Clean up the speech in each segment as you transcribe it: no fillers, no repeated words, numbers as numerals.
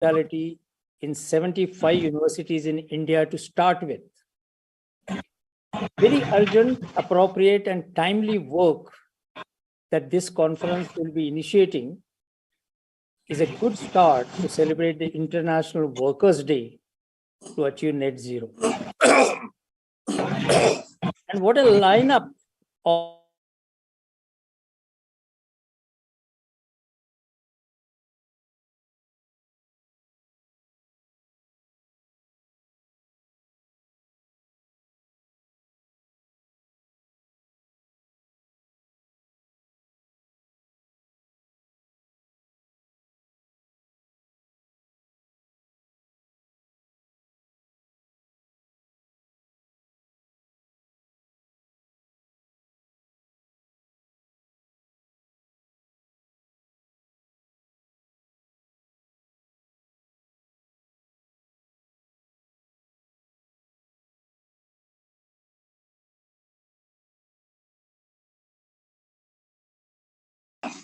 neutrality in 75 universities in India to start with. Very urgent, appropriate, and timely work that this conference will be initiating is a good start to celebrate the International Workers' Day to achieve net zero. And what a lineup of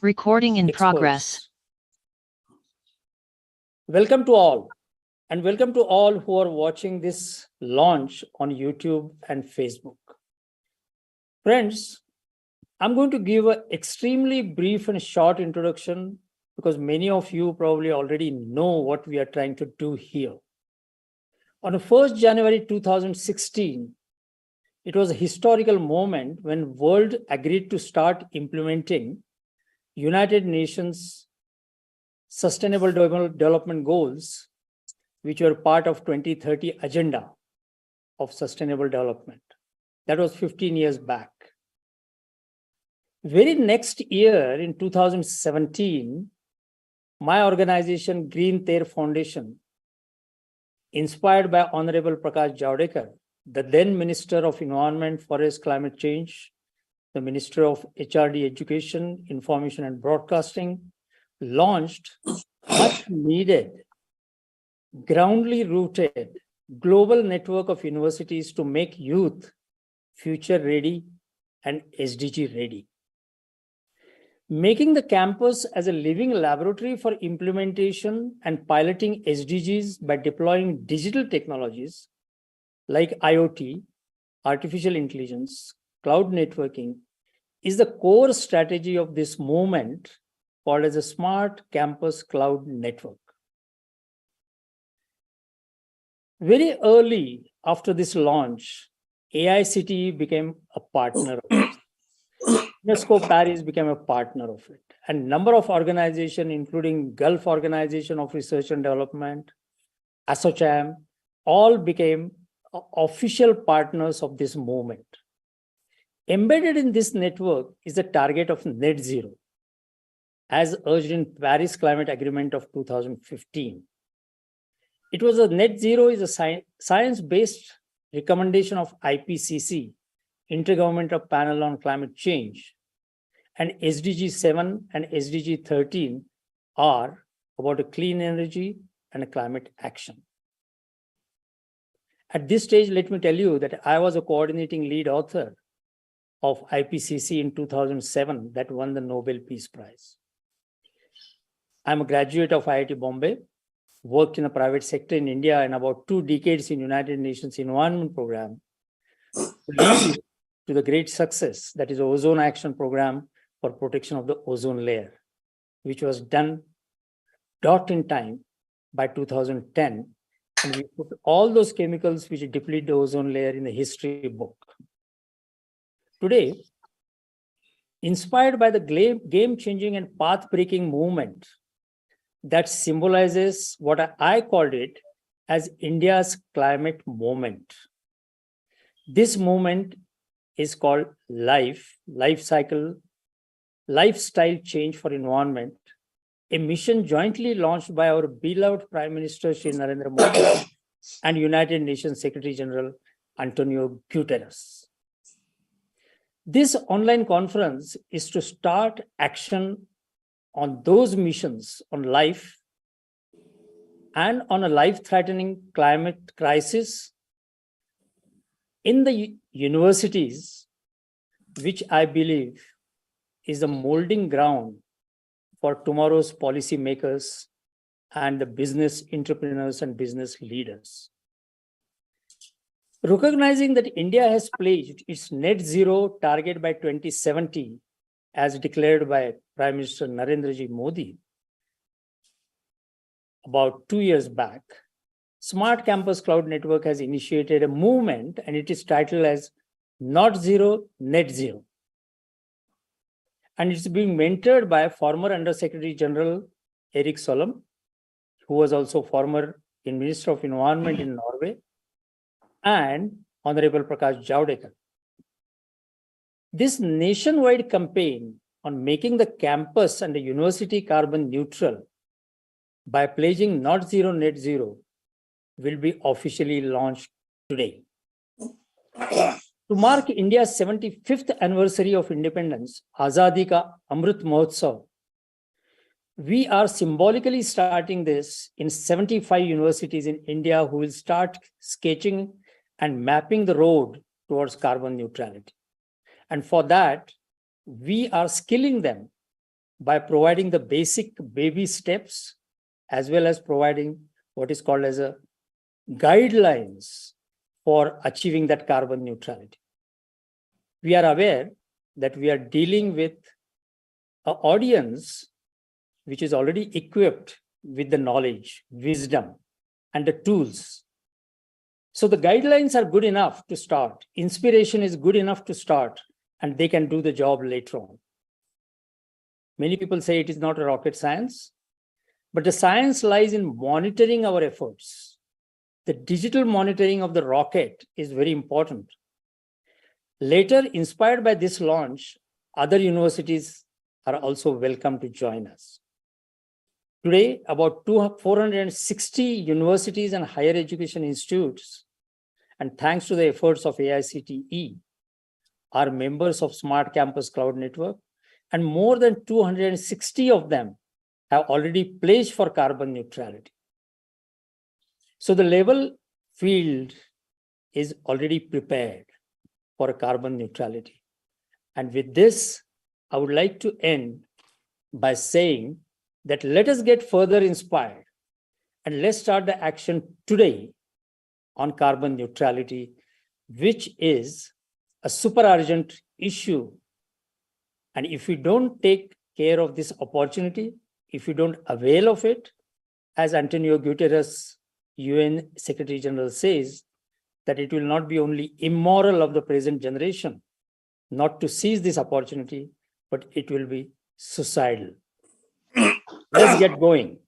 Recording in experts. progress. Welcome to all, and welcome to all who are watching this launch on YouTube and Facebook. Friends, I'm going to give an extremely brief and short introduction because many of you probably already know what we are trying to do here. On the 1st January 2016, it was a historical moment when world agreed to start implementing United Nations Sustainable Development Goals, which were part of 2030 Agenda of Sustainable Development. That was 15 years back. Very next year, in 2017, my organization, Green Ter Foundation, inspired by Honorable Prakash Javadekar, the then Minister of Environment, Forest, Climate Change, the Minister of HRD Education, Information and Broadcasting, launched much needed, groundly rooted global network of universities to make youth future ready and SDG ready. Making the campus as a living laboratory for implementation and piloting SDGs by deploying digital technologies like IoT, artificial intelligence, cloud networking, is the core strategy of this movement called as a Smart Campus Cloud Network. Very early after this launch, AICTE became a partner of it. UNESCO Paris became a partner of it. And number of organizations, including Gulf Organization of Research and Development, ASSOCHAM, all became official partners of this movement. Embedded in this network is the target of net zero, as urged in Paris Climate Agreement of 2015. It was a net zero is a science-based recommendation of IPCC, Intergovernmental Panel on Climate Change, and SDG 7 and SDG 13 are about a clean energy and a climate action. At this stage, let me tell you that I was a coordinating lead author of IPCC in 2007 that won the Nobel Peace Prize. I'm a graduate of IIT Bombay, worked in the private sector in India and about 2 decades in United Nations Environment Program, lead to the great success that is the Ozone Action Program for protection of the ozone layer, which was done dot in time by 2010. And we put all those chemicals which deplete the ozone layer in the history book. Today, inspired by the game-changing and path-breaking movement that symbolizes what I called it as India's climate movement. This movement is called lifestyle change for environment, a mission jointly launched by our beloved Prime Minister Shri Narendra Modi and United Nations Secretary General Antonio Guterres. This online conference is to start action on those missions on life and on a life-threatening climate crisis in the universities, which I believe is the molding ground for tomorrow's policymakers and the business entrepreneurs and business leaders. Recognizing that India has pledged its net zero target by 2070, as declared by Prime Minister Narendra Ji Modi about 2 years back, Smart Campus Cloud Network has initiated a movement, and it is titled as Not Zero, Net Zero. And it's being mentored by former Under Secretary General Erik Solheim, who was also former Minister of Environment in Norway, and Honorable Prakash Javadekar. This nationwide campaign on making the campus and the university carbon neutral by pledging not zero net zero will be officially launched today. To mark India's 75th anniversary of independence, Azadi Ka Amrit Mahotsav, we are symbolically starting this in 75 universities in India who will start sketching and mapping the road towards carbon neutrality. And for that, we are skilling them by providing the basic baby steps, as well as providing what is called as a guidelines for achieving that carbon neutrality. We are aware that we are dealing with an audience which is already equipped with the knowledge, wisdom, and the tools. So the guidelines are good enough to start. Inspiration is good enough to start, and they can do the job later on. Many people say it is not a rocket science, but the science lies in monitoring our efforts. The digital monitoring of the rocket is very important. Later, inspired by this launch, other universities are also welcome to join us. Today, about 460 universities and higher education institutes, and thanks to the efforts of AICTE, are members of Smart Campus Cloud Network, and more than 260 of them have already pledged for carbon neutrality. So the level field is already prepared for carbon neutrality. And with this, I would like to end by saying that let us get further inspired and let's start the action today on carbon neutrality, which is a super urgent issue. And if we don't take care of this opportunity, if we don't avail of it, as Antonio Guterres, UN Secretary General, says, that it will not be only immoral of the present generation not to seize this opportunity, but it will be suicidal. Let's get going.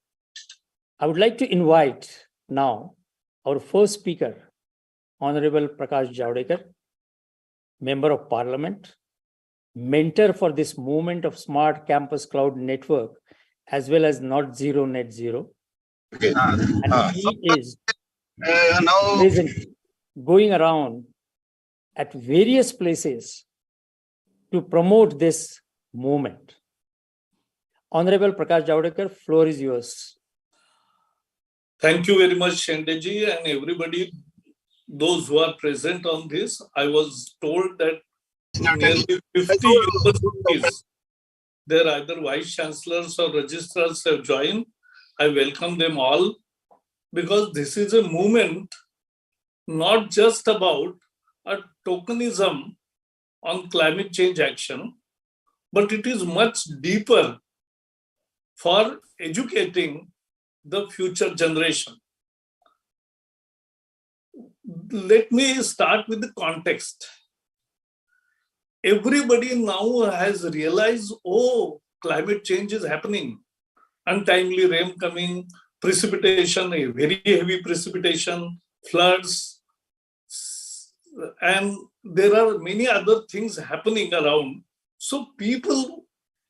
I would like to invite now our first speaker, Honorable Prakash Javadekar, Member of Parliament, mentor for this movement of Smart Campus Cloud Network, as well as Not Zero Net Zero. Okay. And he is present, going around at various places to promote this movement. Honorable Prakash Javadekar, floor is yours. Thank you very much, Shendeji, and everybody, those who are present on this. I was told that nearly 50 universities, they're either vice chancellors or registrars have joined. I welcome them all, because this is a movement not just about a tokenism on climate change action, but it is much deeper for educating the future generation. Let me start with the context. Everybody now has realized, oh, climate change is happening. Untimely rain coming, precipitation, a very heavy precipitation, floods, and there are many other things happening around. So people,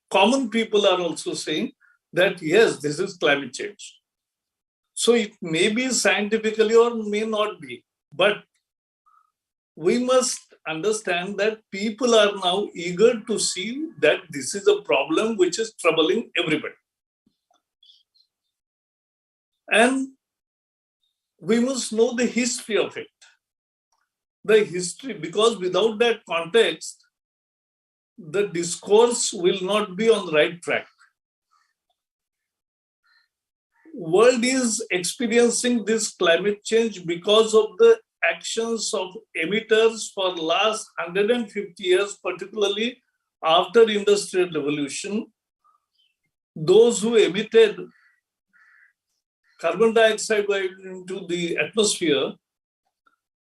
common people are also saying that, yes, this is climate change. So it may be scientifically or may not be, but we must understand that people are now eager to see that this is a problem which is troubling everybody. And we must know the history of it. The history, because without that context, the discourse will not be on the right track. world is experiencing this climate change because of the actions of emitters for last 150 years, particularly after Industrial Revolution. Those who emitted carbon dioxide into the atmosphere,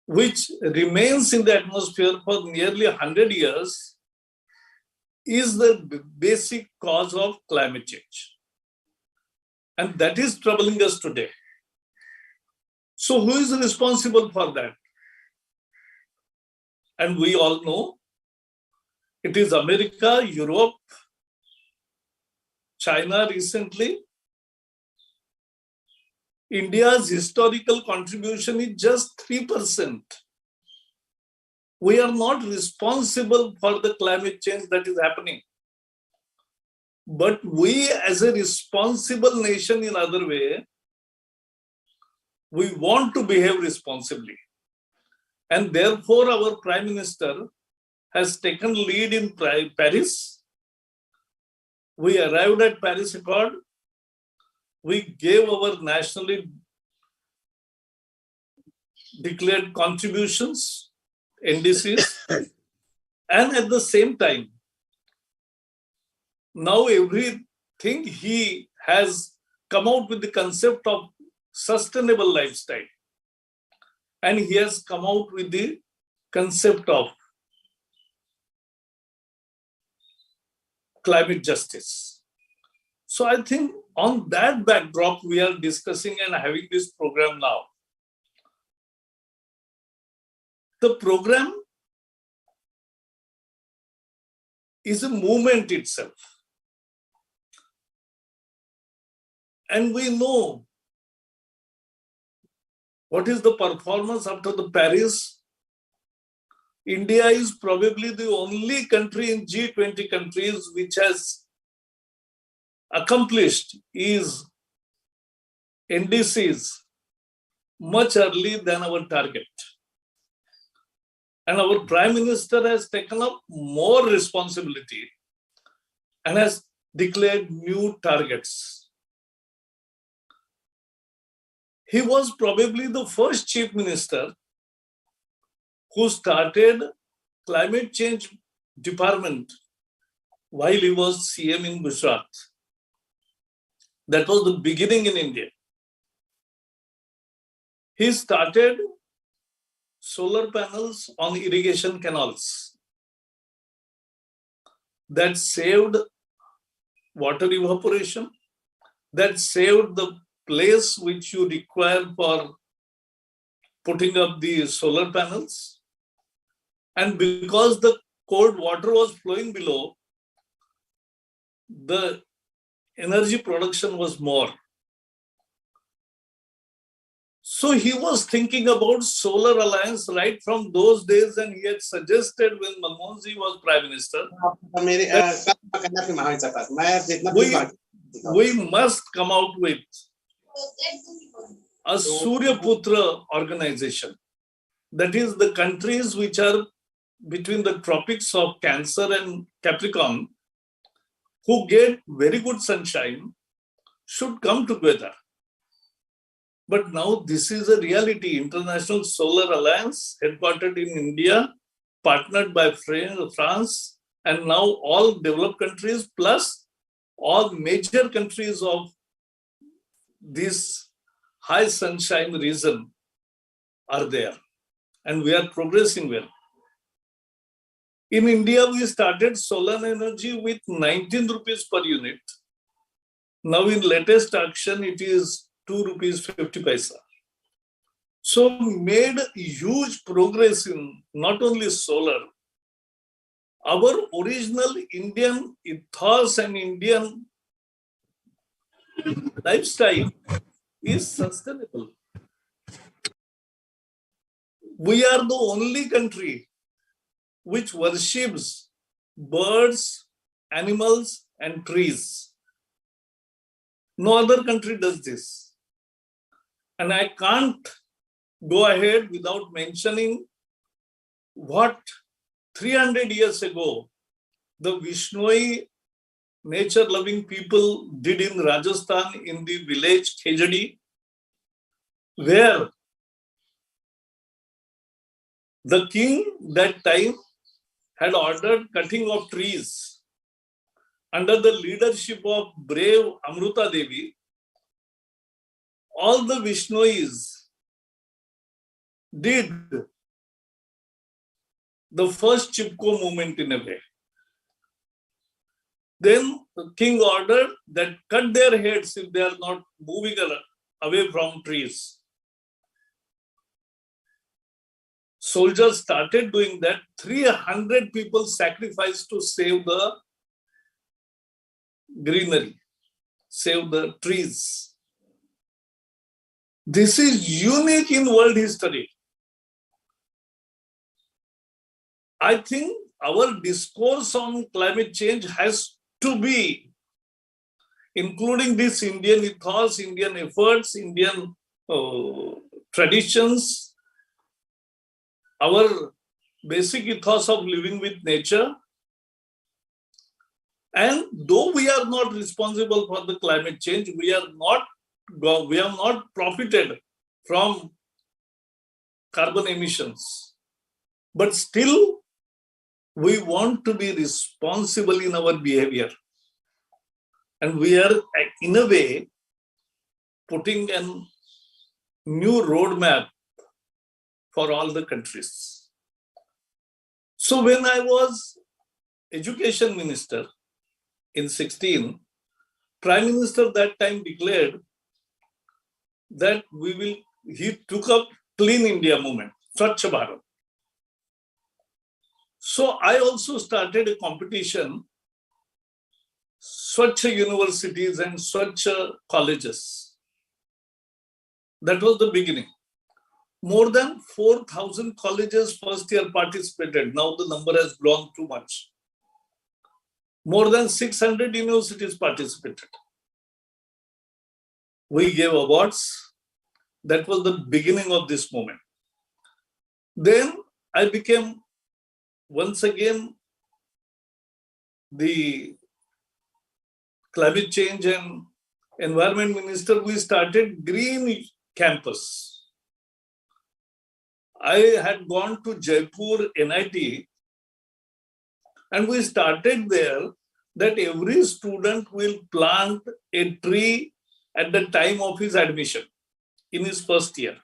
which remains in the atmosphere for nearly 100 years, is the basic cause of climate change. And that is troubling us today. So who is responsible for that? And we all know it is America, Europe, China recently. India's historical contribution is just 3%. We are not responsible for the climate change that is happening. But we, as a responsible nation in other way, we want to behave responsibly. And therefore, our Prime Minister has taken lead in Paris. We arrived at Paris Accord. We gave our nationally declared contributions, NDCs, and at the same time, now everything he has come out with the concept of sustainable lifestyle. And he has come out with the concept of climate justice. So I think on that backdrop, we are discussing and having this program now. The program is a movement itself. And we know what is the performance after the Paris. India is probably the only country in G20 countries which has accomplished is NDCs much early than our target. And our Prime Minister has taken up more responsibility and has declared new targets. He was probably the first Chief Minister who started climate change department while he was CM in Gujarat. That was the beginning in India. He started solar panels on irrigation canals that saved water evaporation, that saved the place which you require for putting up the solar panels. And because the cold water was flowing below, the energy production was more. So he was thinking about solar alliance right from those days, and he had suggested when Manmohan Singh was Prime Minister, we must come out with a Surya Putra organization. That is, the countries which are between the tropics of Cancer and Capricorn, who get very good sunshine, should come together. But now this is a reality. International Solar Alliance, headquartered in India, partnered by France, and now all developed countries plus all major countries of this high sunshine region are there. And we are progressing well. In India, we started solar energy with 19 rupees per unit. Now in latest action, it is 2 rupees 50 paisa. So made huge progress in not only solar, our original Indian ethos and Indian lifestyle is sustainable. We are the only country which worships birds, animals, and trees. No other country does this. And I can't go ahead without mentioning what 300 years ago the Vishnoi nature-loving people did in Rajasthan in the village Khejadi, where the king that time had ordered cutting of trees under the leadership of brave Amruta Devi. All the Vishnois did the first Chipko movement in a way. Then the king ordered that cut their heads if they are not moving away from trees. Soldiers started doing that. 300 people sacrificed to save the greenery, save the trees. This is unique in world history. I think our discourse on climate change has to be including this Indian ethos, Indian efforts, Indian traditions, our basic ethos of living with nature. And though we are not responsible for the climate change, we have not profited from carbon emissions. But still, we want to be responsible in our behavior. And we are, in a way, putting a new roadmap for all the countries. So when I was education minister in 16, Prime Minister that time declared that he took up Clean India movement, Swachh Bharat. So I also started a competition, Swachh universities and Swachh colleges. That was the beginning. More than 4,000 colleges first year participated. Now the number has grown too much. More than 600 universities participated. We gave awards. That was the beginning of this movement. Then I became once again the climate change and environment minister. We started Green Campus. I had gone to Jaipur NIT and we started there that every student will plant a tree at the time of his admission in his first year.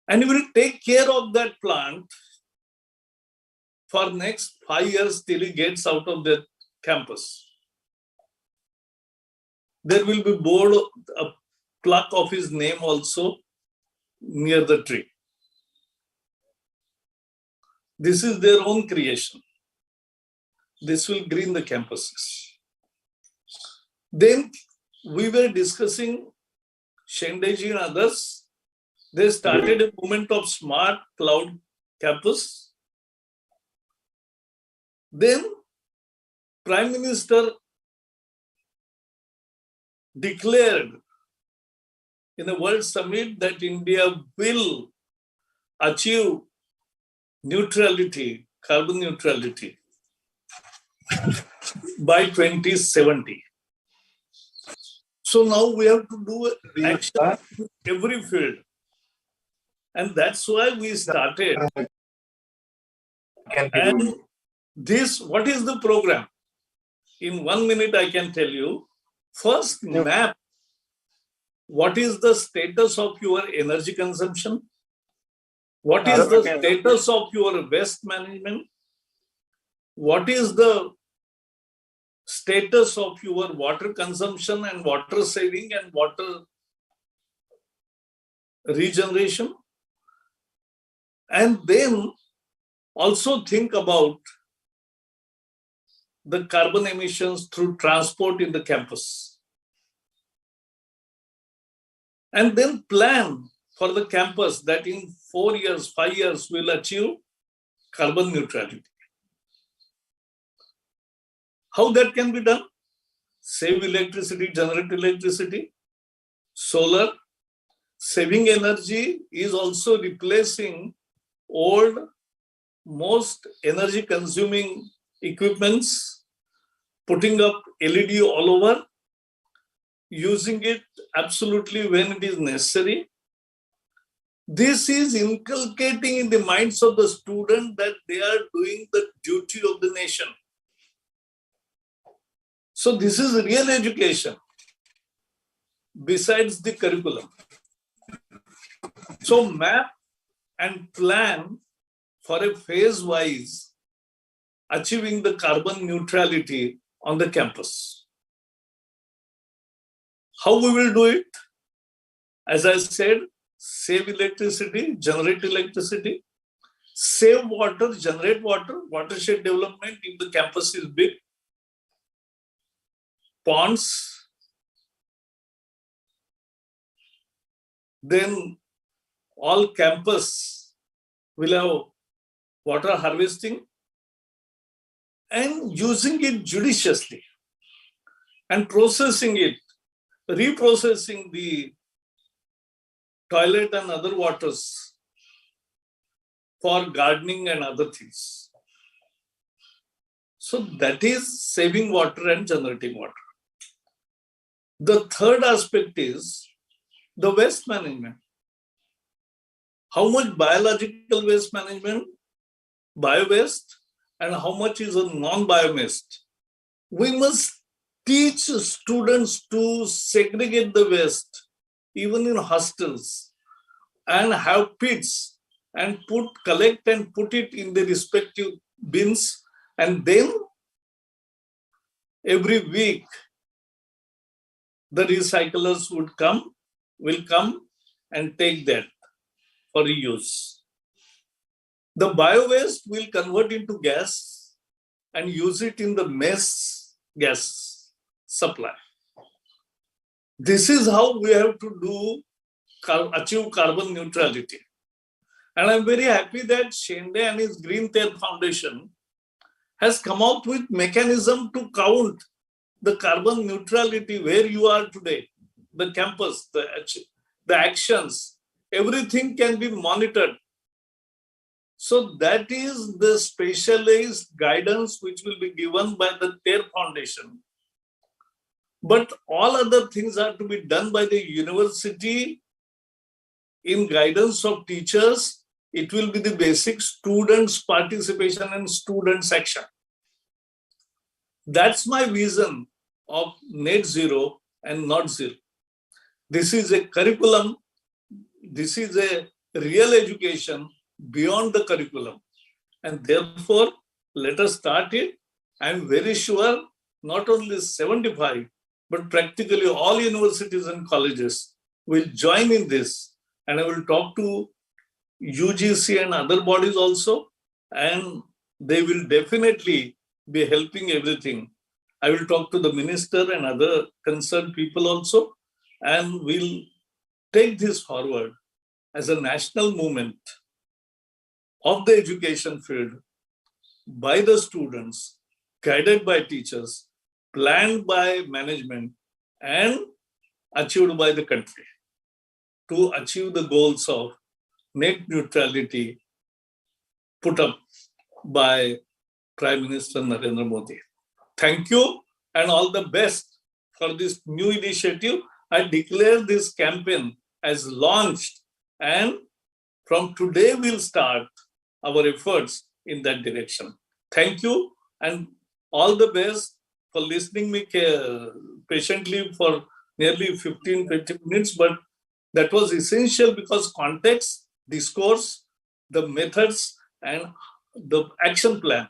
And he will take care of that plant for next 5 years till he gets out of the campus. There will be board, a plaque of his name also near the tree. This is their own creation. This will green the campuses. Then we were discussing, Shendeji and others, they started a movement of smart cloud campus. Then Prime Minister declared in a World Summit that India will achieve neutrality, carbon neutrality by 2070. So now we have to do action in every field. And that's why we started. And this, what is the program? In 1 minute, I can tell you. First, map what is the status of your energy consumption? What is the status of your waste management? What is the status of your water consumption and water saving and water regeneration? And then also think about the carbon emissions through transport in the campus. And then plan for the campus that in 4 years, 5 years will achieve carbon neutrality. How that can be done? Save electricity, generate electricity, solar. Saving energy is also replacing old, most energy consuming equipments putting up LED all over, using it absolutely when it is necessary. This is inculcating in the minds of the student that they are doing the duty of the nation. So this is real education besides the curriculum. So map and plan for a phase-wise achieving the carbon neutrality on the campus. How we will do it? As I said, save electricity, generate electricity, save water, generate water, watershed development if the campus is big, ponds, then all campus will have water harvesting and using it judiciously and processing it, reprocessing the toilet and other waters for gardening and other things. So that is saving water and generating water. The third aspect is the waste management. How much biological waste management, bio-waste, and how much is a non-bio waste? We must teach students to segregate the waste, even in hostels, and have pits and collect and put it in the respective bins. And then every week, the recyclers will come and take that for reuse. The bio-waste will convert into gas and use it in the mess gas supply. This is how we have to achieve carbon neutrality. And I'm very happy that Shende and his Green Tech Foundation has come out with mechanism to count the carbon neutrality where you are today, the campus, the actions, everything can be monitored. So that is the specialized guidance which will be given by the TER Foundation. But all other things are to be done by the university in guidance of teachers. It will be the basic students' participation and students' action. That's my vision of net zero and not zero. This is a curriculum. This is a real education beyond the curriculum. And therefore, let us start it. I'm very sure not only 75, but practically all universities and colleges will join in this. And I will talk to UGC and other bodies also, and they will definitely be helping everything. I will talk to the minister and other concerned people also, and we'll take this forward as a national movement of the education field by the students, guided by teachers, planned by management, and achieved by the country to achieve the goals of net neutrality put up by Prime Minister Narendra Modi. Thank you and all the best for this new initiative. I declare this campaign as launched, and from today we'll start our efforts in that direction. Thank you and all the best for listening me patiently for nearly 15-20 minutes, but that was essential because context, discourse, the methods, and the action plan,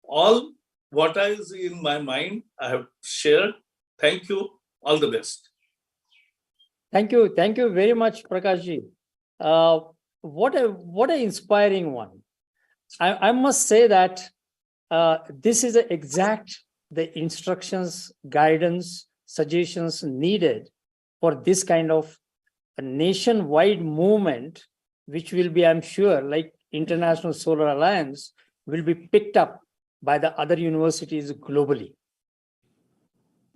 all what is in my mind, I have shared. Thank you. All the best. Thank you. Thank you very much, Prakashji. What a inspiring one. I must say that this is the instructions, guidance, suggestions needed for this kind of a nationwide movement, which will be, I'm sure, like International Solar Alliance, will be picked up by the other universities globally.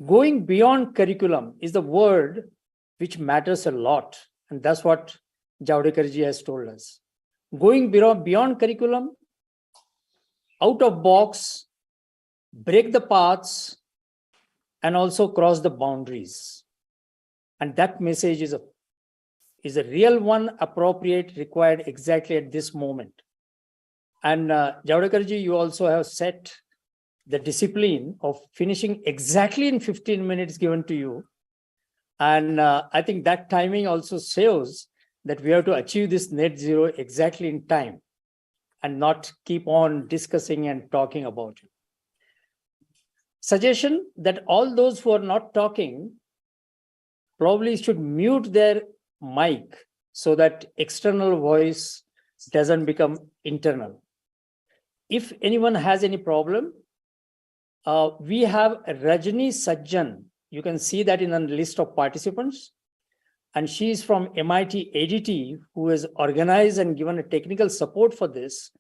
Going beyond curriculum is the word which matters a lot. And that's what Javadekar ji has told us. Going beyond curriculum, out of box, break the paths, and also cross the boundaries. And that message is a real one, appropriate, required exactly at this moment. And Javadekar ji, you also have set the discipline of finishing exactly in 15 minutes given to you. And I think that timing also shows that we have to achieve this net zero exactly in time and not keep on discussing and talking about it. Suggestion that all those who are not talking probably should mute their mic so that external voice doesn't become internal. If anyone has any problem, we have Rajni Sajjan. You can see that in the list of participants. And she is from MIT-ADT, who has organized and given a technical support for this.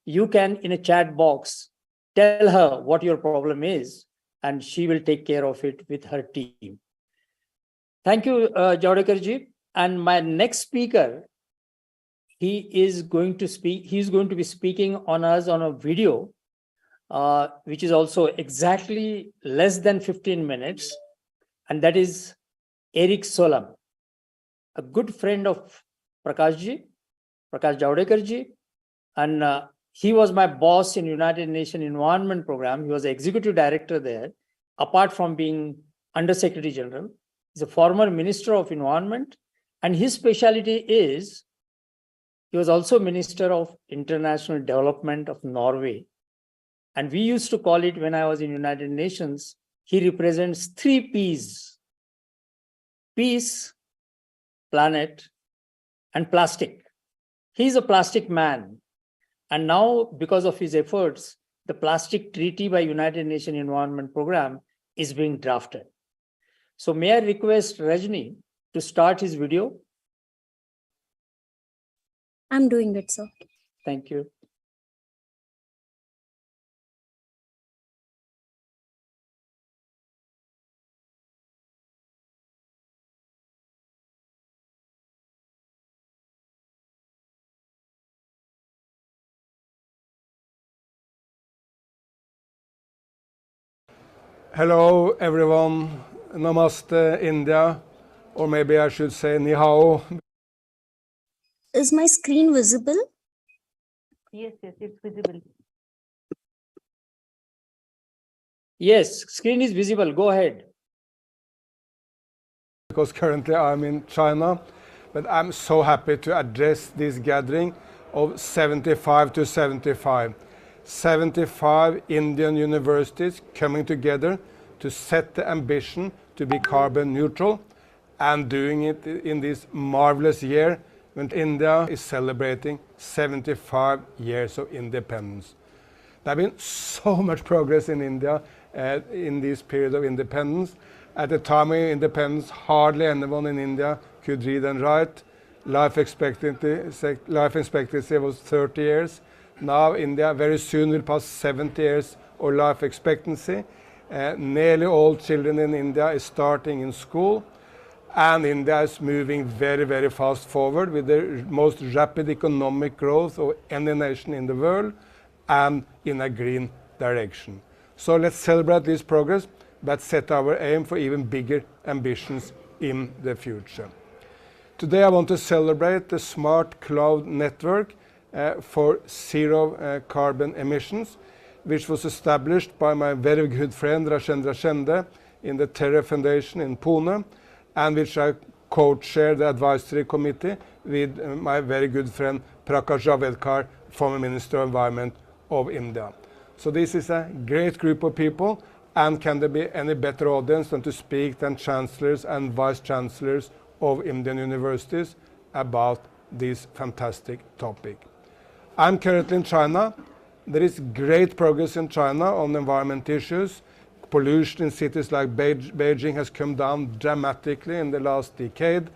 You can, in a chat box, tell her what your problem is, and she will take care of it with her team. Thank you, Javadekar ji. And my next speaker, he is going to be speaking on us on a video, which is also exactly less than 15 minutes. And that is Eric Solam, a good friend of Prakash Javadekar ji. And he was my boss in United Nations Environment Program. He was the executive director there, apart from being Undersecretary General. He's a former Minister of Environment. And his specialty is, he was also Minister of International Development of Norway. And we used to call it, when I was in United Nations, he represents 3 P's: peace, planet, and plastic. He's a plastic man. And now, because of his efforts, the plastic treaty by United Nations Environment Program is being drafted. So may I request Rajni to start his video? I'm doing it, sir. Thank you. Hello everyone, Namaste India, or maybe I should say Ni hao. Is my screen visible? Yes, it's visible. Yes, screen is visible. Go ahead. Because currently I'm in China, but I'm so happy to address this gathering of 75 to 75. 75 Indian universities coming together to set the ambition to be carbon neutral, and doing it in this marvelous year when India is celebrating 75 years of independence. There has been so much progress in India in this period of independence. At the time of independence, hardly anyone in India could read and write. Life expectancy was 30 years. Now India very soon will pass 70 years of life expectancy. Nearly all children in India is starting in school, and India is moving very, very fast forward with the most rapid economic growth of any nation in the world, and in a green direction. So let's celebrate this progress, but set our aim for even bigger ambitions in the future. Today I want to celebrate the Smart Cloud Network for zero carbon emissions, which was established by my very good friend Rajendra Shende in the Terra Foundation in Pune, and which I co-chair the advisory committee with my very good friend Prakash Javadekar, former Minister of Environment of India. So this is a great group of people, and can there be any better audience than to speak than chancellors and vice chancellors of Indian universities about this fantastic topic. I'm currently in China. There is great progress in China on environment issues. Pollution in cities like Beijing has come down dramatically in the last decade.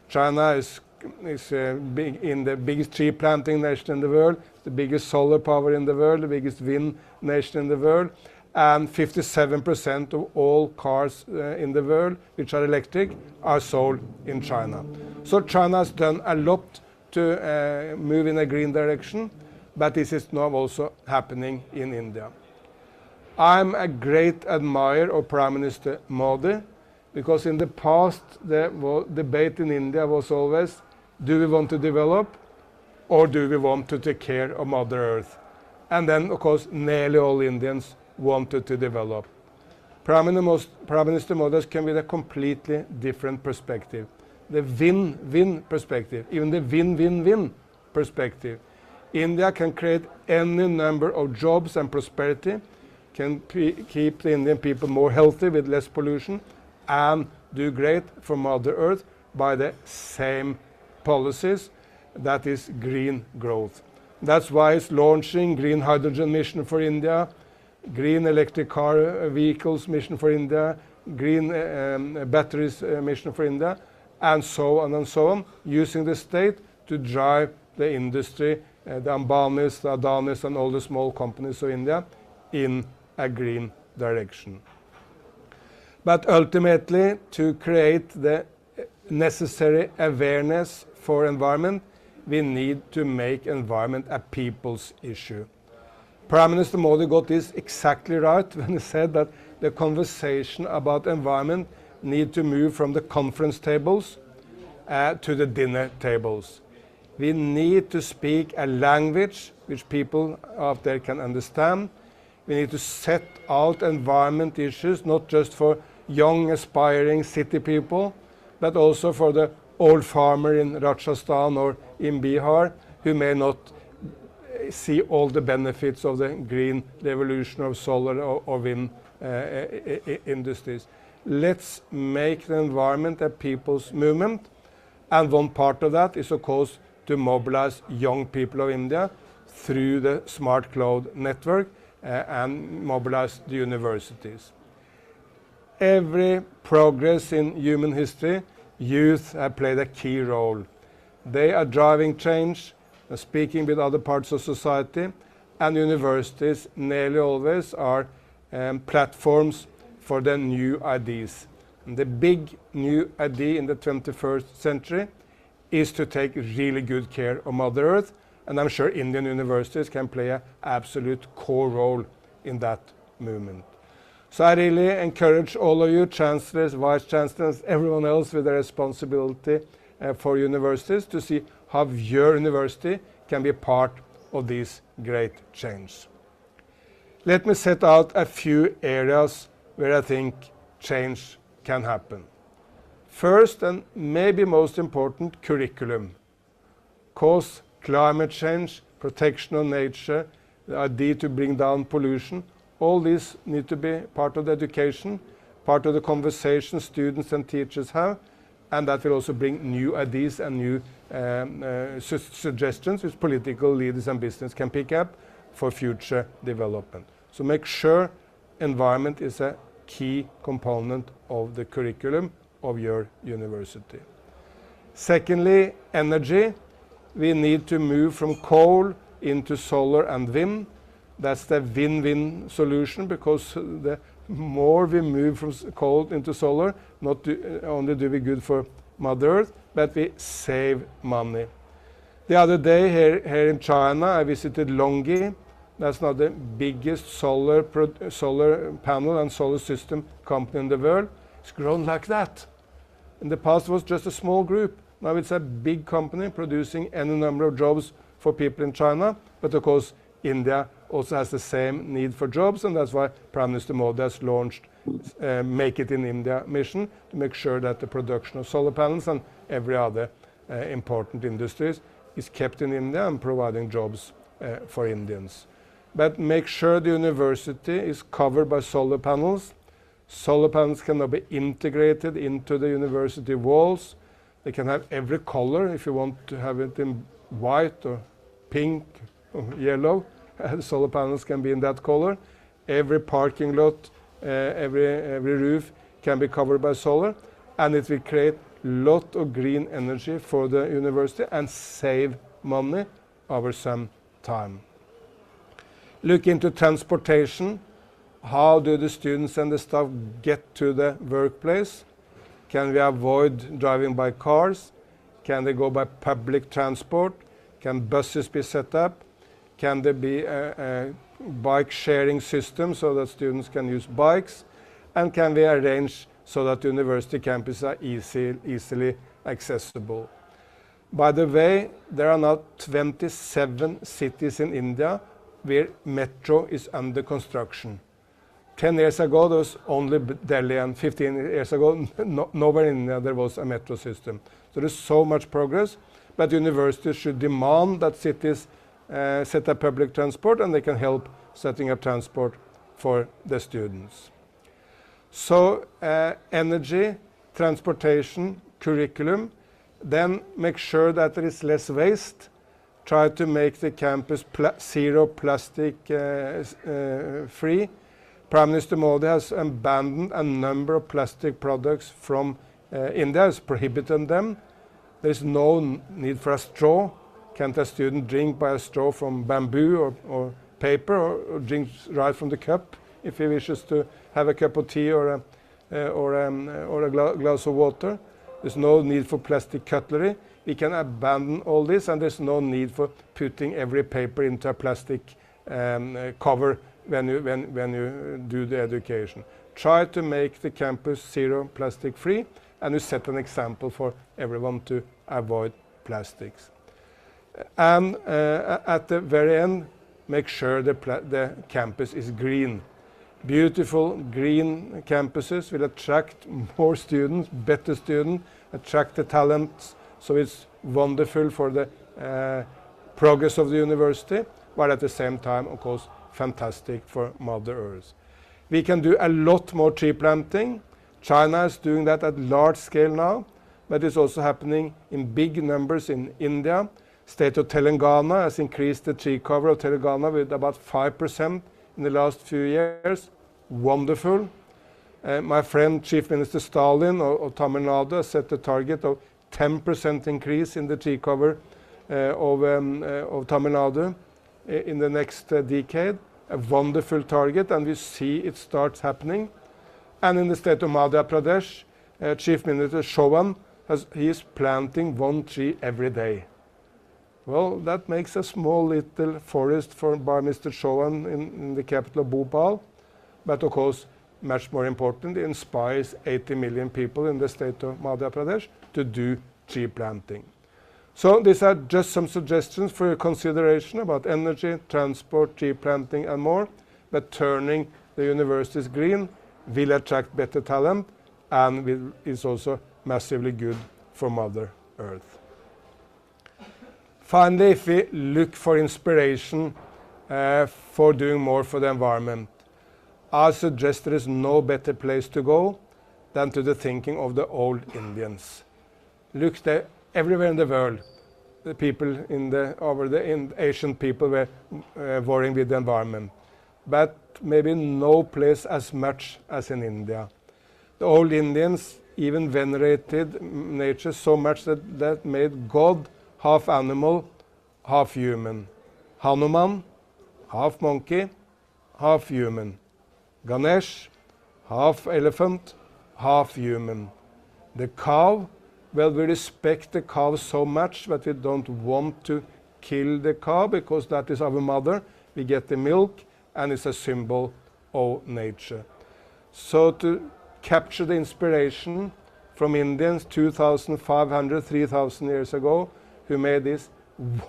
China is in the biggest tree planting nation in the world, the biggest solar power in the world, the biggest wind nation in the world, and 57% of all cars in the world which are electric are sold in China. So China has done a lot to move in a green direction, but this is now also happening in India. I'm a great admirer of Prime Minister Modi, because in the past the debate in India was always, do we want to develop or do we want to take care of Mother Earth? And then, of course, nearly all Indians wanted to develop. Prime Minister Modi came with a completely different perspective. The win-win perspective, even the win-win-win perspective. India can create any number of jobs and prosperity, can keep the Indian people more healthy with less pollution, and do great for Mother Earth by the same policies, that is green growth. That's why it's launching green hydrogen mission for India, green electric car vehicles mission for India, green batteries mission for India, and so on, using the state to drive the industry, the Ambanis, the Adanis, and all the small companies of India in a green direction. But ultimately, to create the necessary awareness for environment, we need to make environment a people's issue. Prime Minister Modi got this exactly right when he said that the conversation about environment need to move from the conference tables to the dinner tables. We need to speak a language which people out there can understand. We need to set out environment issues, not just for young, aspiring city people, but also for the old farmer in Rajasthan or in Bihar who may not see all the benefits of the green revolution of solar or wind industries. Let's make the environment a people's movement, and one part of that is, of course, to mobilize young people of India through the smart cloud network and mobilize the universities. Every progress in human history, youth have played a key role. They are driving change, speaking with other parts of society, and universities nearly always are platforms for the new ideas. And the big new idea in the 21st century is to take really good care of Mother Earth, and I'm sure Indian universities can play an absolute core role in that movement. So I really encourage all of you, chancellors, vice chancellors, everyone else with a responsibility for universities, to see how your university can be part of this great change. Let me set out a few areas where I think change can happen. First, and maybe most important, curriculum. Cause climate change, protection of nature, the idea to bring down pollution, all these need to be part of the education, part of the conversation students and teachers have, and that will also bring new ideas and new suggestions which political leaders and business can pick up for future development. So make sure environment is a key component of the curriculum of your university. Secondly, energy. We need to move from coal into solar and wind. That's the win-win solution, because the more we move from coal into solar, not only do we good for Mother Earth, but we save money. The other day here in China, I visited Longyi. That's now the biggest solar panel and solar system company in the world. It's grown like that. In the past it was just a small group. Now it's a big company producing any number of jobs for people in China. But of course, India also has the same need for jobs, and that's why Prime Minister Modi has launched Make It in India mission, to make sure that the production of solar panels and every other important industries is kept in India and providing jobs for Indians. But make sure the university is covered by solar panels. Solar panels can now be integrated into the university walls. They can have every color. If you want to have it in white or pink or yellow, the solar panels can be in that color. Every parking lot, every roof can be covered by solar, and it will create a lot of green energy for the university and save money over some time. Look into transportation. How do the students and the staff get to the workplace? Can we avoid driving by cars? Can they go by public transport? Can buses be set up? Can there be a bike sharing system so that students can use bikes? And can we arrange so that university campuses are easily accessible? By the way, there are now 27 cities in India where metro is under construction. 10 years ago, there was only Delhi, and 15 years ago, nowhere in India there was a metro system. So there's so much progress, but universities should demand that cities set up public transport, and they can help setting up transport for the students. So energy, transportation, curriculum, then make sure that there is less waste. Try to make the campus zero plastic free. Prime Minister Modi has abandoned a number of plastic products from India, has prohibited them. There is no need for a straw. Can't a student drink by a straw from bamboo or paper, or drink right from the cup if he wishes to have a cup of tea or a glass of water? There's no need for plastic cutlery. We can abandon all this, and there's no need for putting every paper into a plastic cover when you do the education. Try to make the campus zero plastic free, and you set an example for everyone to avoid plastics. And at the very end, make sure the campus is green. Beautiful green campuses will attract more students, better students, attract the talents. So it's wonderful for the progress of the university, while at the same time, of course, fantastic for Mother Earth. We can do a lot more tree planting. China is doing that at large scale now, but it's also happening in big numbers in India. State of Telangana has increased the tree cover of Telangana with about 5% in the last few years. Wonderful. My friend Chief Minister Stalin of Tamil Nadu has set the target of 10% increase in the tree cover of Tamil Nadu in the next decade. A wonderful target, and we see it starts happening. And in the state of Madhya Pradesh, Chief Minister Chauhan he is planting 1 tree every day. Well, that makes a small little forest by Mr. Chauhan in the capital of Bhopal. But of course, much more important, it inspires 80 million people in the state of Madhya Pradesh to do tree planting. So these are just some suggestions for your consideration about energy, transport, tree planting and more. But turning the universities green will attract better talent and is also massively good for Mother Earth. Finally, if we look for inspiration for doing more for the environment, I suggest there is no better place to go than to the thinking of the old Indians. Look there, everywhere in the world, the people in ancient people were worrying with the environment, but maybe no place as much as in India. The old Indians even venerated nature so much that made God half animal, half human. Hanuman, half monkey, half human. Ganesh, half elephant, half human. The cow, well, we respect the cow so much that we don't want to kill the cow because that is our mother. We get the milk and it's a symbol of nature. So to capture the inspiration from Indians 2,500, 3,000 years ago, who made these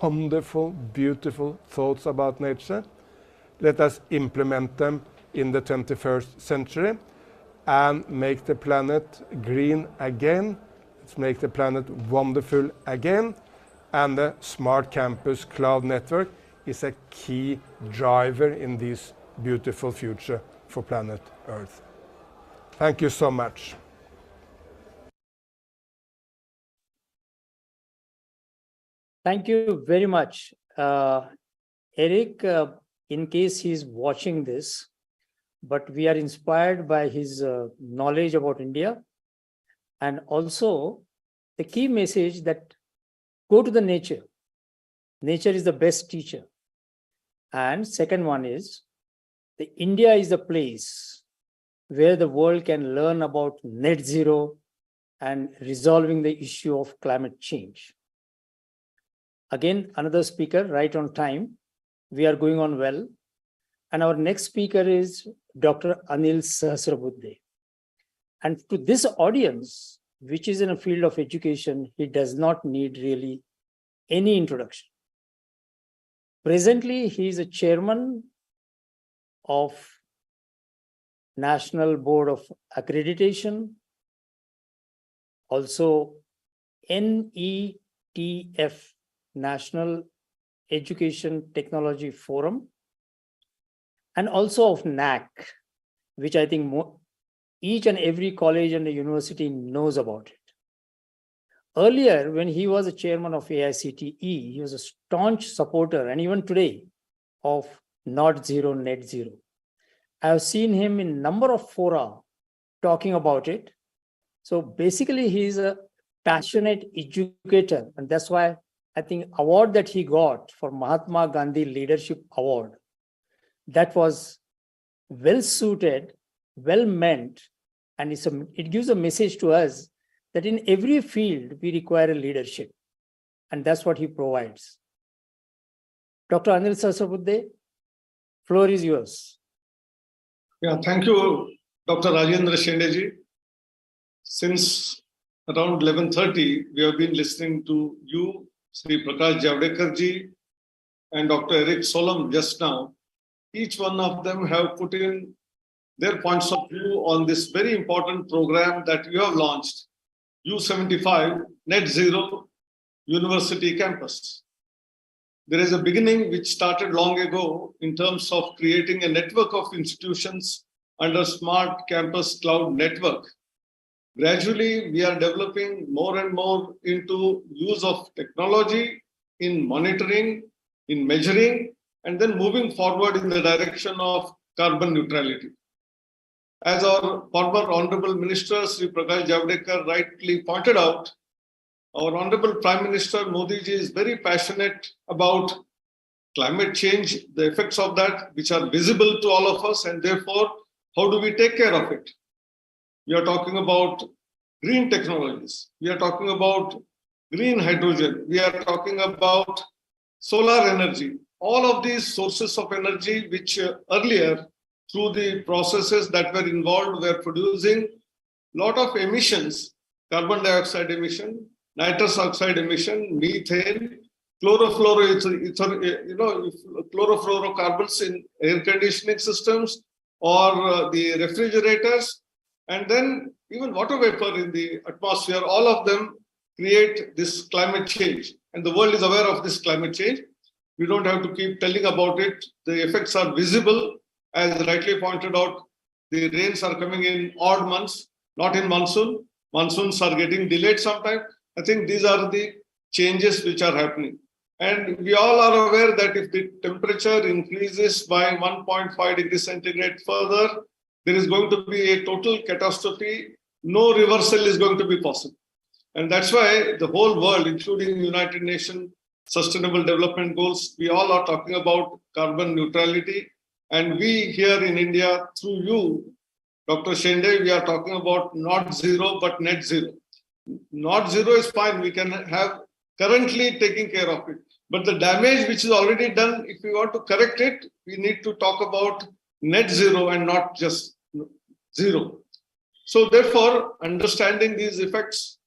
wonderful, beautiful thoughts about nature, let us implement them in the 21st century and make the planet green again. Let's make the planet wonderful again. And the smart campus cloud network is a key driver in this beautiful future for planet Earth. Thank you so much. Thank you very much. Eric, in case he's watching this, but we are inspired by his knowledge about India, and also the key message that go to the nature. Nature is the best teacher. And second one is, the India is the place where the world can learn about net zero and resolving the issue of climate change. Again, another speaker, right on time, we are going on well. And our next speaker is Dr. Anil Sahasrabuddhe. And to this audience, which is in a field of education, he does not need really any introduction. Presently, he is a chairman of National Board of Accreditation, also NETF, National Education Technology Forum, and also of NAC, which I think each and every college and university knows about it. Earlier, when he was a chairman of AICTE, he was a staunch supporter, and even today, of Not Zero, Net Zero. I have seen him in a number of fora talking about it. So basically, he is a passionate educator, and that's why I think award that he got for Mahatma Gandhi Leadership Award, that was well suited, well meant, and it gives a message to us that in every field we require a leadership, and that's what he provides. Dr. Anil Sahasrabuddhe, floor is yours. Yeah, thank you, Dr. Rajendra Shendeji. Since around 11:30, we have been listening to you, Sri Prakash Javadekar ji, and Dr. Eric Solom just now. Each one of them have put in their points of view on this very important program that you have launched, U75 Net Zero University Campus. There is a beginning which started long ago in terms of creating a network of institutions under Smart Campus Cloud Network. Gradually, we are developing more and more into use of technology in monitoring, in measuring, and then moving forward in the direction of carbon neutrality. As our former Honorable Minister, Sri Prakash Javadekar, rightly pointed out, our Honorable Prime Minister Modi ji is very passionate about climate change, the effects of that, which are visible to all of us, and therefore, how do we take care of it? We are talking about green technologies. We are talking about green hydrogen. We are talking about solar energy. All of these sources of energy, which earlier, through the processes that were involved, were producing a lot of emissions, carbon dioxide emission, nitrous oxide emission, methane, chlorofluorocarbons in air conditioning systems or the refrigerators, and then even water vapor in the atmosphere. All of them create this climate change, and the world is aware of this climate change. We don't have to keep telling about it. The effects are visible. As rightly pointed out, the rains are coming in odd months, not in monsoon. Monsoons are getting delayed sometimes. I think these are the changes which are happening. And we all are aware that if the temperature increases by 1.5 degrees centigrade further, there is going to be a total catastrophe. No reversal is going to be possible. And that's why the whole world, including United Nations Sustainable Development Goals, we all are talking about carbon neutrality. And we here in India, through you, Dr. Shende, we are talking about not zero, but net zero. Not zero is fine. We can have currently taking care of it. But the damage which is already done, if we want to correct it, we need to talk about net zero and not just zero. So therefore, understanding these effects,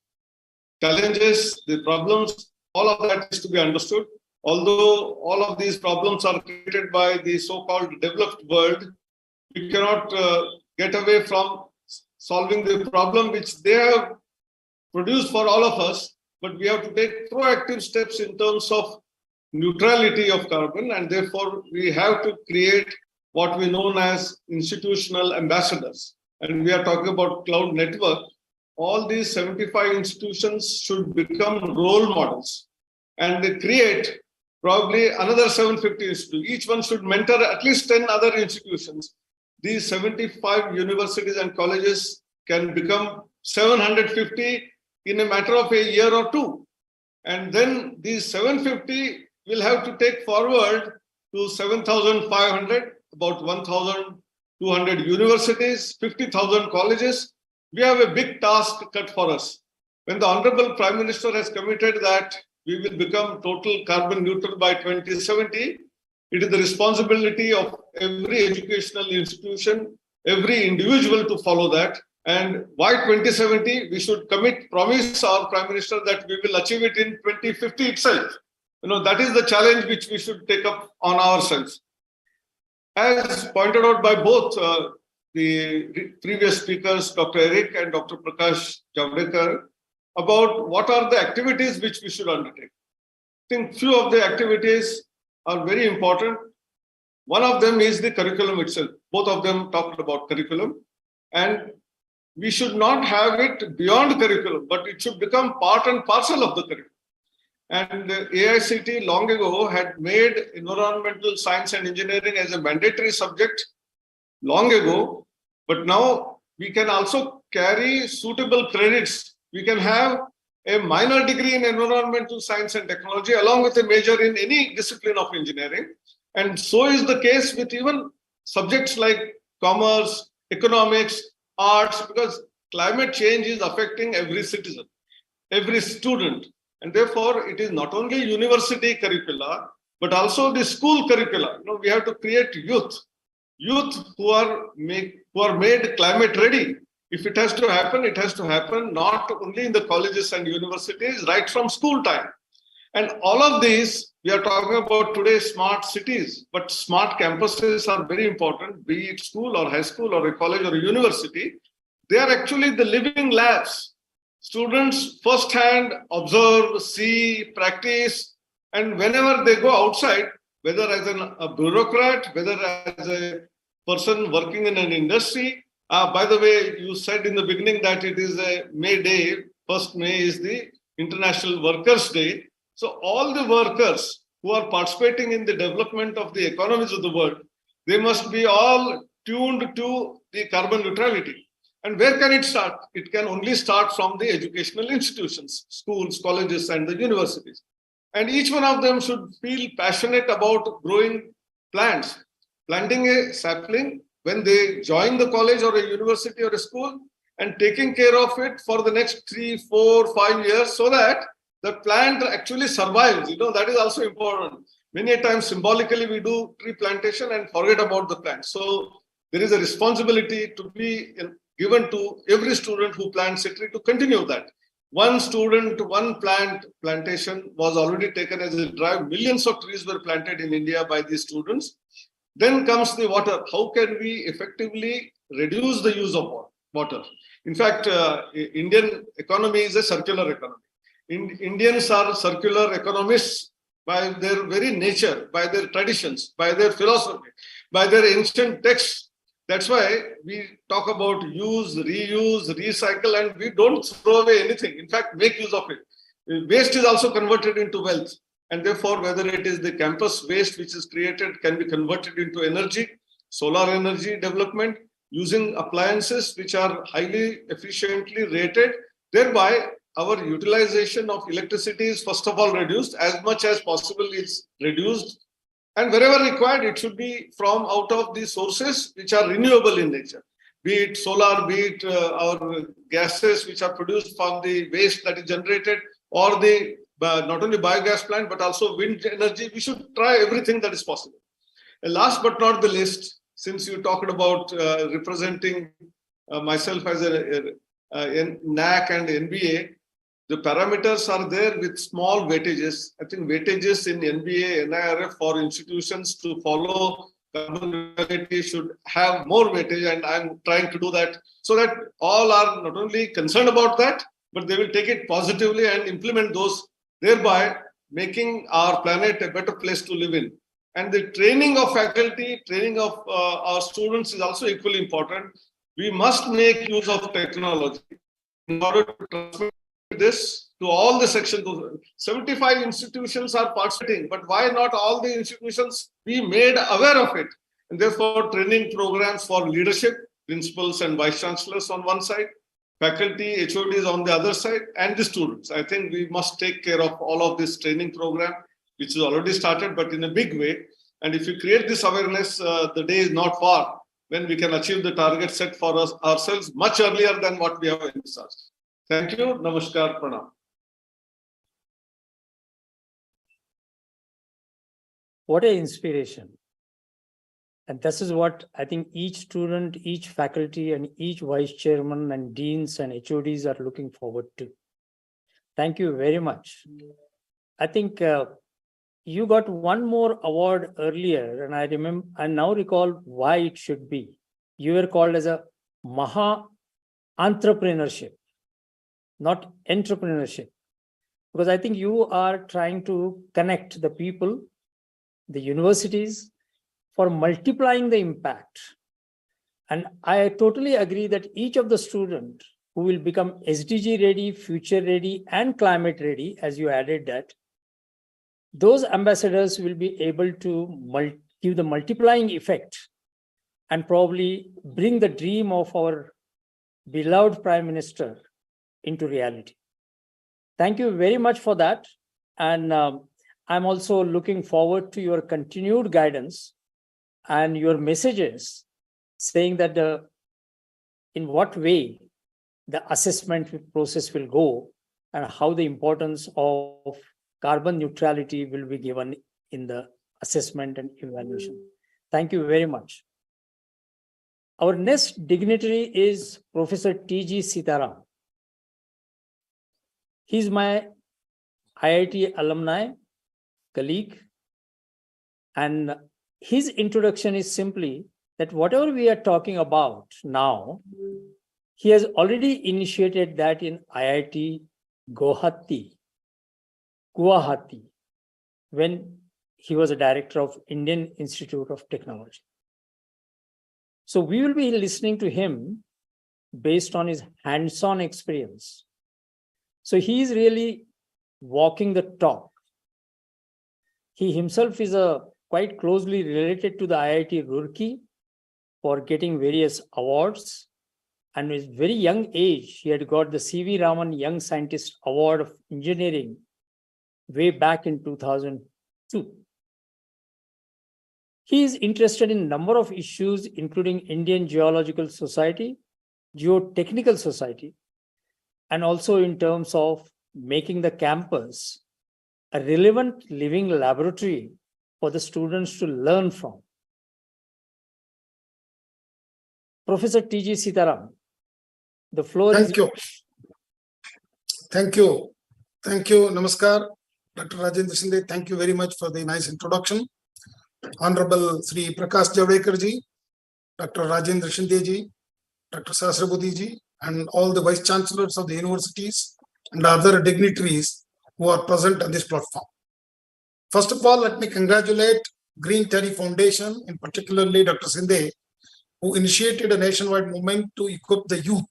challenges, the problems, all of that is to be understood. Although all of these problems are created by the so-called developed world, we cannot get away from solving the problem which they have produced for all of us, but we have to take proactive steps in terms of neutrality of carbon, and therefore we have to create what we know as institutional ambassadors. And we are talking about cloud network. All these 75 institutions should become role models, and they create probably another 750 institutions. Each one should mentor at least 10 other institutions. These 75 universities and colleges can become 750 in a matter of a year or two. And then these 750 will have to take forward to 7,500, about 1,200 universities, 50,000 colleges. We have a big task cut for us. When the Honorable Prime Minister has committed that we will become total carbon neutral by 2070, It is the responsibility of every educational institution, every individual to follow that. And by 2070, we should promise our Prime Minister that we will achieve it in 2050 itself. That is the challenge which we should take up on ourselves. As pointed out by both the previous speakers, Dr. Eric and Dr. Prakash Javadekar, about what are the activities which we should undertake. I think few of the activities are very important. One of them is the curriculum itself. Both of them talked about curriculum. And we should not have it beyond curriculum, but it should become part and parcel of the curriculum. And AICT long ago had made environmental science and engineering as a mandatory subject long ago, but now we can also carry suitable credits. We can have a minor degree in environmental science and technology along with a major in any discipline of engineering. And so is the case with even subjects like commerce, economics, arts, because climate change is affecting every citizen, every student. And therefore, it is not only university curricula, but also the school curricula. We have to create youth who are made climate ready. If it has to happen, it has to happen not only in the colleges and universities, right from school time. And all of these, we are talking about today smart cities, but smart campuses are very important, be it school or high school or a college or a university. They are actually the living labs. Students firsthand observe, see, practice, and whenever they go outside, whether as a bureaucrat, whether as a person working in an industry. By the way, you said in the beginning that it is a May Day. 1st May is the International Workers' Day. So all the workers who are participating in the development of the economies of the world, they must be all tuned to the carbon neutrality. And where can it start? It can only start from the educational institutions, schools, colleges, and the universities. And each one of them should feel passionate about growing plants, planting a sapling when they join the college or a university or a school, and taking care of it for the next 3, 4, 5 years so that the plant actually survives. That is also important. Many a times symbolically we do tree plantation and forget about the plant. So there is a responsibility to be given to every student who plants a tree to continue that. One student, one plantation was already taken as a drive. Millions of trees were planted in India by these students. Then comes the water. How can we effectively reduce the use of water? In fact, Indian economy is a circular economy. Indians are circular economists by their very nature, by their traditions, by their philosophy, by their ancient texts. That's why we talk about use, reuse, recycle, and we don't throw away anything. In fact, make use of it. Waste is also converted into wealth. And therefore, whether it is the campus waste which is created can be converted into energy, solar energy development, using appliances which are highly efficiently rated. Thereby, our utilization of electricity is first of all reduced, as much as possible is reduced. And wherever required, it should be from out of the sources which are renewable in nature, be it solar, be it our gases which are produced from the waste that is generated, or the not only biogas plant, but also wind energy. We should try everything that is possible. And last but not the least, since you talked about representing myself as a NAC and NBA, the parameters are there with small weightages. I think weightages in NBA, NIRF for institutions to follow carbon neutrality should have more weightage, and I'm trying to do that so that all are not only concerned about that, but they will take it positively and implement those, thereby making our planet a better place to live in. And the training of faculty, training of our students is also equally important. We must make use of technology in order to transmit this to all the sections. 75 institutions are participating, but why not all the institutions be made aware of it? And therefore, training programs for leadership, principals and vice chancellors on one side, faculty, HODs on the other side, and the students. I think we must take care of all of this training program, which is already started, but in a big way. And if we create this awareness, the day is not far when we can achieve the target set for us ourselves much earlier than what we have envisaged. Thank you. Namaskar. Pranam. What an inspiration. And this is what I think each student, each faculty, and each vice chairman and deans and HODs are looking forward to. Thank you very much. I think you got one more award earlier, and I now recall why it should be. You were called as a Maha Entrepreneurship, not entrepreneurship, because I think you are trying to connect the people, the universities, for multiplying the impact. And I totally agree that each of the students who will become SDG ready, future ready, and climate ready, as you added that, those ambassadors will be able to give the multiplying effect and probably bring the dream of our beloved Prime Minister into reality. Thank you very much for that. And I'm also looking forward to your continued guidance and your messages saying that in what way the assessment process will go and how the importance of carbon neutrality will be given in the assessment and evaluation. Thank you very much. Our next dignitary is Professor T.G. Sitaram. He's my IIT alumni, colleague, and his introduction is simply that whatever we are talking about now, he has already initiated that in IIT Guwahati, when he was a director of Indian Institute of Technology. So we will be listening to him based on his hands-on experience. So he is really walking the talk. He himself is quite closely related to the IIT Roorkee for getting various awards. And at a very young age, he had got the C.V. Raman Young Scientist Award of Engineering way back in 2002. He is interested in a number of issues, including Indian Geological Society, Geotechnical Society, and also in terms of making the campus a relevant living laboratory for the students to learn from. Professor T.G. Sitaram, the floor is... Thank you. Thank you. Thank you. Namaskar. Dr. Rajendra Shinde, thank you very much for the nice introduction. Honorable Sri Prakash Javadekar ji, Dr. Rajendra Shinde ji, Dr. Sahasrabudhi ji, and all the vice chancellors of the universities and other dignitaries who are present on this platform. First of all, let me congratulate Green Terry Foundation, in particularly Dr. Shinde, who initiated a nationwide movement to equip the youth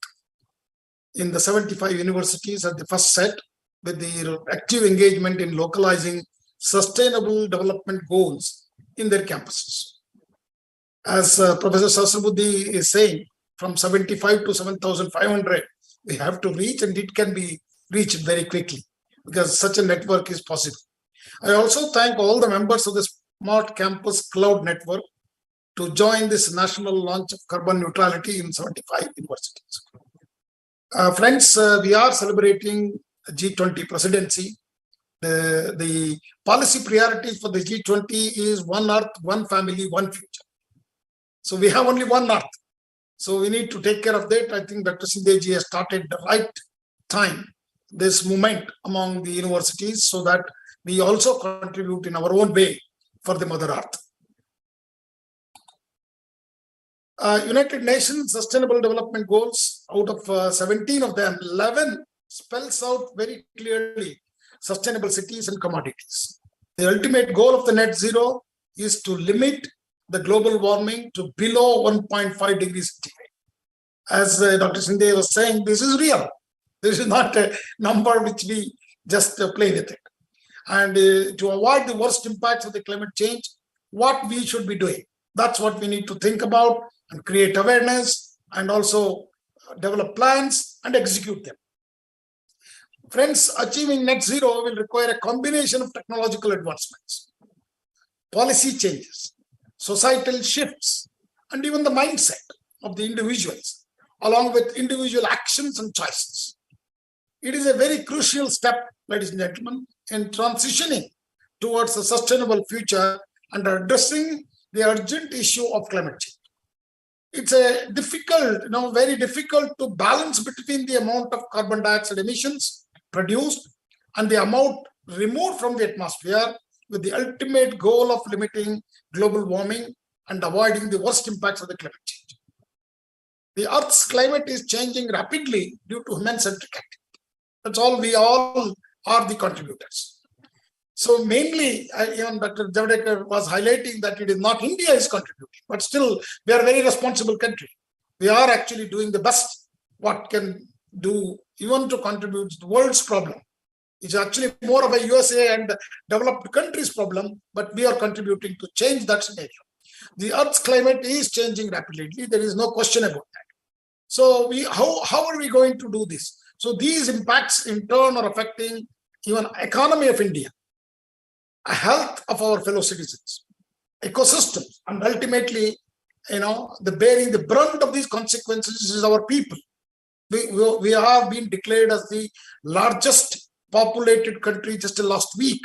in the 75 universities at the first set with the active engagement in localizing sustainable development goals in their campuses. As Professor Sahasrabudhi is saying, from 75 to 7,500, we have to reach, and it can be reached very quickly because such a network is possible. I also thank all the members of the Smart Campus Cloud Network to join this national launch of carbon neutrality in 75 universities. Friends, we are celebrating G20 presidency. The policy priorities for the G20 is one Earth, one family, one future. So we have only one Earth. So we need to take care of that. I think Dr. Shinde has started the right time, this movement among the universities, so that we also contribute in our own way for the Mother Earth. United Nations Sustainable Development Goals, out of 17 of them, 11 spells out very clearly sustainable cities and commodities. The ultimate goal of the net zero is to limit the global warming to below 1.5 degrees centigrade. As Dr. Shinde was saying, this is real. This is not a number which we just play with it. And to avoid the worst impacts of the climate change, what we should be doing, that's what we need to think about and create awareness and also develop plans and execute them. Friends, achieving net zero will require a combination of technological advancements, policy changes, societal shifts, and even the mindset of the individuals, along with individual actions and choices. It is a very crucial step, ladies and gentlemen, in transitioning towards a sustainable future and addressing the urgent issue of climate change. It's a difficult, very difficult to balance between the amount of carbon dioxide emissions produced and the amount removed from the atmosphere, with the ultimate goal of limiting global warming and avoiding the worst impacts of the climate change. The Earth's climate is changing rapidly due to human-centric activity. That's all. We all are the contributors. So mainly, even Dr. Javadekar was highlighting that it is not India is contributing, but still we are a very responsible country. We are actually doing the best what can do even to contribute to the world's problem. It's actually more of a USA and developed countries problem, but we are contributing to change that scenario. The Earth's climate is changing rapidly. There is no question about that. So how are we going to do this? So these impacts in turn are affecting even economy of India, health of our fellow citizens, ecosystems, and ultimately, the bearing the brunt of these consequences is our people. We have been declared as the largest populated country just last week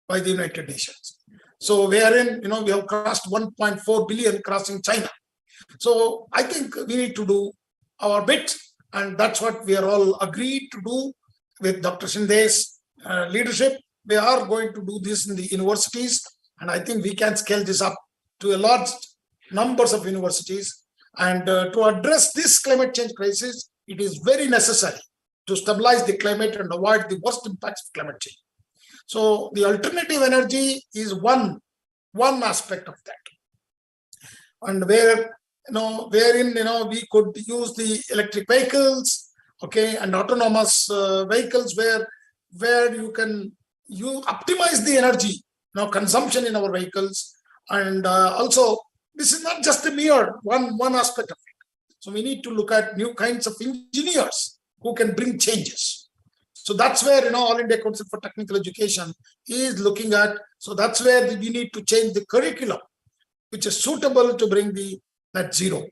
by the United Nations. So we have crossed 1.4 billion, crossing China. So I think we need to do our bit, and that's what we are all agreed to do with Dr. Shinde's leadership. We are going to do this in the universities, and I think we can scale this up to a large numbers of universities. And to address this climate change crisis, it is very necessary to stabilize the climate and avoid the worst impacts of climate change. So the alternative energy is one aspect of that, and wherein we could use the electric vehicles, and autonomous vehicles, where you optimize the energy consumption in our vehicles. And also, this is not just a mere one aspect of it. So we need to look at new kinds of engineers who can bring changes. So that's where All India Council for Technical Education is looking at. So that's where we need to change the curriculum, which is suitable to bring the net zero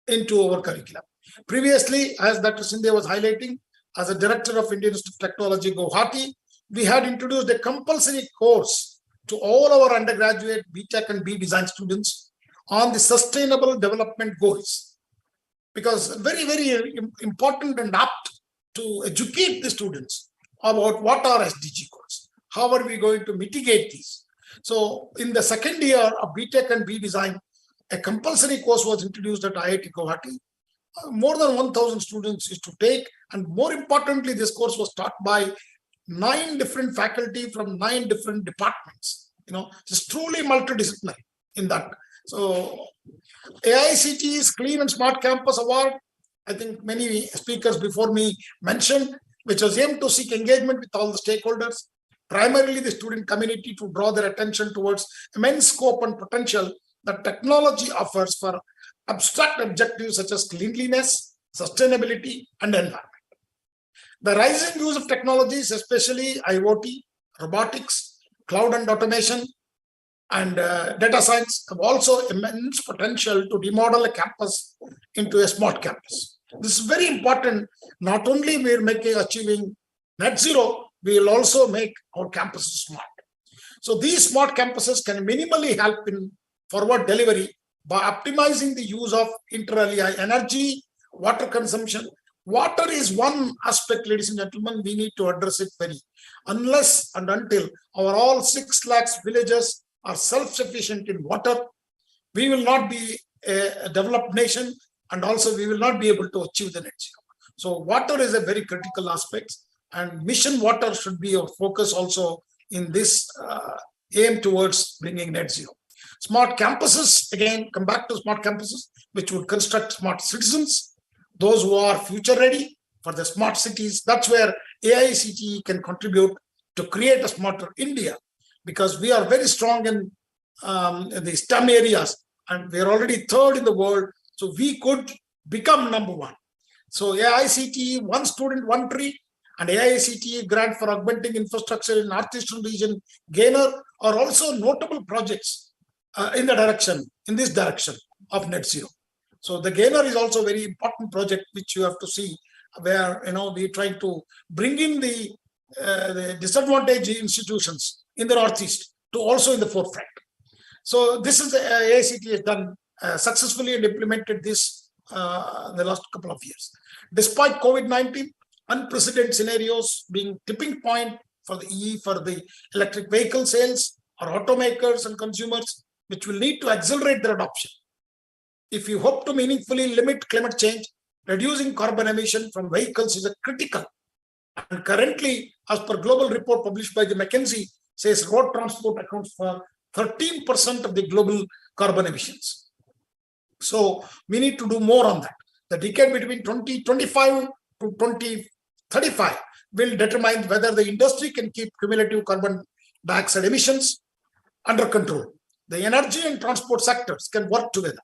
into our curriculum. Previously, as Dr. Sinde was highlighting, as a director of Indian Institute of Technology, Guwahati, we had introduced a compulsory course to all our undergraduate BTech and B design students on the sustainable development goals, because very, very important and apt to educate the students about what are SDG goals. How are we going to mitigate these? So in the second year of BTech and B design, a compulsory course was introduced at IIT Guwahati. More than 1,000 students is to take, and more importantly, this course was taught by 9 different faculty from 9 different departments. It's truly multidisciplinary in that. So AICTE's Clean and Smart Campus Award, I think many speakers before me mentioned, which was aimed to seek engagement with all the stakeholders, primarily the student community, to draw their attention towards immense scope and potential that technology offers for abstract objectives such as cleanliness, sustainability, and environment. The rising use of technologies, especially IoT, robotics, cloud and automation, and data science, have also immense potential to remodel a campus into a smart campus. This is very important. Not only we're achieving net zero, we will also make our campuses smart. So these smart campuses can minimally help in forward delivery by optimizing the use of inter alia energy, water consumption. Water is one aspect, ladies and gentlemen, we need to address it unless and until our all 6 lakhs villages are self-sufficient in water, we will not be a developed nation, and also we will not be able to achieve the net zero. So water is a very critical aspect, and mission water should be our focus also in this aim towards bringing net zero. Smart campuses, again, come back to smart campuses, which would construct smart citizens, those who are future ready for the smart cities. That's where AICTE can contribute to create a smarter India, because we are very strong in the STEM areas, and we are already 3rd in the world. So we could become number 1. So AICTE, one student, one tree, and AICTE grant for augmenting infrastructure in Northeastern region, Gainer, are also notable projects in this direction of net zero. So the Gainer is also a very important project which you have to see, where we're trying to bring in the disadvantaged institutions in the Northeast to also in the forefront. So this is the AICT has done successfully and implemented this in the last couple of years. Despite COVID-19, unprecedented scenarios being tipping point for the electric vehicle sales or automakers and consumers, which will need to accelerate their adoption. If you hope to meaningfully limit climate change, reducing carbon emission from vehicles is a critical. And currently, as per global report published by the McKinsey, says road transport accounts for 13% of the global carbon emissions. So we need to do more on that. The decade between 2025 to 2035 will determine whether the industry can keep cumulative carbon dioxide emissions under control. The energy and transport sectors can work together.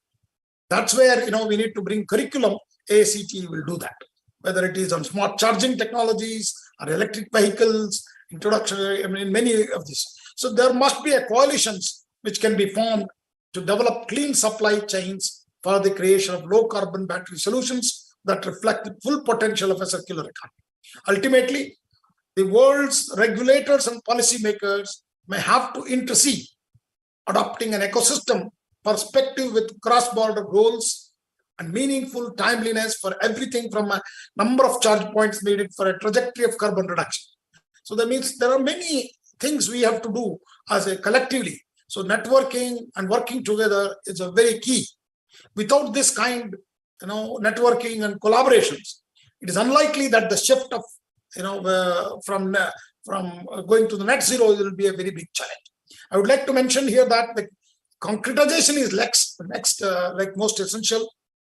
That's where we need to bring curriculum. AICT will do that, whether it is on smart charging technologies or electric vehicles, introduction, many of these. So there must be a coalitions which can be formed to develop clean supply chains for the creation of low carbon battery solutions that reflect the full potential of a circular economy. Ultimately, the world's regulators and policymakers may have to intercede, adopting an ecosystem perspective with cross-border goals and meaningful timeliness for everything from a number of charge points needed for a trajectory of carbon reduction. So that means there are many things we have to do as a collectively. So networking and working together is a very key. Without this kind, networking and collaborations, it is unlikely that the shift of, from going to the net zero will be a very big challenge. I would like to mention here that the concretization is next, like most essential,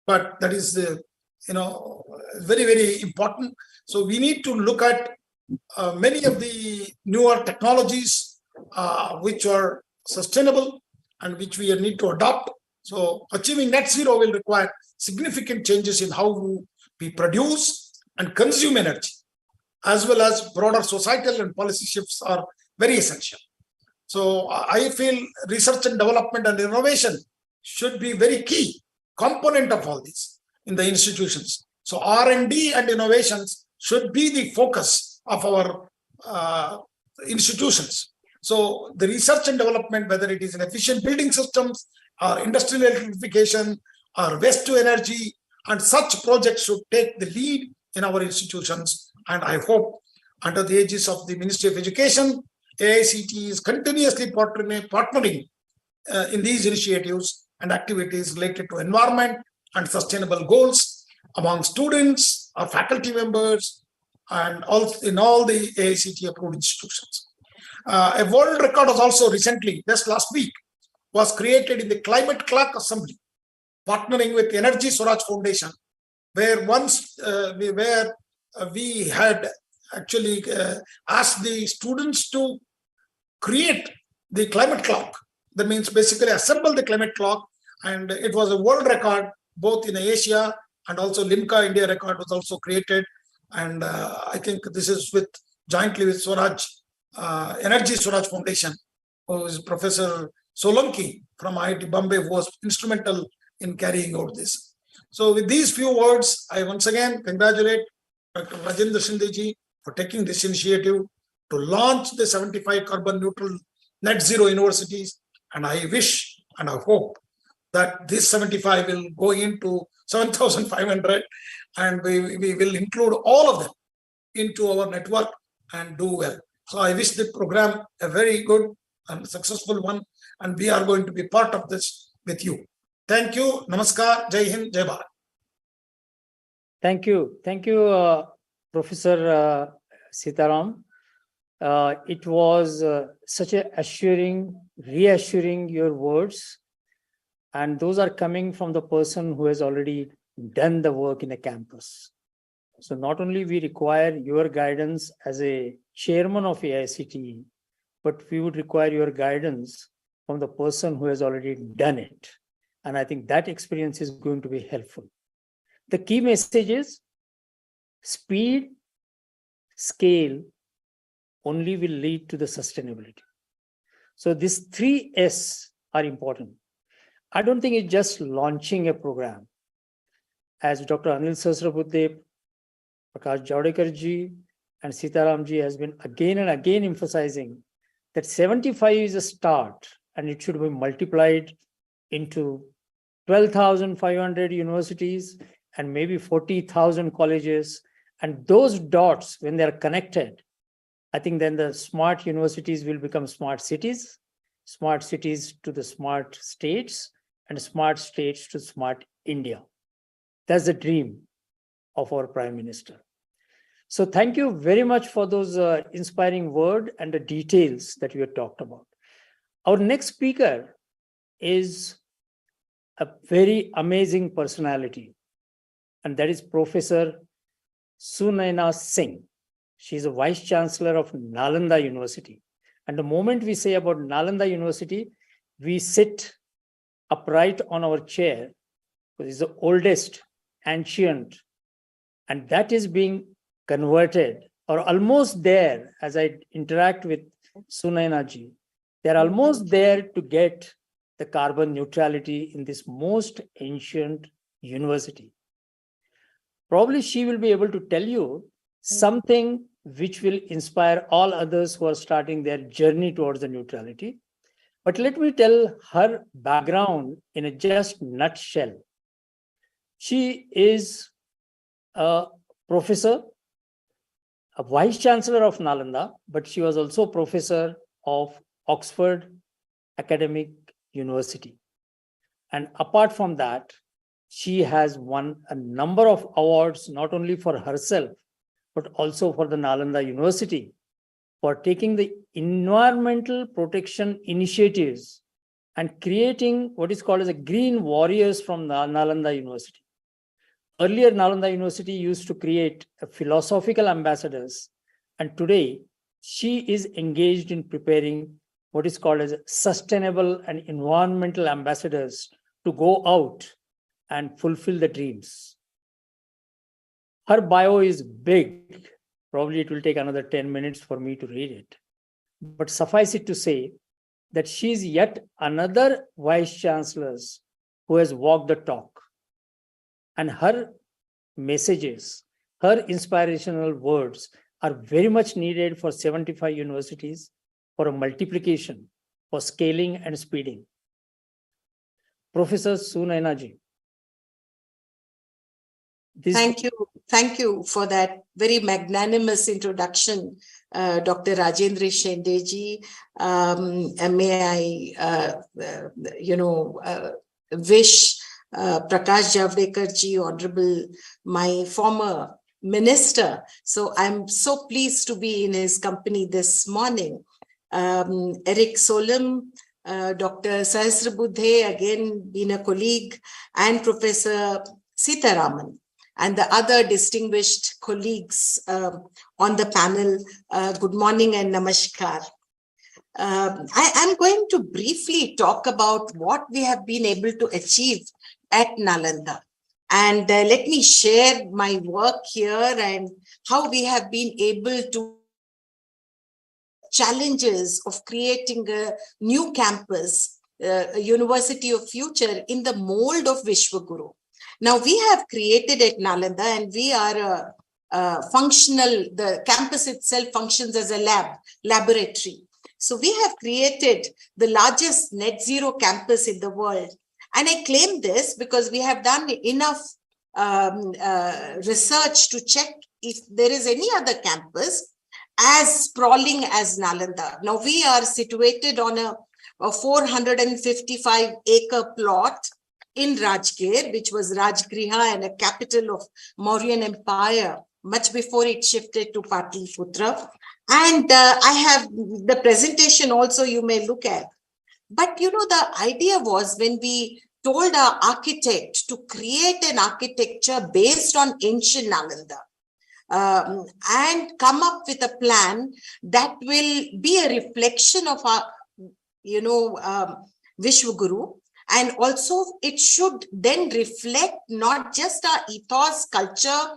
but that is, very, very important. So we need to look at many of the newer technologies which are sustainable and which we need to adopt. So achieving net zero will require significant changes in how we produce and consume energy, as well as broader societal and policy shifts are very essential. So I feel research and development and innovation should be very key component of all this in the institutions. So R&D and innovations should be the focus of our institutions. So the research and development, whether it is in efficient building systems or industrial electrification or waste to energy, and such projects should take the lead in our institutions. And I hope under the aegis of the Ministry of Education, AICT is continuously partnering in these initiatives and activities related to environment and sustainable goals among students or faculty members and also in all the AICT approved institutions. A world record was also recently, just last week, was created in the Climate Clock Assembly, partnering with Energy Swaraj Foundation, where we had actually asked the students to create the climate clock. That means basically assemble the climate clock, and it was a world record both in Asia and also Limca India record was also created. And I think this is jointly with Swaraj, Energy Swaraj Foundation, who is Professor Solanki from IIT Bombay, who was instrumental in carrying out this. So with these few words, I once again congratulate Dr. Rajendra Shinde for taking this initiative to launch the 75 carbon neutral net zero universities. And I wish and I hope that this 75 will go into 7,500 and we will include all of them into our network and do well. So I wish the program a very good and successful one, and we are going to be part of this with you. Thank you. Namaskar. Jai Hind. Jai Bharat. Thank you. Thank you, Professor Sitaram. It was such a reassuring your words. And those are coming from the person who has already done the work in a campus. So not only we require your guidance as a chairman of AICT, but we would require your guidance from the person who has already done it. And I think that experience is going to be helpful. The key message is speed, scale only will lead to the sustainability. So these 3 S are important. I don't think it's just launching a program. As Dr. Anil Sahasrabudhe, Prakash Javadekar ji, and Sitaram ji has been again and again emphasizing that 75 is a start, and it should be multiplied into 12,500 universities and maybe 40,000 colleges. And those dots, when they're connected, I think then the smart universities will become smart cities to the smart states, and smart states to smart India. That's the dream of our Prime Minister. So thank you very much for those inspiring words and the details that we have talked about. Our next speaker is a very amazing personality, and that is Professor Sunaina Singh. She's a Vice Chancellor of Nalanda University. And the moment we say about Nalanda University, we sit upright on our chair, because it's the oldest, ancient, and that is being converted, or almost there. As I interact with Sunaina ji, they're almost there to get the carbon neutrality in this most ancient university. Probably she will be able to tell you something which will inspire all others who are starting their journey towards the neutrality. But let me tell her background in a just nutshell. She is a professor, a Vice Chancellor of Nalanda, but she was also professor of Oxford Academic University. And apart from that, she has won a number of awards, not only for herself, but also for the Nalanda University, for taking the environmental protection initiatives and creating what is called as a green warriors from Nalanda University. Earlier, Nalanda University used to create a philosophical ambassadors, and today she is engaged in preparing what is called as sustainable and environmental ambassadors to go out and fulfill the dreams. Her bio is big. Probably it will take another 10 minutes for me to read it. But suffice it to say that she is yet another Vice Chancellor who has walked the talk. And her messages, her inspirational words are very much needed for 75 universities, for a multiplication, for scaling and speeding. Professor Sunaina ji. Thank you for that very magnanimous introduction, Dr. Rajendra Shende ji. May I, wish Prakash Javadekar ji, Honorable, my former minister. So I'm so pleased to be in his company this morning. Eric Solem, Dr. Sahasrabudhe, again been a colleague, and Professor Sitaraman, and the other distinguished colleagues on the panel. Good morning and namaskar. I am going to briefly talk about what we have been able to achieve at Nalanda. And let me share my work here and how we have been able to challenges of creating a new campus, a university of future in the mold of Vishwaguru. Now we have created at Nalanda, and we are functional, the campus itself functions as a laboratory. So we have created the largest net zero campus in the world. And I claim this because we have done enough research to check if there is any other campus as sprawling as Nalanda. Now we are situated on a 455-acre plot in Rajgir, which was Rajgriha and a capital of Mauryan Empire, much before it shifted to Patliputra. And I have the presentation also you may look at. But the idea was, when we told our architect to create an architecture based on ancient Nalanda, and come up with a plan that will be a reflection of our, Vishwaguru. And also it should then reflect not just our ethos, culture,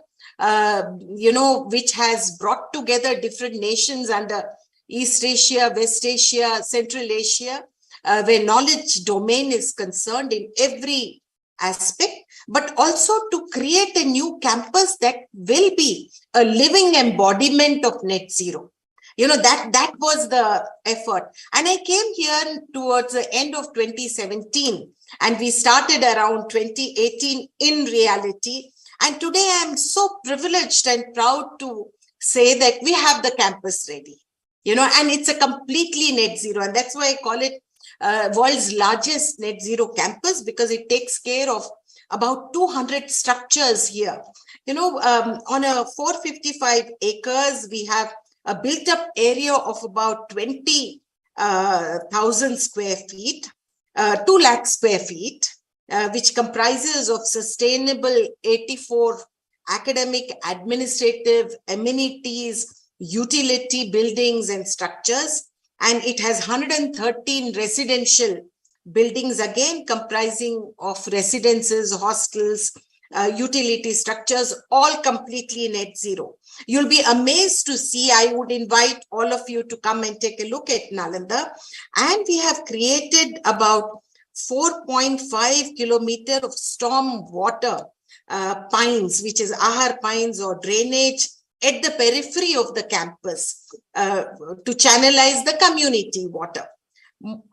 which has brought together different nations under East Asia, West Asia, Central Asia, where knowledge domain is concerned in every aspect, but also to create a new campus that will be a living embodiment of net zero. That was the effort. And I came here towards the end of 2017, and we started around 2018 in reality. And today I'm so privileged and proud to say that we have the campus ready, and it's a completely net zero. And that's why I call it world's largest net zero campus, because it takes care of about 200 structures here. On a 455 acres, we have a built up area of about 20,000 square feet, 2 lakh square feet, which comprises of sustainable 84 academic, administrative, amenities, utility buildings and structures. And it has 113 residential buildings, again comprising of residences, hostels, utility structures, all completely net zero. You'll be amazed to see. I would invite all of you to come and take a look at Nalanda. And we have created about 4.5 kilometers of storm water pines, which is ahar pines or drainage at the periphery of the campus to channelize the community water.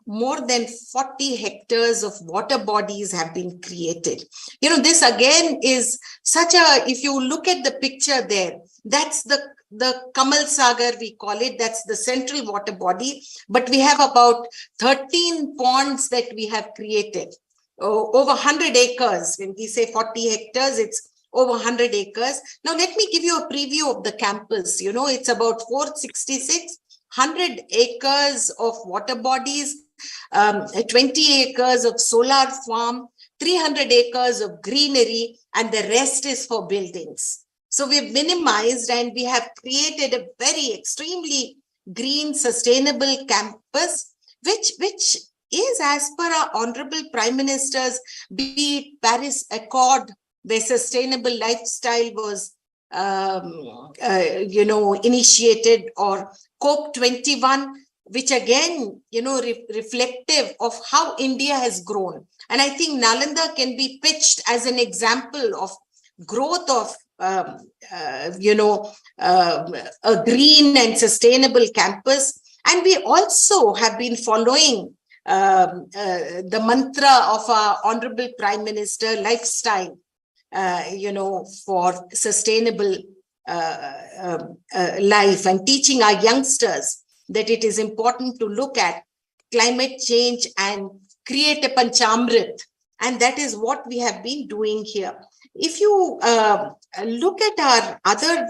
More than 40 hectares of water bodies have been created. This again is such a, if you look at the picture there, that's the Kamal Sagar, we call it, that's the central water body. But we have about 13 ponds that we have created, over 100 acres. When we say 40 hectares, it's over 100 acres. Now, let me give you a preview of the campus. It's about 466, 100 acres of water bodies, 20 acres of solar farm, 300 acres of greenery, and the rest is for buildings. So we've minimized and we have created a very extremely green, sustainable campus, which is as per our Honorable Prime Minister's, be it Paris Accord, where sustainable lifestyle was initiated, or COP21, which again, reflective of how India has grown. And I think Nalanda can be pitched as an example of growth of, a green and sustainable campus. And we also have been following the mantra of our Honorable Prime Minister, lifestyle, for sustainable life, and teaching our youngsters that it is important to look at climate change and create a Panchamrit. And that is what we have been doing here. If you look at our other,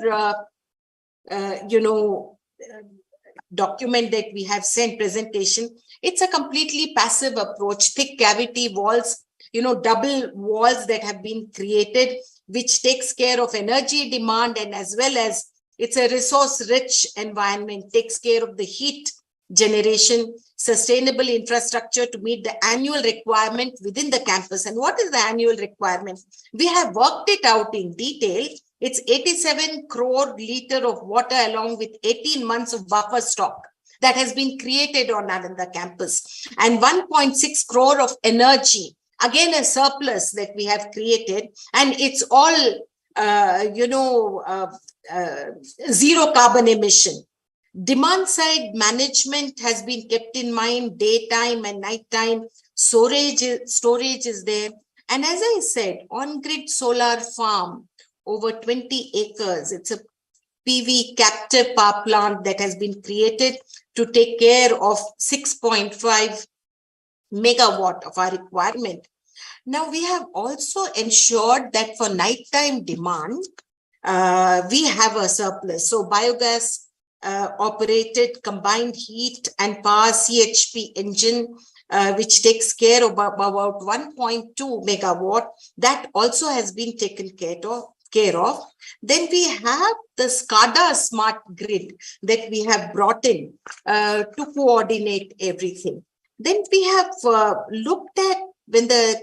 document that we have sent, presentation, it's a completely passive approach, thick cavity walls, double walls that have been created, which takes care of energy demand, and as well as it's a resource-rich environment, takes care of the heat generation, sustainable infrastructure to meet the annual requirement within the campus. And what is the annual requirement? We have worked it out in detail. It's 87 crore liter of water along with 18 months of buffer stock that has been created on Nalanda campus, and 1.6 crore of energy. Again, a surplus that we have created, and it's all, zero carbon emission. Demand side management has been kept in mind, daytime and nighttime. Storage is there. And as I said, on-grid solar farm, over 20 acres. It's a PV captive power plant that has been created to take care of 6.5 megawatt of our requirement. Now, we have also ensured that for nighttime demand, we have a surplus. So biogas operated combined heat and power CHP engine, which takes care of about 1.2 megawatt, that also has been taken care of. Then we have the SCADA smart grid that we have brought in to coordinate everything. Then we have looked at when the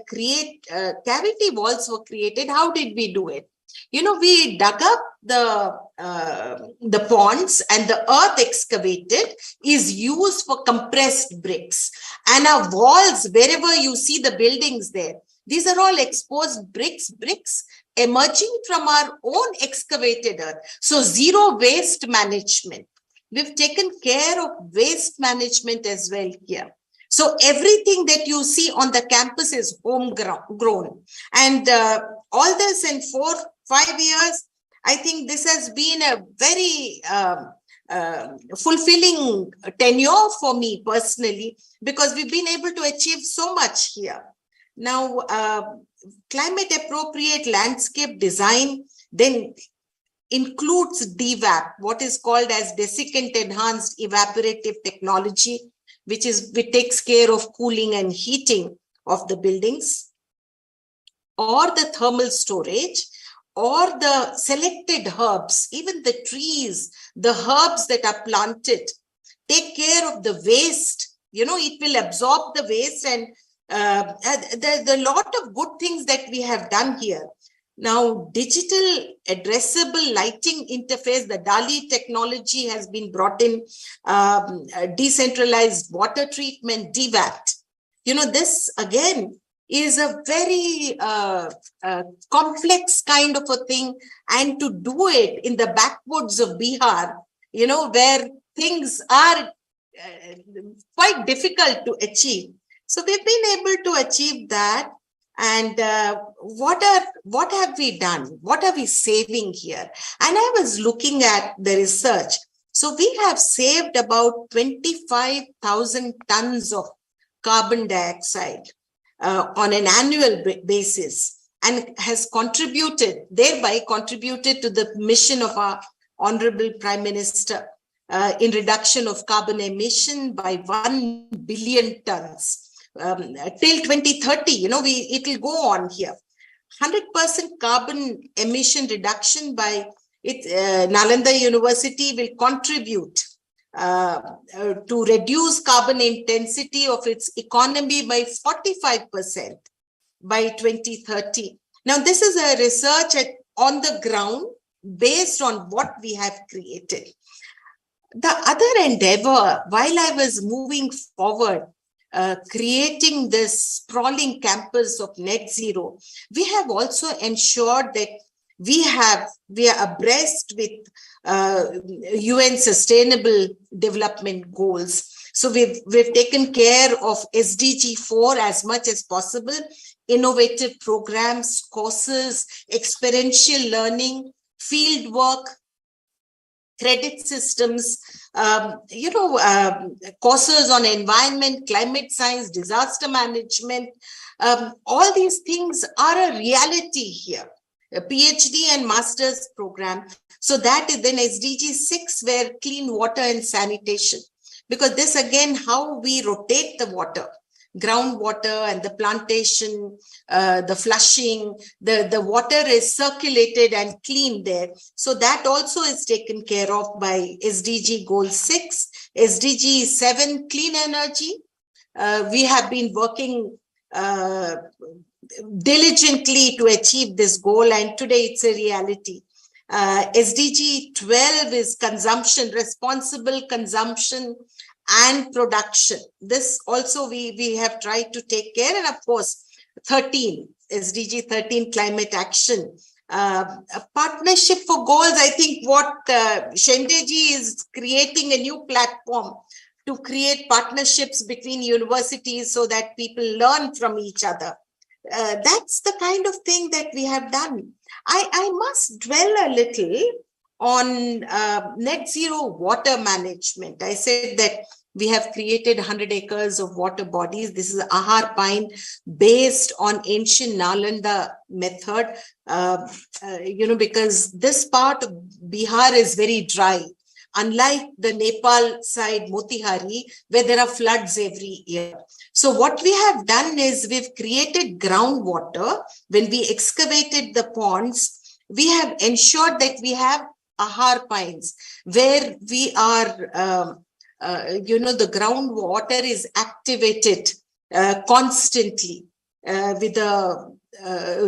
cavity walls were created, how did we do it? We dug up the ponds, and the earth excavated is used for compressed bricks. And our walls, wherever you see the buildings there, these are all exposed bricks emerging from our own excavated earth. So zero waste management. We've taken care of waste management as well here. So everything that you see on the campus is homegrown. And all this in 4-5 years, I think this has been a very fulfilling tenure for me personally, because we've been able to achieve so much here. Now, climate appropriate landscape design then includes DVAP, what is called as desiccant enhanced evaporative technology, which takes care of cooling and heating of the buildings, or the thermal storage, or the selected herbs, even the trees, the herbs that are planted, take care of the waste. You know, it will absorb the waste, and there's a lot of good things that we have done here. Now, digital addressable lighting interface, the DALI technology has been brought in, decentralized water treatment, DVAT. You know, this again is a very complex kind of a thing, and to do it in the backwoods of Bihar, you know, where things are quite difficult to achieve. So we've been able to achieve that. And what have we done? What are we saving here? And I was looking at the research. So we have saved about 25,000 tons of carbon dioxide on an annual basis, and has thereby contributed to the mission of our Honorable Prime Minister in reduction of carbon emission by 1 billion tons. Till 2030, you know, it will go on here. 100% carbon emission reduction by Nalanda University will contribute to reduce carbon intensity of its economy by 45% by 2030. Now, this is a research on the ground based on what we have created. The other endeavor, while I was moving forward, creating this sprawling campus of net zero, we have also ensured that we are abreast with UN Sustainable Development Goals. So we've taken care of SDG 4 as much as possible, innovative programs, courses, experiential learning, field work, credit systems, courses on environment, climate science, disaster management. All these things are a reality here. A PhD and master's program. So that is then SDG 6, where clean water and sanitation. Because this again, how we rotate the water, groundwater and the plantation, the flushing, the water is circulated and cleaned there. So that also is taken care of by SDG goal 6, SDG 7, clean energy. We have been working diligently to achieve this goal, and today it's a reality. SDG 12 is consumption, responsible consumption and production. This also we have tried to take care, and of course 13, SDG 13, climate action. A partnership for goals, I think what Shendeji is creating a new platform to create partnerships between universities so that people learn from each other. That's the kind of thing that we have done. I must dwell a little on net zero water management. I said that we have created 100 acres of water bodies. This is Ahar Pine based on ancient Nalanda method, because this part of Bihar is very dry. Unlike the Nepal side, Motihari, where there are floods every year. So what we have done is we've created groundwater. When we excavated the ponds, we have ensured that we have Ahar pines, where we are, the groundwater is activated constantly with the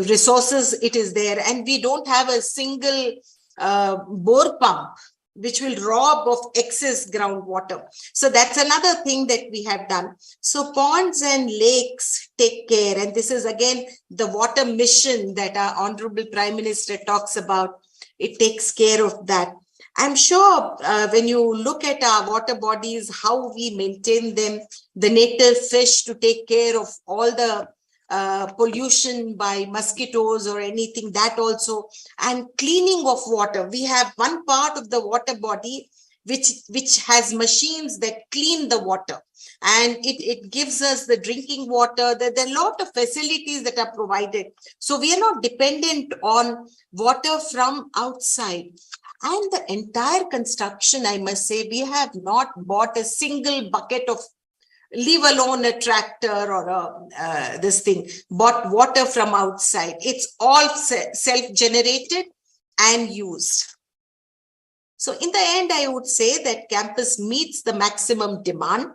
resources it is there. And we don't have a single bore pump which will rob of excess groundwater. So that's another thing that we have done. So ponds and lakes take care. And this is again the water mission that our Honorable Prime Minister talks about. It takes care of that. I'm sure when you look at our water bodies, how we maintain them, the native fish to take care of all the pollution by mosquitoes or anything, that also, and cleaning of water. We have one part of the water body which has machines that clean the water, and it gives us the drinking water. There are a lot of facilities that are provided. So we are not dependent on water from outside. And the entire construction, I must say, we have not bought a single bucket of, leave alone a tractor or this thing, bought water from outside. It's all self-generated and used. So in the end, I would say that campus meets the maximum demand,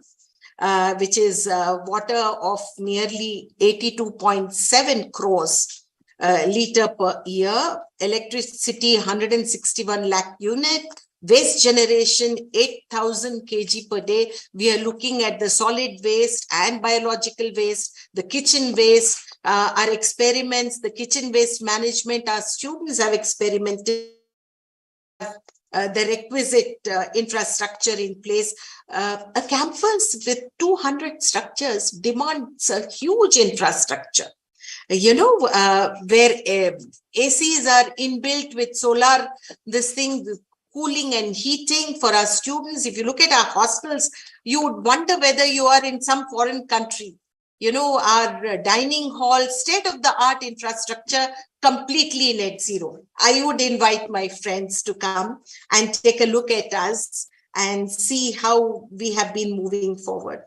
which is water of nearly 82.7 crores liter per year, electricity 161 lakh unit, waste generation 8,000 kg per day. We are looking at the solid waste and biological waste, the kitchen waste, our experiments, the kitchen waste management, our students have experimented the requisite infrastructure in place. A campus with 200 structures demands a huge infrastructure. You know, where ACs are inbuilt with solar, this thing, cooling and heating for our students. If you look at our hostels, you would wonder whether you are in some foreign country. You know, our dining hall, state-of-the-art infrastructure, completely net zero. I would invite my friends to come and take a look at us and see how we have been moving forward.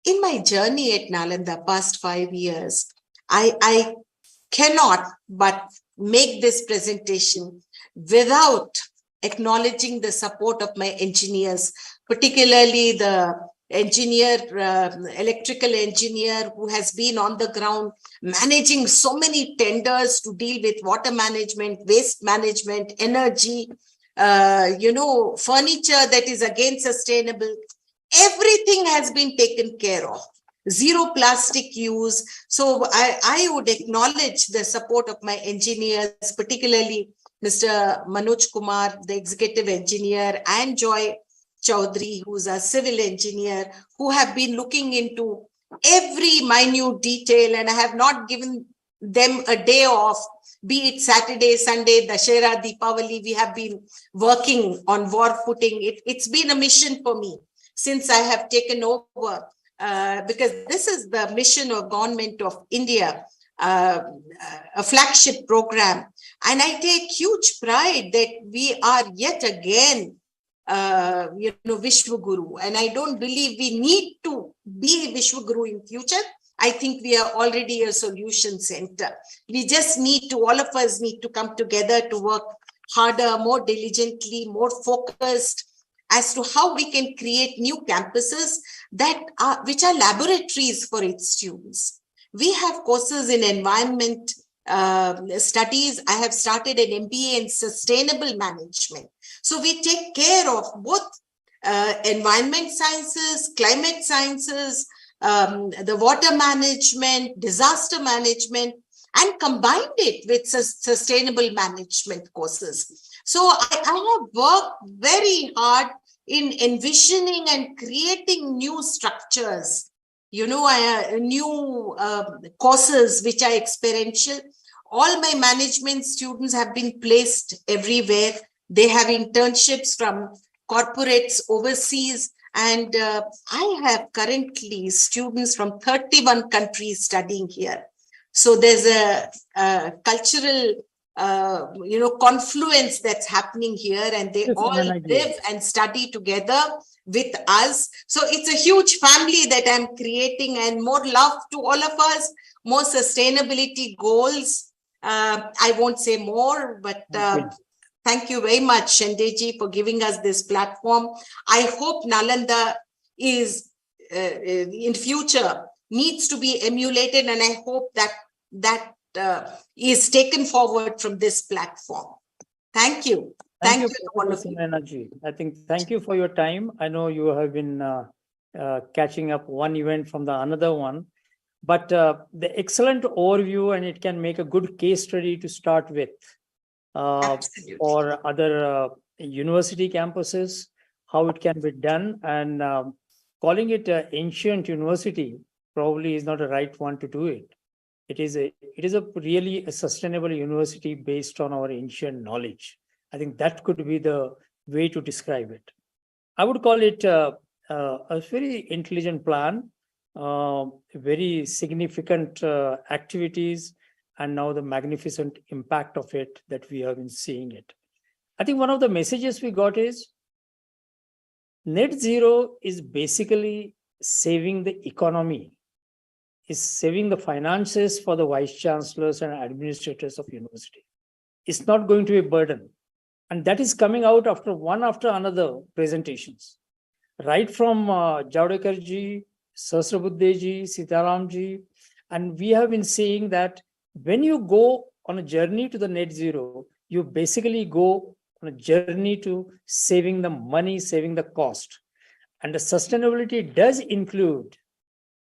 In my journey at Nalanda, past 5 years, I cannot but make this presentation without acknowledging the support of my engineers, particularly the electrical engineer who has been on the ground managing so many tenders to deal with water management, waste management, energy, you know, furniture that is again sustainable. Everything has been taken care of. Zero plastic use. So I would acknowledge the support of my engineers, particularly Mr. Manoj Kumar, the executive engineer, and Joy Chaudhary, who's a civil engineer, who have been looking into every minute detail, and I have not given them a day off, be it Saturday, Sunday, Dashera, Deepavali. We have been working on war footing. It's been a mission for me since I have taken over, because this is the mission of Government of India, a flagship program. And I take huge pride that we are yet again you know, Vishwaguru. And I don't believe we need to be Vishwaguru in future. I think we are already a solution center. We just need to, all of us need to come together to work harder, more diligently, more focused as to how we can create new campuses that are, which are laboratories for its students. We have courses in environment studies. I have started an MBA in sustainable management. So we take care of both environment sciences, climate sciences, the water management, disaster management, and combined it with sustainable management courses. So I have worked very hard in envisioning and creating new structures, you know, new courses which are experiential. All my management students have been placed everywhere. They have internships from corporates overseas. And I have currently students from 31 countries studying here. So there's a cultural, you know, confluence that's happening here, and they all live and study together with us. So it's a huge family that I'm creating, and more love to all of us, more sustainability goals. I won't say more, but thank you very much, Shendeji, for giving us this platform. I hope Nalanda is in future needs to be emulated, and I hope that is taken forward from this platform. Thank you. Thank you to all of you. I think thank you for your time. I know you have been catching up one event from the another one, but the excellent overview, and it can make a good case study to start with for other university campuses, how it can be done, and calling it an ancient university probably is not the right one to do it. It is a really a sustainable university based on our ancient knowledge. I think that could be the way to describe it. I would call it a very intelligent plan, very significant activities, and now the magnificent impact of it that we have been seeing it. I think one of the messages we got is net zero is basically saving the economy, is saving the finances for the vice chancellors and administrators of university. It's not going to be a burden. And that is coming out after one after another presentations, right from Javadekar ji, Sahasrabuddhe ji, Sitaram ji. And we have been saying that when you go on a journey to the net zero, you basically go on a journey to saving the money, saving the cost. And the sustainability does include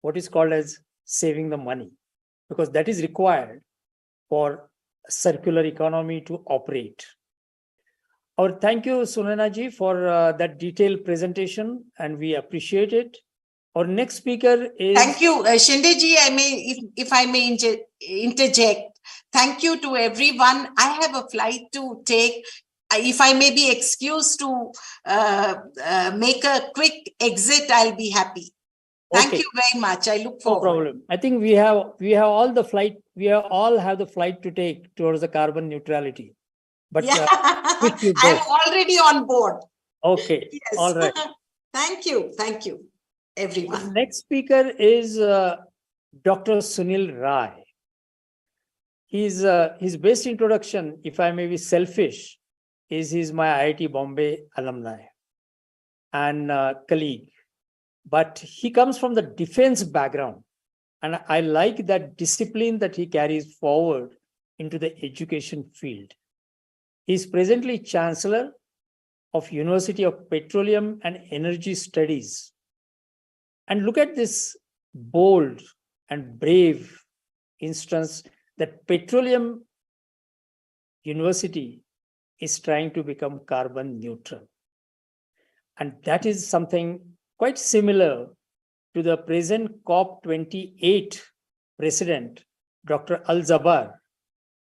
what is called as saving the money, because that is required for a circular economy to operate. Our thank you, Sunena ji, for that detailed presentation, and we appreciate it. Our next speaker is... Thank you, Shinde ji. If I may interject, thank you to everyone. I have a flight to take. If I may be excused to make a quick exit, I'll be happy. Thank you very much. I look forward. No problem. I think we have all the flight. We all have the flight to take towards the carbon neutrality. But yeah, I'm already on board. Okay. Yes. All right. Thank you. Thank you, everyone. The next speaker is Dr. Sunil Rai. His best introduction, if I may be selfish, is he's my IIT Bombay alumni and colleague. But he comes from the defense background. And I like that discipline that he carries forward into the education field. He is presently Chancellor of University of Petroleum and Energy Studies. And look at this bold and brave instance that Petroleum University is trying to become carbon neutral. And that is something quite similar to the present COP28 president, Dr. Al-Zabar,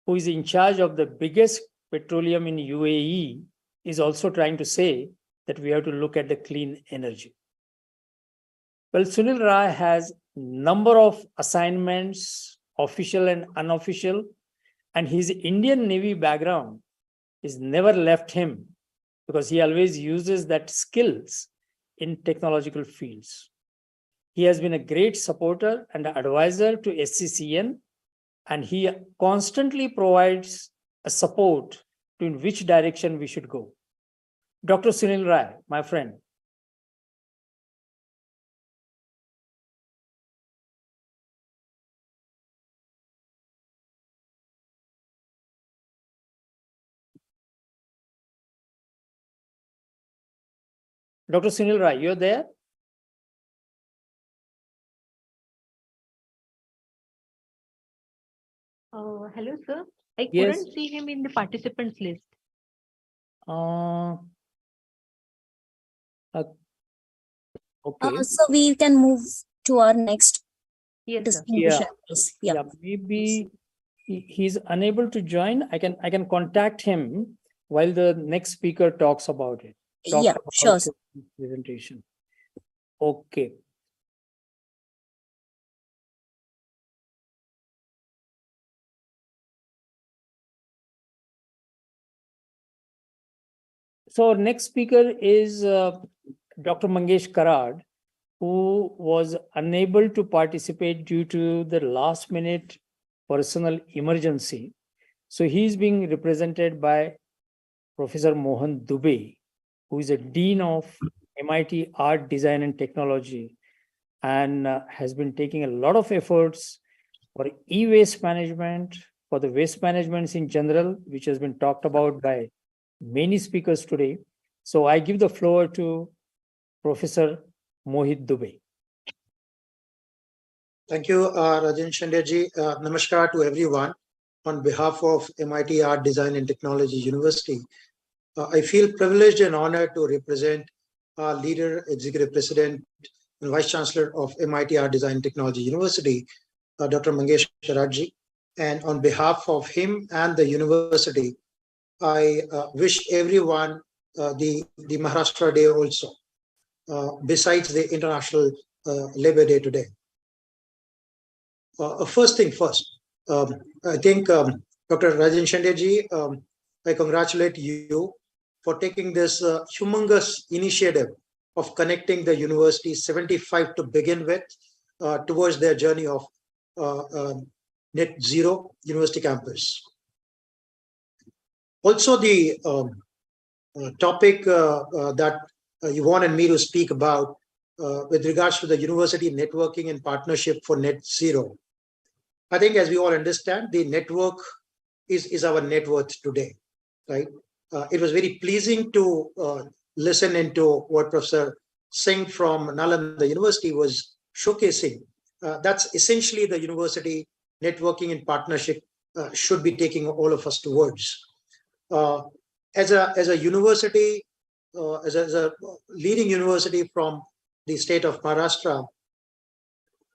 who is in charge of the biggest petroleum in UAE, is also trying to say that we have to look at the clean energy. Well, Sunil Rai has a number of assignments, official and unofficial, and his Indian Navy background has never left him because he always uses that skills in technological fields. He has been a great supporter and advisor to SCCN, and he constantly provides a support to in which direction we should go. Dr. Sunil Rai, my friend. Dr. Sunil Rai, you're there? Hello, sir. I Yes. couldn't see him in the participants list. Okay. So we can move to our next Yes, sir. distinguished. Yeah. Maybe he's unable to join. I can contact him while the next speaker talks about it. Yeah, sure. Sir. Presentation. Okay. So our next speaker is Dr. Mangesh Karad, who was unable to participate due to the last minute personal emergency. So he's being represented by Professor Mohan Dubey, who is a Dean of MIT Art, Design and Technology, and has been taking a lot of efforts for e-waste management, for the waste management in general, which has been talked about by many speakers today. So I give the floor to Professor Mohit Dubey. Thank you, Rajan Shandeji. Namaskar to everyone. On behalf of MIT Art, Design and Technology University, I feel privileged and honored to represent our leader, Executive President, and Vice Chancellor of MIT-ADT Design Technology University, Dr. Mangesh Sharadji. And on behalf of him and the university, I wish everyone the Maharashtra Day also, besides the International Labor Day today. First thing first, I think Dr. Rajan Shandeji, I congratulate you for taking this humongous initiative of connecting the university 75 to begin with towards their journey of net zero university campus. Also, the topic that you wanted me to speak about with regards to the university networking and partnership for net zero. I think, as we all understand, the network is our net worth today, right? It was very pleasing to listen into what Professor Singh from Nalanda University was showcasing. That's essentially the university networking and partnership should be taking all of us towards. As a university, as a leading university from the state of Maharashtra,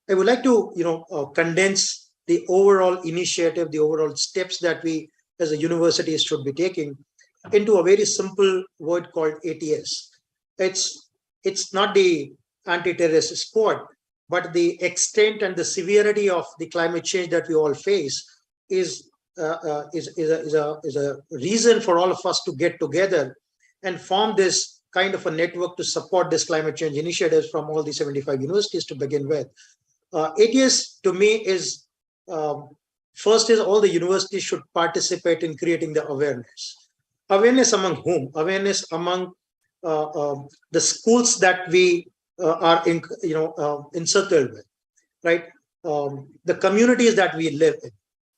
I would like to condense the overall initiative, the overall steps that we as a university should be taking into a very simple word called ATS. It's not the anti-terrorist sport, but the extent and the severity of the climate change that we all face is a reason for all of us to get together and form this kind of a network to support this climate change initiatives from all the 75 universities to begin with. ATS to me is, first is all the universities should participate in creating the awareness. Awareness among whom? Awareness among the schools that we are encircled with, right? The communities that we live in,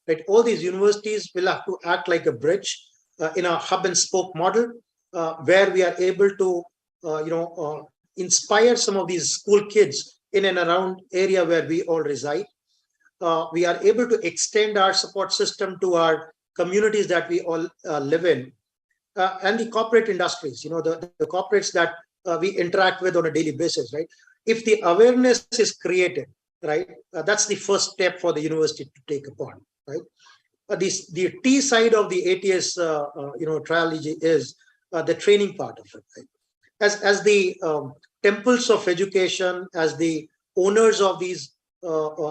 right? All these universities will have to act like a bridge in a hub and spoke model, where we are able to, inspire some of these school kids in and around area where we all reside. We are able to extend our support system to our communities that we all live in, and the corporate industries, the corporates that we interact with on a daily basis, right? If the awareness is created, right, that's the first step for the university to take upon, right? The T side of the ATS, trilogy is the training part of it, right? As the temples of education, as the owners of these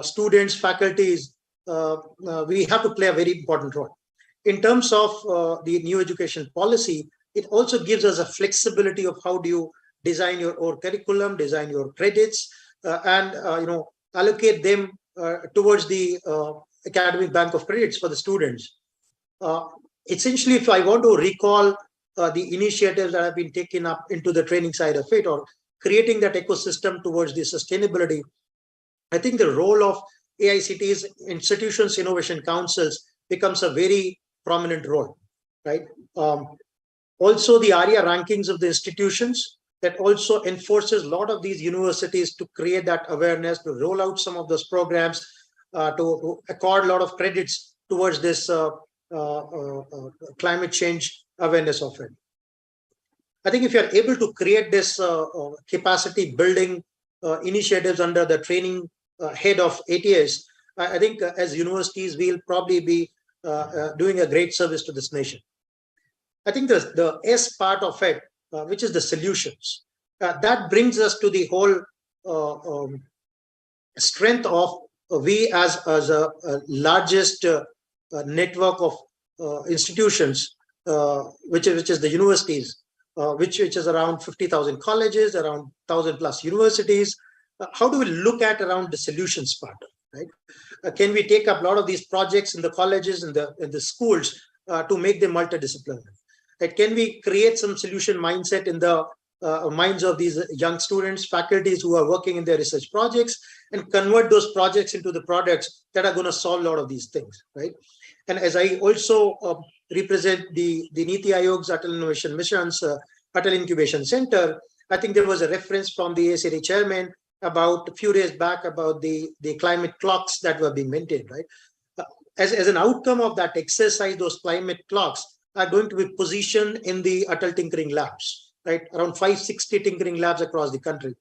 students, faculties, we have to play a very important role. In terms of the new education policy, it also gives us a flexibility of how do you design your curriculum, design your credits, and allocate them towards the academic bank of credits for the students. Essentially, if I want to recall the initiatives that have been taken up into the training side of it, or creating that ecosystem towards the sustainability, I think the role of AICT's institutions innovation councils becomes a very prominent role, right? Also, the ARIA rankings of the institutions that also enforces a lot of these universities to create that awareness, to roll out some of those programs, to accord a lot of credits towards this climate change awareness of it. I think if you're able to create this capacity building initiatives under the training head of ATS, I think as universities, we'll probably be doing a great service to this nation. I think the S part of it, which is the solutions, that brings us to the whole strength of we as a largest network of institutions, which is the universities, which is around 50,000 colleges, around 1,000 plus universities. How do we look at around the solutions part, right? Can we take up a lot of these projects in the colleges and the schools to make them multidisciplinary? Right? Can we create some solution mindset in the minds of these young students, faculties who are working in their research projects, and convert those projects into the products that are going to solve a lot of these things, right? And as I also represent the Niti Ayog's Atal Innovation Mission's Atal Incubation Center, I think there was a reference from the AICTE chairman about a few days back about the climate clocks that were being maintained, right? As an outcome of that exercise, those climate clocks are going to be positioned in the Atal Tinkering Labs, right? Around 560 tinkering labs across the country.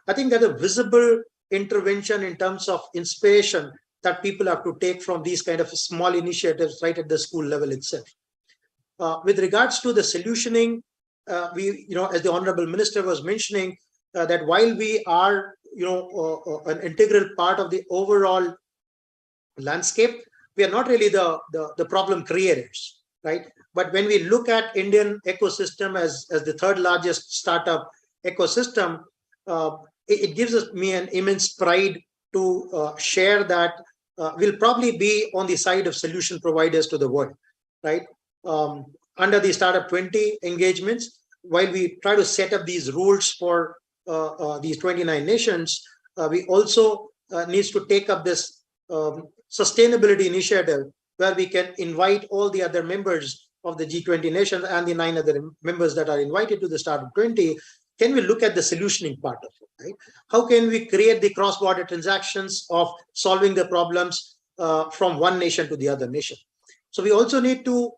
I think that a visible intervention in terms of inspiration that people have to take from these kind of small initiatives right at the school level itself. With regards to the solutioning, as the Honorable Minister was mentioning, that while we are, an integral part of the overall landscape, we are not really the problem creators, right? But when we look at Indian ecosystem as the third largest startup ecosystem, it gives me an immense pride to share that we'll probably be on the side of solution providers to the world, right? Under the Startup 20 engagements, while we try to set up these rules for these 29 nations, we also needs to take up this sustainability initiative where we can invite all the other members of the G20 nations and the 9 other members that are invited to the Startup 20. Can we look at the solutioning part of it, right? How can we create the cross-border transactions of solving the problems from one nation to the other nation? So we also need to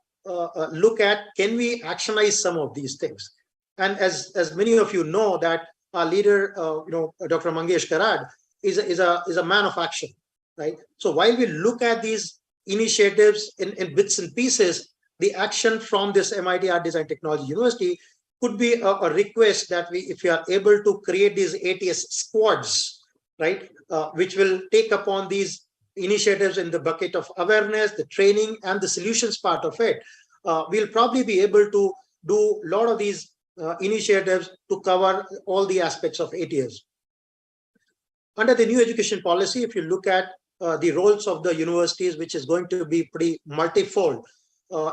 look at, can we actionize some of these things? And as many of you know, that our leader, Dr. Mangesh Karad is a man of action, right? So while we look at these initiatives in bits and pieces, the action from this MIT Art Design Technology University could be a request that if we are able to create these ATS squads, right, which will take upon these initiatives in the bucket of awareness, the training, and the solutions part of it, we'll probably be able to do a lot of these initiatives to cover all the aspects of ATS. Under the new education policy, if you look at the roles of the universities, which is going to be pretty multifold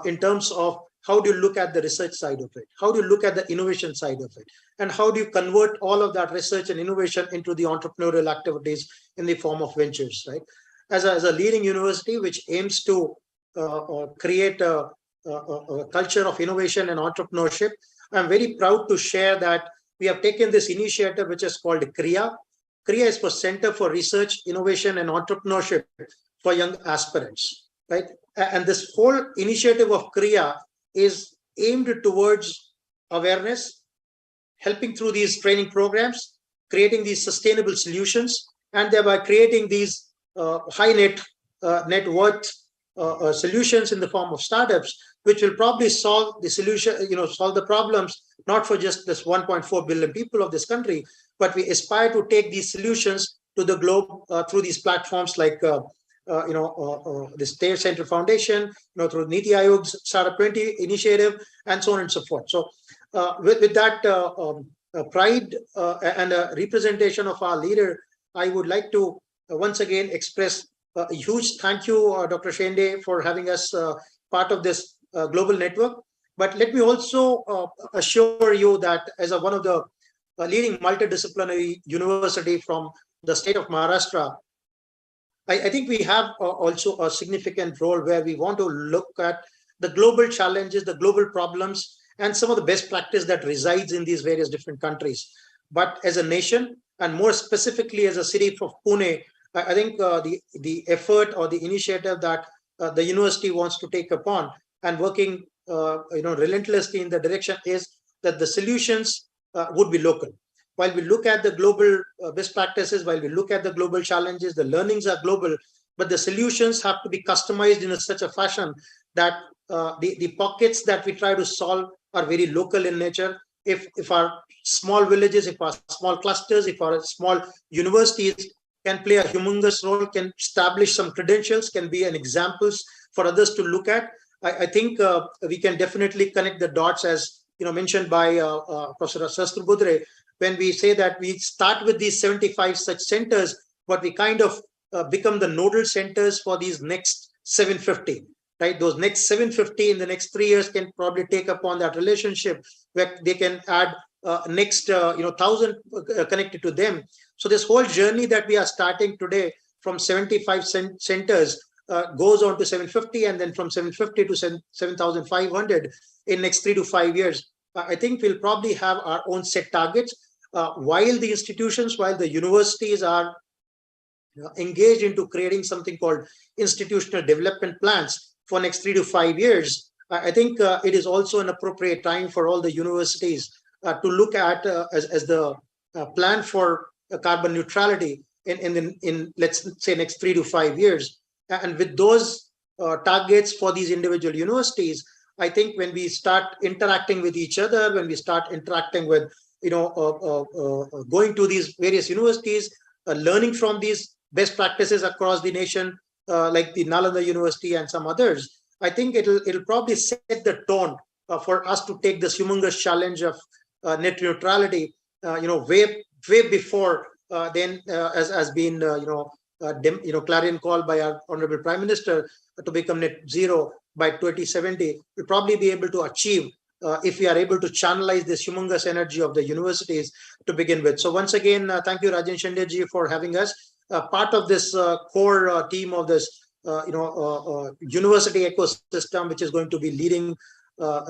in terms of how do you look at the research side of it? How do you look at the innovation side of it? And how do you convert all of that research and innovation into the entrepreneurial activities in the form of ventures, right? As a leading university which aims to create a culture of innovation and entrepreneurship, I'm very proud to share that we have taken this initiative, which is called KRIA. KRIA is for Center for Research, Innovation and Entrepreneurship for Young Aspirants, right? And this whole initiative of KRIA is aimed towards awareness, helping through these training programs, creating these sustainable solutions, and thereby creating these high net worth solutions in the form of startups, which will probably solve the solution, solve the problems, not for just this 1.4 billion people of this country, but we aspire to take these solutions to the globe through these platforms like the State Center Foundation, through Niti Aayog's Startup 20 initiative, and so on and so forth. So with that pride and representation of our leader, I would like to once again express a huge thank you, Dr. Shende, for having us part of this global network. But let me also assure you that as one of the leading multidisciplinary university from the state of Maharashtra, I think we have also a significant role where we want to look at the global challenges, the global problems, and some of the best practice that resides in these various different countries. But as a nation, and more specifically as a city of Pune, I think the effort or the initiative that the university wants to take upon and working relentlessly in the direction is that the solutions would be local. While we look at the global best practices, while we look at the global challenges, the learnings are global, but the solutions have to be customized in such a fashion that the pockets that we try to solve are very local in nature. If our small villages, if our small clusters, if our small universities can play a humongous role, can establish some credentials, can be an examples for others to look at, I think we can definitely connect the dots, as mentioned by Professor Sastrbudre, when we say that we start with these 75 such centers, but we kind of become the nodal centers for these next 750, right? Those next 750 in the next 3 years can probably take upon that relationship where they can add next 1,000 connected to them. So this whole journey that we are starting today from 75 centers goes on to 750, and then from 750 to 7,500 in next 3 to 5 years. I think we'll probably have our own set targets, while the institutions, while the universities are engaged into creating something called institutional development plans for next 3 to 5 years. I think it is also an appropriate time for all the universities to look at as the plan for carbon neutrality in let's say next 3 to 5 years. And with those targets for these individual universities, I think when we start interacting with each other, when we start interacting with, going to these various universities, learning from these best practices across the nation, like the Nalanda University and some others, I think it'll probably set the tone for us to take this humongous challenge of net neutrality, way before then, as has been clarion call by our Honorable Prime Minister to become net zero by 2070. We'll probably be able to achieve if we are able to channelize this humongous energy of the universities to begin with. So once again, thank you, Rajan Shandeji, for having us part of this core team of this university ecosystem, which is going to be leading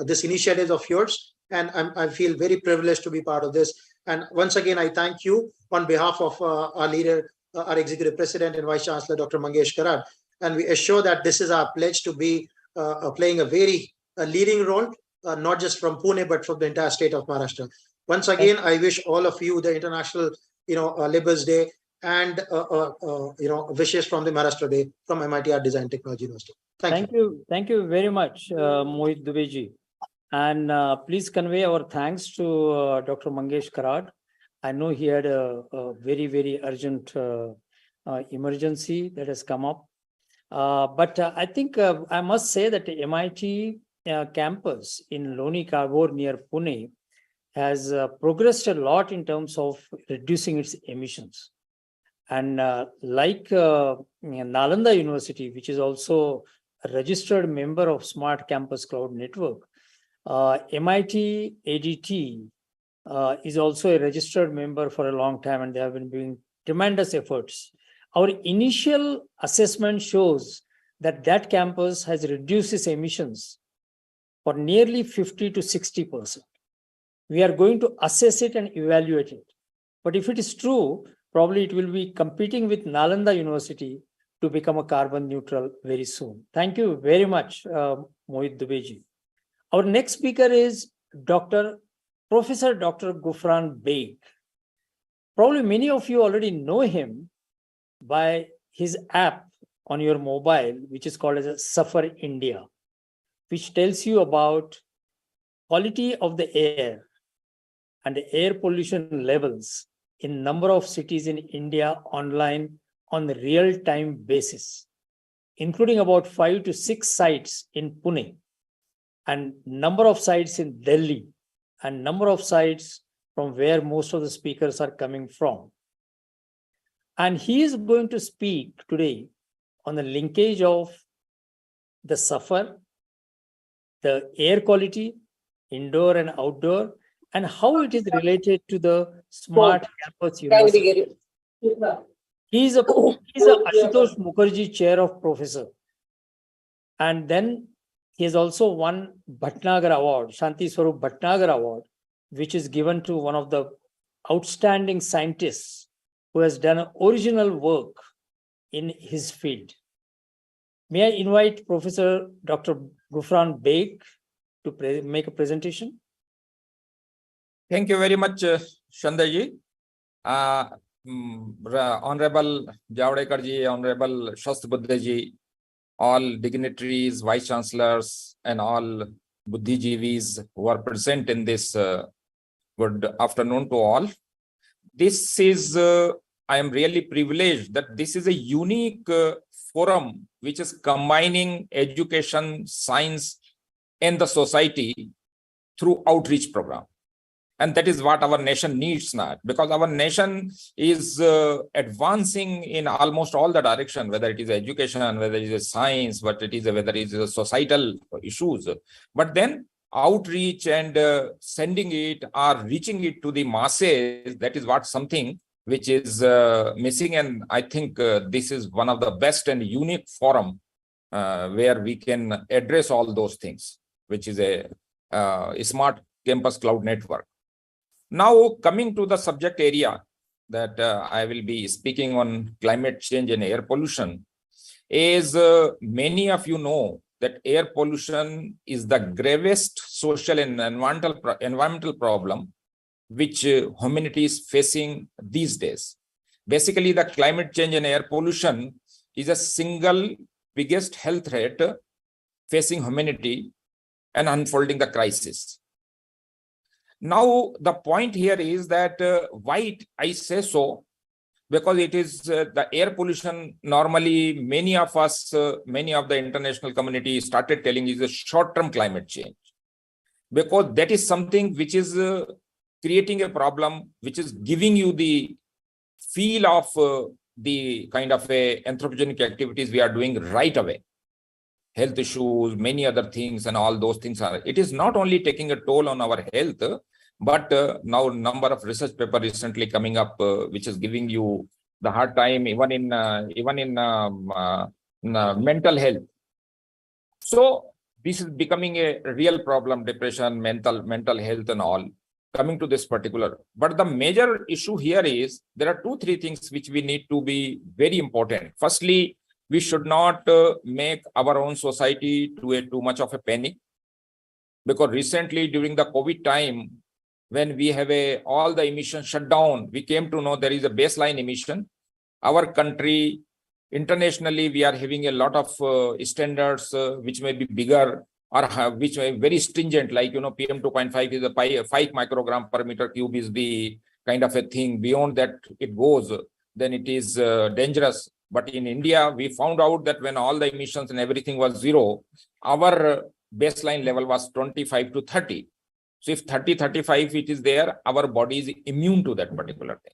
this initiative of yours. And I feel very privileged to be part of this. And once again, I thank you on behalf of our leader, our Executive President and Vice Chancellor, Dr. Mangesh Karad. And we assure that this is our pledge to be playing a very leading role, not just from Pune, but from the entire state of Maharashtra. Once again, I wish all of you the International Labor's Day and wishes from the Maharashtra Day from MIT-ADT Design Technology University. Thank you. Thank you very much, Mohit Dubeji. And please convey our thanks to Dr. Mangesh Karad. I know he had a very, very urgent emergency that has come up. But I think I must say that the MIT campus in Loni Karbor near Pune has progressed a lot in terms of reducing its emissions. And like Nalanda University, which is also a registered member of Smart Campus Cloud Network, MIT-ADT is also a registered member for a long time, and they have been doing tremendous efforts. Our initial assessment shows that that campus has reduced its emissions for nearly 50 to 60%. We are going to assess it and evaluate it. But if it is true, probably it will be competing with Nalanda University to become a carbon neutral very soon. Thank you very much, Mohit Dubeji. Our next speaker is Professor Dr. Gufran Beg. Probably many of you already know him by his app on your mobile, which is called as a Suffer India, which tells you about quality of the air and the air pollution levels in number of cities in India online on a real-time basis, including about 5 to 6 sites in Pune, and number of sites in Delhi, and number of sites from where most of the speakers are coming from. And he is going to speak today on the linkage of the suffer, the air quality, indoor and outdoor, and how it is related to the Smart Campus University. He is a Ashutosh Mukherjee Chair of Professor. And then he has also won Bhatnagar Award, Shanti Swarup Bhatnagar Award, which is given to one of the outstanding scientists who has done original work in his field. May I invite Professor Dr. Gufran Beg to make a presentation? Thank you very much, Shandaji. Honorable Javadekar ji, Honorable Shastri Buddhe ji, all dignitaries, vice chancellors, and all Buddhijivis who are present in this good afternoon to all. This is, I am really privileged that this is a unique forum which is combining education, science, and the society through outreach program. And that is what our nation needs now, because our nation is advancing in almost all the direction, whether it is education, whether it is science, whether it is societal issues. But then outreach and sending it or reaching it to the masses, that is what something which is missing. And I think this is one of the best and unique forum where we can address all those things, which is a smart campus cloud network. Now, coming to the subject area that I will be speaking on climate change and air pollution, is many of you know that air pollution is the gravest social and environmental problem which humanity is facing these days. Basically, the climate change and air pollution is a single biggest health threat facing humanity and unfolding the crisis. Now, the point here is that why I say so, because it is the air pollution. Normally, many of us, many of the international community started telling is a short-term climate change, because that is something which is creating a problem, which is giving you the feel of the kind of anthropogenic activities we are doing right away. Health issues, many other things, and all those things are. It is not only taking a toll on our health, but now number of research paper recently coming up, which is giving you the hard time, even in mental health. So this is becoming a real problem: depression, mental health, and all coming to this particular. But the major issue here is there are 2-3 things which we need to be very important. Firstly, we should not make our own society to too much of a panic, because recently during the COVID time, when we have all the emissions shut down, we came to know there is a baseline emission. Our country, internationally, we are having a lot of standards which may be bigger or which may be very stringent, like, PM 2.5 is a 5 microgram per meter cube is the kind of a thing. Beyond that it goes, then it is dangerous. But in India, we found out that when all the emissions and everything was zero, our baseline level was 25 to 30. So if 30, 35 it is there, our body is immune to that particular thing.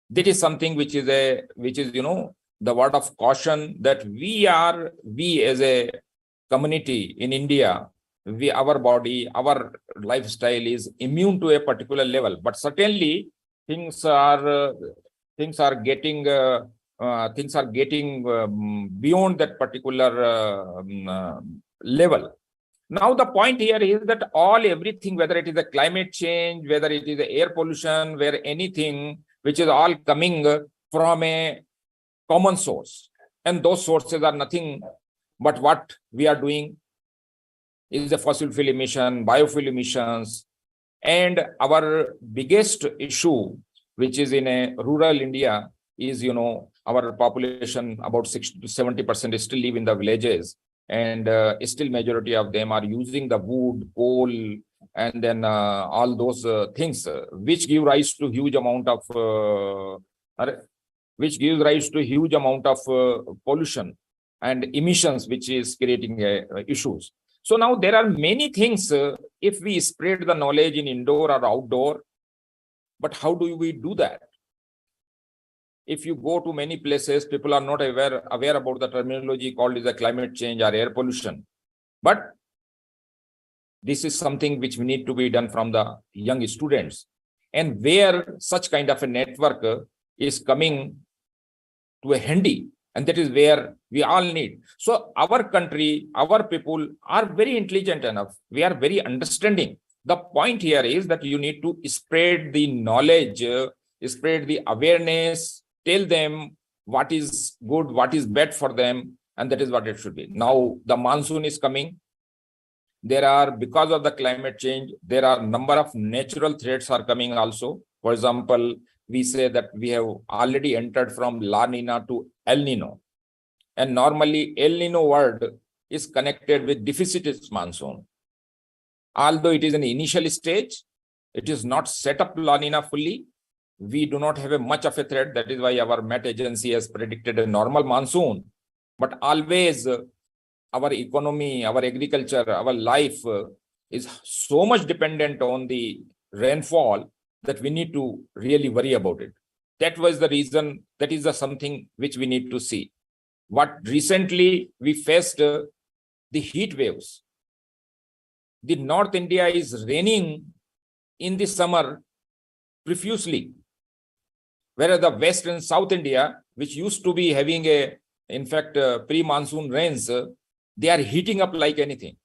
That is something which is the word of caution, that we as a community in India, our body, our lifestyle is immune to a particular level. But certainly things are getting beyond that particular level. Now, the point here is that everything, whether it is a climate change, whether it is a air pollution, where anything which is all coming from a common source. And those sources are nothing but what we are doing is the fossil fuel emission, biofuel emissions. And our biggest issue, which is in a rural India, is, our population, about 60 to 70% still live in the villages. And still majority of them are using the wood, coal, and then all those things, which give rise to huge amount of pollution and emissions, which is creating issues. So now there are many things if we spread the knowledge in indoor or outdoor, but how do we do that? If you go to many places, people are not aware about the terminology called as a climate change or air pollution. But this is something which we need to be done from the young students, and where such kind of a network is coming to a handy, and that is where we all need. So our country, our people are very intelligent enough. We are very understanding. The point here is that you need to spread the knowledge, spread the awareness, tell them what is good, what is bad for them, and that is what it should be. Now, the monsoon is coming. Because of the climate change, there are number of natural threats are coming also. For example, we say that we have already entered from La Nina to El Nino. And normally, El Nino word is connected with deficitous monsoon. Although it is an initial stage, it is not set up La Nina fully. We do not have much of a threat. That is why our Met agency has predicted a normal monsoon. But always our economy, our agriculture, our life is so much dependent on the rainfall that we need to really worry about it. That was the reason. That is something which we need to see. What recently we faced the heat waves. The North India is raining in the summer profusely, whereas the West and South India, which used to be having pre-monsoon rains, they are heating up like anything.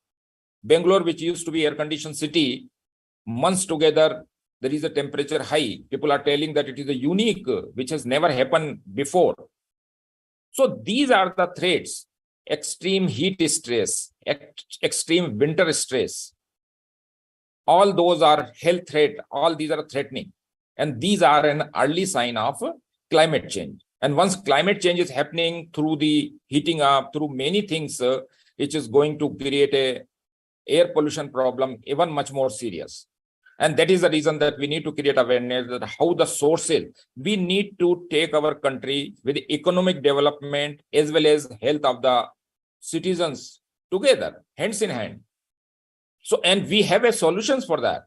Bangalore, which used to be air-conditioned city, months together, there is a temperature high. People are telling that it is a unique, which has never happened before. So these are the threats: extreme heat stress, extreme winter stress. All those are health threat. All these are threatening. And these are an early sign of climate change. And once climate change is happening through the heating up, through many things, which is going to create a air pollution problem even much more serious. And that is the reason that we need to create awareness that how the sources, we need to take our country with economic development as well as health of the citizens together, hands in hand. So, and we have a solutions for that.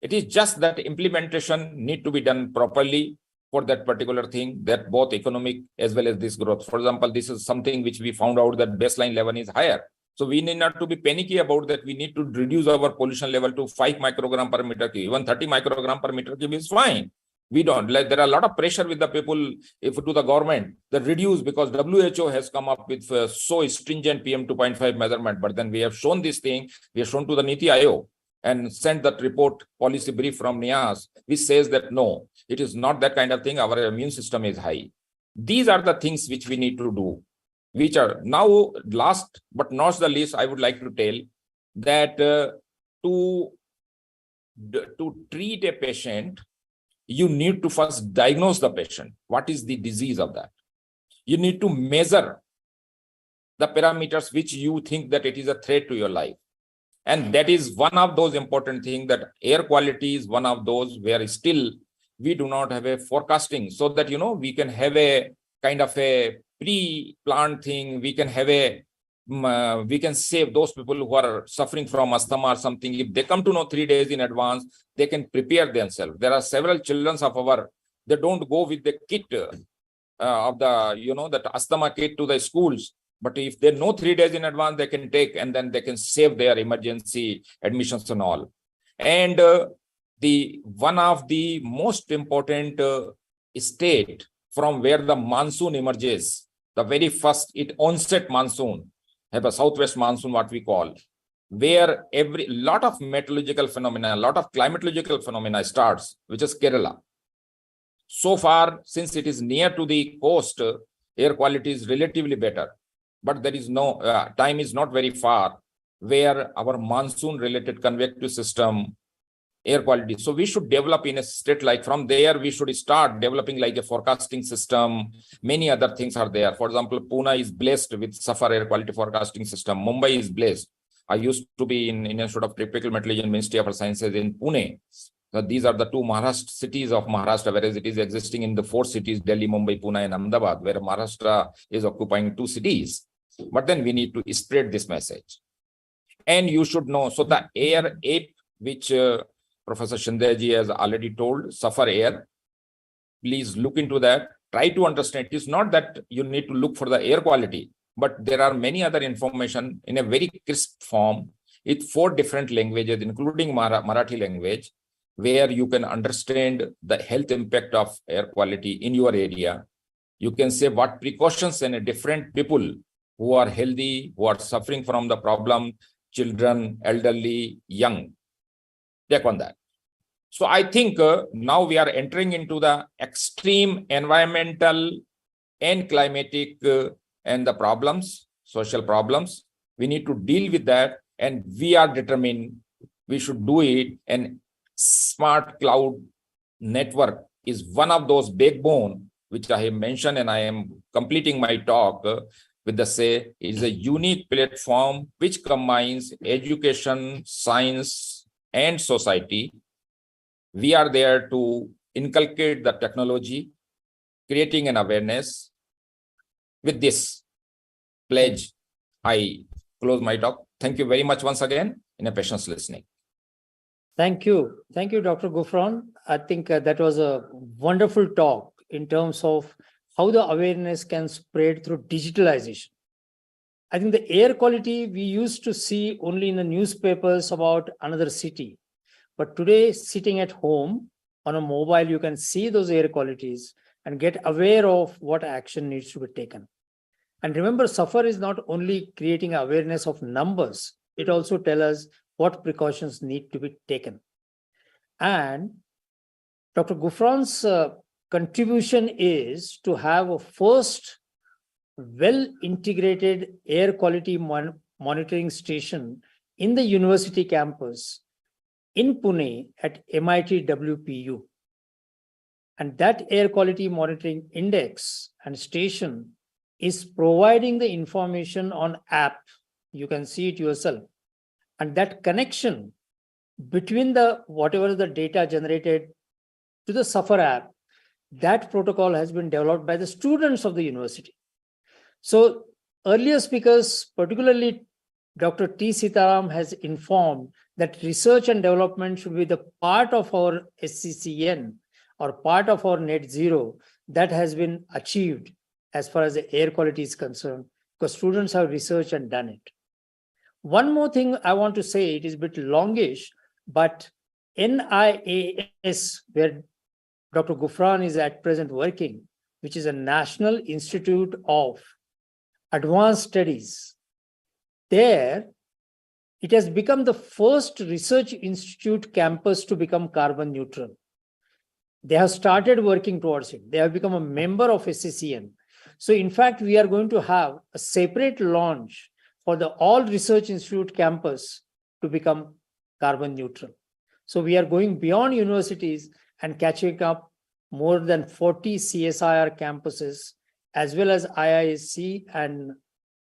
It is just that implementation need to be done properly for that particular thing, that both economic as well as this growth. For example, this is something which we found out that baseline level is higher. So we need not to be panicky about that. We need to reduce our pollution level to 5 microgram per meter cube. Even 30 microgram per meter cube is fine. We don't like, there are a lot of pressure with the people, if to the government, that reduce, because WHO has come up with so stringent PM 2.5 measurement. But then we have shown this thing, we have shown to the NITI-Aayog and sent that report policy brief from NIAS, which says that no, it is not that kind of thing. Our immune system is high. These are the things which we need to do, which are now last but not the least. I would like to tell that to treat a patient, you need to first diagnose the patient. What is the disease of that? You need to measure the parameters which you think that it is a threat to your life. And that is one of those important things, that air quality is one of those where still we do not have a forecasting, so that, you know, we can have a kind of a pre-planned thing. We can have a, we can save those people who are suffering from asthma or something. If they come to know 3 days in advance, they can prepare themselves. There are several children of our, they don't go with the kit of the, you know, that asthma kit to the schools. But if they know 3 days in advance, they can take, and then they can save their emergency admissions and all. And the one of the most important state from where the monsoon emerges, the very first onset monsoon, have a southwest monsoon, what we call, where every lot of meteorological phenomena, a lot of climatological phenomena starts, which is Kerala. So far, since it is near to the coast, air quality is relatively better. But there is no, time is not very far where our monsoon related convective system, air quality. So we should develop in a state like, from there, we should start developing like a forecasting system. Many other things are there. For example, Pune is blessed with SAFAR air quality forecasting system. Mumbai is blessed. I used to be in Institute of Tropical Meteorology and Ministry of Sciences in Pune. So these are the two Maharashtra cities of Maharashtra, whereas it is existing in the 4 cities, Delhi, Mumbai, Pune, and Ahmedabad, where Maharashtra is occupying 2 cities. But then we need to spread this message. And you should know, so the air ape, which Professor Shindeji has already told, SAFAR air, please look into that. Try to understand. It is not that you need to look for the air quality, but there are many other information in a very crisp form with 4 different languages, including Marathi language, where you can understand the health impact of air quality in your area. You can say what precautions and different people who are healthy, who are suffering from the problem, children, elderly, young, take on that. So I think now we are entering into the extreme environmental and climatic and the problems, social problems. We need to deal with that, and we are determined we should do it. And smart cloud network is one of those backbone which I have mentioned, and I am completing my talk with the say is a unique platform which combines education, science, and society. We are there to inculcate the technology, creating an awareness. With this pledge, I close my talk. Thank you very much once again in a patience listening. Thank you. Thank you, Dr. Gufron. I think that was a wonderful talk in terms of how the awareness can spread through digitalization. I think the air quality we used to see only in the newspapers about another city. But today, sitting at home on a mobile, you can see those air qualities and get aware of what action needs to be taken. And remember, SAFAR is not only creating awareness of numbers, it also tells us what precautions need to be taken. And Dr. Gufron's contribution is to have a first well-integrated air quality monitoring station in the university campus in Pune at MIT-WPU. And that air quality monitoring index and station is providing the information on app. You can see it yourself. And that connection between the whatever the data generated to the Suffer app, that protocol has been developed by the students of the university. So earlier speakers, particularly Dr. T. Sitaram, has informed that research and development should be the part of our SCCN or part of our net zero that has been achieved as far as the air quality is concerned, because students have researched and done it. One more thing I want to say, it is a bit longish, but NIAS, where Dr. Gufran is at present working, which is a National Institute of Advanced Studies, there it has become the first research institute campus to become carbon neutral. They have started working towards it. They have become a member of SCCN. So in fact, we are going to have a separate launch for the all research institute campus to become carbon neutral. So we are going beyond universities and catching up more than 40 CSIR campuses, as well as IISc and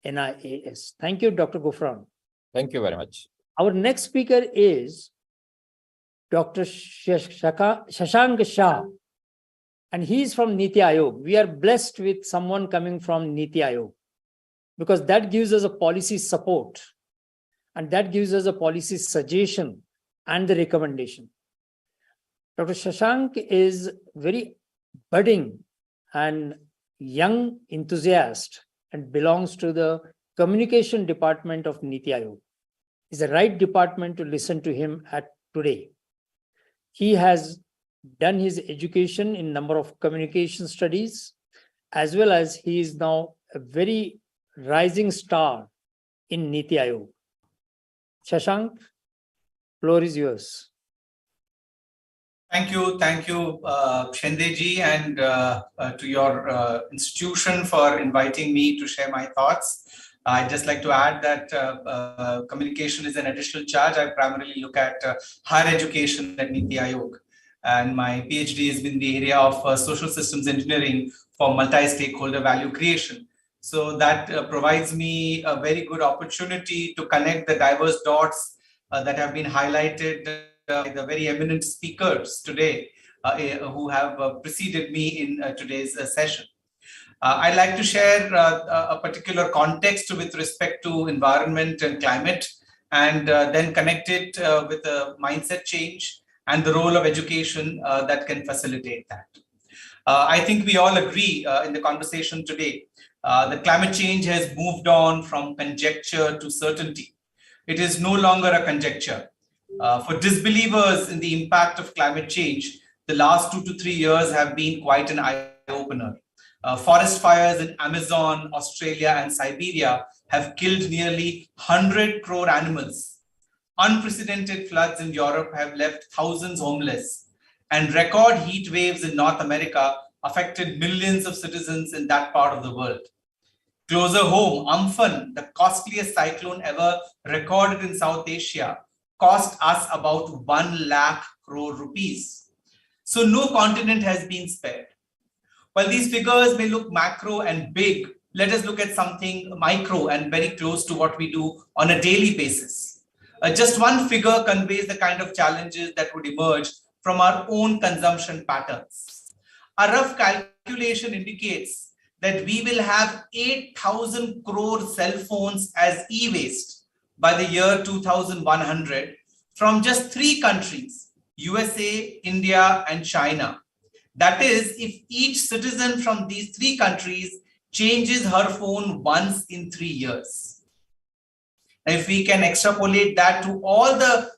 NIAS. Thank you, Dr. Gufran. Thank you very much. Our next speaker is Dr. Shashank Shah, and he is from Niti Aayog. We are blessed with someone coming from Niti Aayog, because that gives us a policy support, and that gives us a policy suggestion and the recommendation. Dr. Shashank is very budding and young enthusiast and belongs to the communication department of Niti Aayog. It's the right department to listen to him at today. He has done his education in number of communication studies, as well as he is now a very rising star in Niti Aayog. Shashank, floor is yours. Thank you, Shendeji, and to your institution for inviting me to share my thoughts. I'd just like to add that communication is an additional charge. I primarily look at higher education at Niti Aayog, and my PhD is in the area of social systems engineering for multi-stakeholder value creation. So that provides me a very good opportunity to connect the diverse dots that have been highlighted by the very eminent speakers today who have preceded me in today's session. I'd like to share a particular context with respect to environment and climate, and then connect it with a mindset change and the role of education that can facilitate that. I think we all agree in the conversation today that climate change has moved on from conjecture to certainty. It is no longer a conjecture. For disbelievers in the impact of climate change, the last 2 to 3 years have been quite an eye-opener. Forest fires in Amazon, Australia, and Siberia have killed nearly 100 crore animals. Unprecedented floods in Europe have left thousands homeless, and record heat waves in North America affected millions of citizens in that part of the world. Closer home, Amphan, the costliest cyclone ever recorded in South Asia, cost us about 1 lakh crore rupees. So no continent has been spared. While these figures may look macro and big, let us look at something micro and very close to what we do on a daily basis. Just one figure conveys the kind of challenges that would emerge from our own consumption patterns. A rough calculation indicates that we will have 8,000 crore cell phones as e-waste by the year 2100 from just 3 countries, USA, India, and China. That is, if each citizen from these 3 countries changes her phone once in 3 years. If we can extrapolate that to all the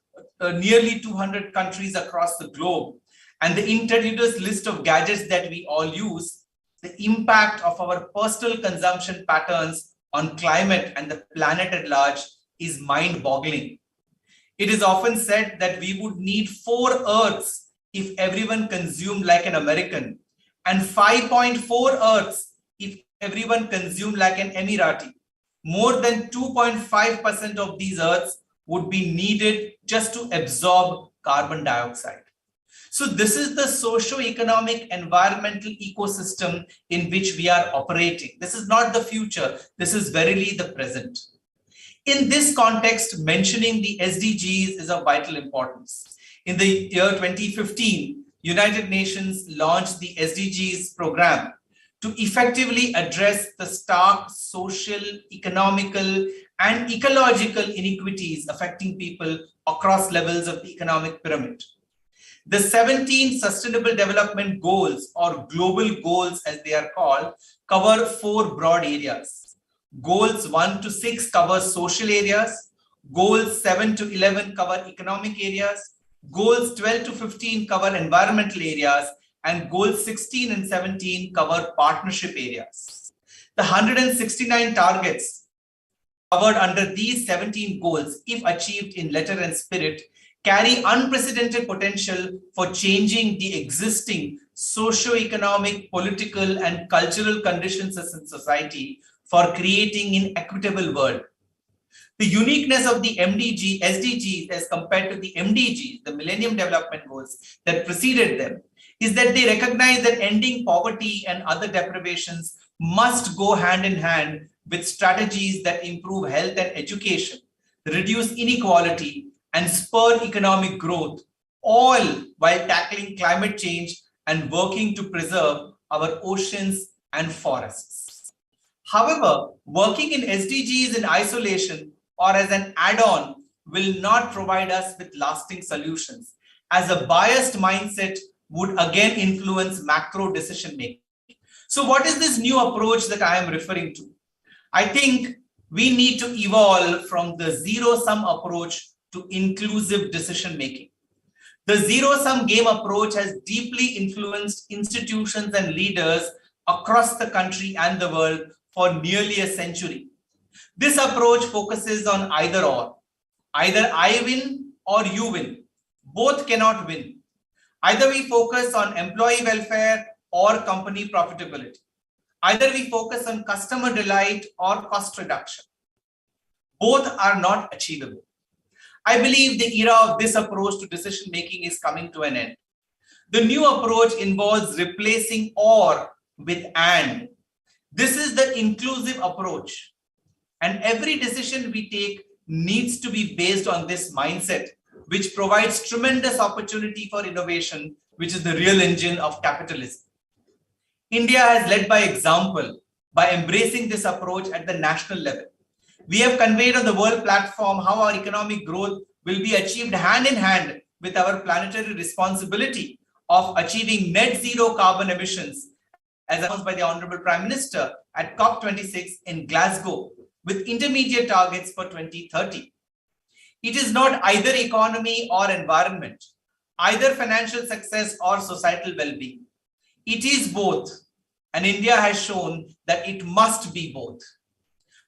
nearly 200 countries across the globe and the introduced list of gadgets that we all use, the impact of our personal consumption patterns on climate and the planet at large is mind-boggling. It is often said that we would need 4 Earths if everyone consumed like an American, and 5.4 Earths if everyone consumed like an Emirati. more than 2.5% of these Earths would be needed just to absorb carbon dioxide. So this is the socio-economic environmental ecosystem in which we are operating. This is not the future. This is verily the present. In this context, mentioning the SDGs is of vital importance. In the year 2015, United Nations launched the SDGs program to effectively address the stark social, economical, and ecological inequities affecting people across levels of the economic pyramid. The 17 Sustainable Development Goals, or global goals as they are called, cover 4 broad areas. Goals 1 to 6 cover social areas, goals 7 to 11 cover economic areas, goals 12 to 15 cover environmental areas, and goals 16 and 17 cover partnership areas. The 169 targets covered under these 17 goals, if achieved in letter and spirit, carry unprecedented potential for changing the existing socio-economic, political, and cultural conditions in society for creating an equitable world. The uniqueness of the SDGs as compared to the MDGs, the Millennium Development Goals that preceded them, is that they recognize that ending poverty and other deprivations must go hand in hand with strategies that improve health and education, reduce inequality, and spur economic growth, all while tackling climate change and working to preserve our oceans and forests. However, working in SDGs in isolation or as an add-on will not provide us with lasting solutions, as a biased mindset would again influence macro decision making. So what is this new approach that I am referring to? I think we need to evolve from the zero-sum approach to inclusive decision making. The zero-sum game approach has deeply influenced institutions and leaders across the country and the world for nearly a century. This approach focuses on either or. Either I win or you win. Both cannot win. Either we focus on employee welfare or company profitability. Either we focus on customer delight or cost reduction. Both are not achievable. I believe the era of this approach to decision making is coming to an end. The new approach involves replacing or with and. This is the inclusive approach. And every decision we take needs to be based on this mindset, which provides tremendous opportunity for innovation, which is the real engine of capitalism. India has led by example by embracing this approach at the national level. We have conveyed on the world platform how our economic growth will be achieved hand in hand with our planetary responsibility of achieving net zero carbon emissions, as announced by the Honorable Prime Minister at COP26 in Glasgow, with intermediate targets for 2030. It is not either economy or environment, either financial success or societal well-being. It is both, and India has shown that it must be both.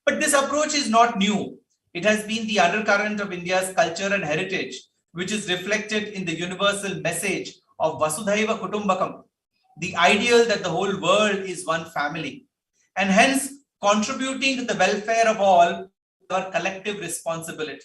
But this approach is not new. It has been the undercurrent of India's culture and heritage, which is reflected in the universal message of Vasudhaiva Kutumbakam, the ideal that the whole world is one family, and hence contributing to the welfare of all our collective responsibility.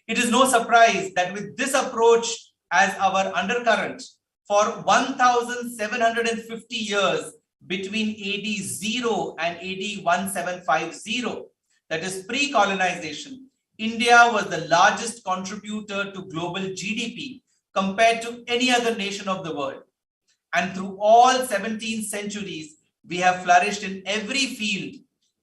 It is no surprise that with this approach as our undercurrent for 1,750 years between AD 0 and AD 1750, that is pre-colonization, India was the largest contributor to global GDP compared to any other nation of the world. And through all 17 centuries, we have flourished in every field: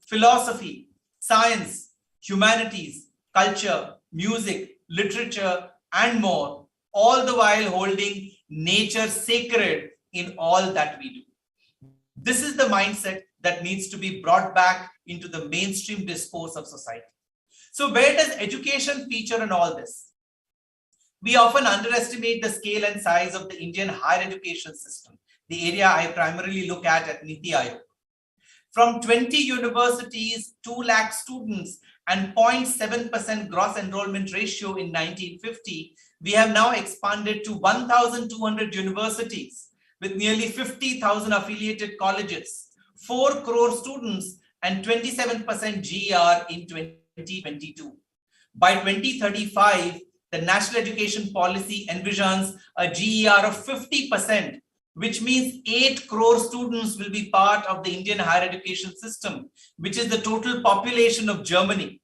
philosophy, science, humanities, culture, music, literature, and more, all the while holding nature sacred in all that we do. This is the mindset that needs to be brought back into the mainstream discourse of society. So where does education feature in all this? We often underestimate the scale and size of the Indian higher education system, the area I primarily look at MIT-ADT. From 20 universities, 2 lakh students, and 0.7% gross enrollment ratio in 1950, we have now expanded to 1,200 universities with nearly 50,000 affiliated colleges, 4 crore students, and 27% GER in 2022. By 2035, the National Education Policy envisions a GER of 50%, which means 8 crore students will be part of the Indian higher education system, which is the total population of Germany.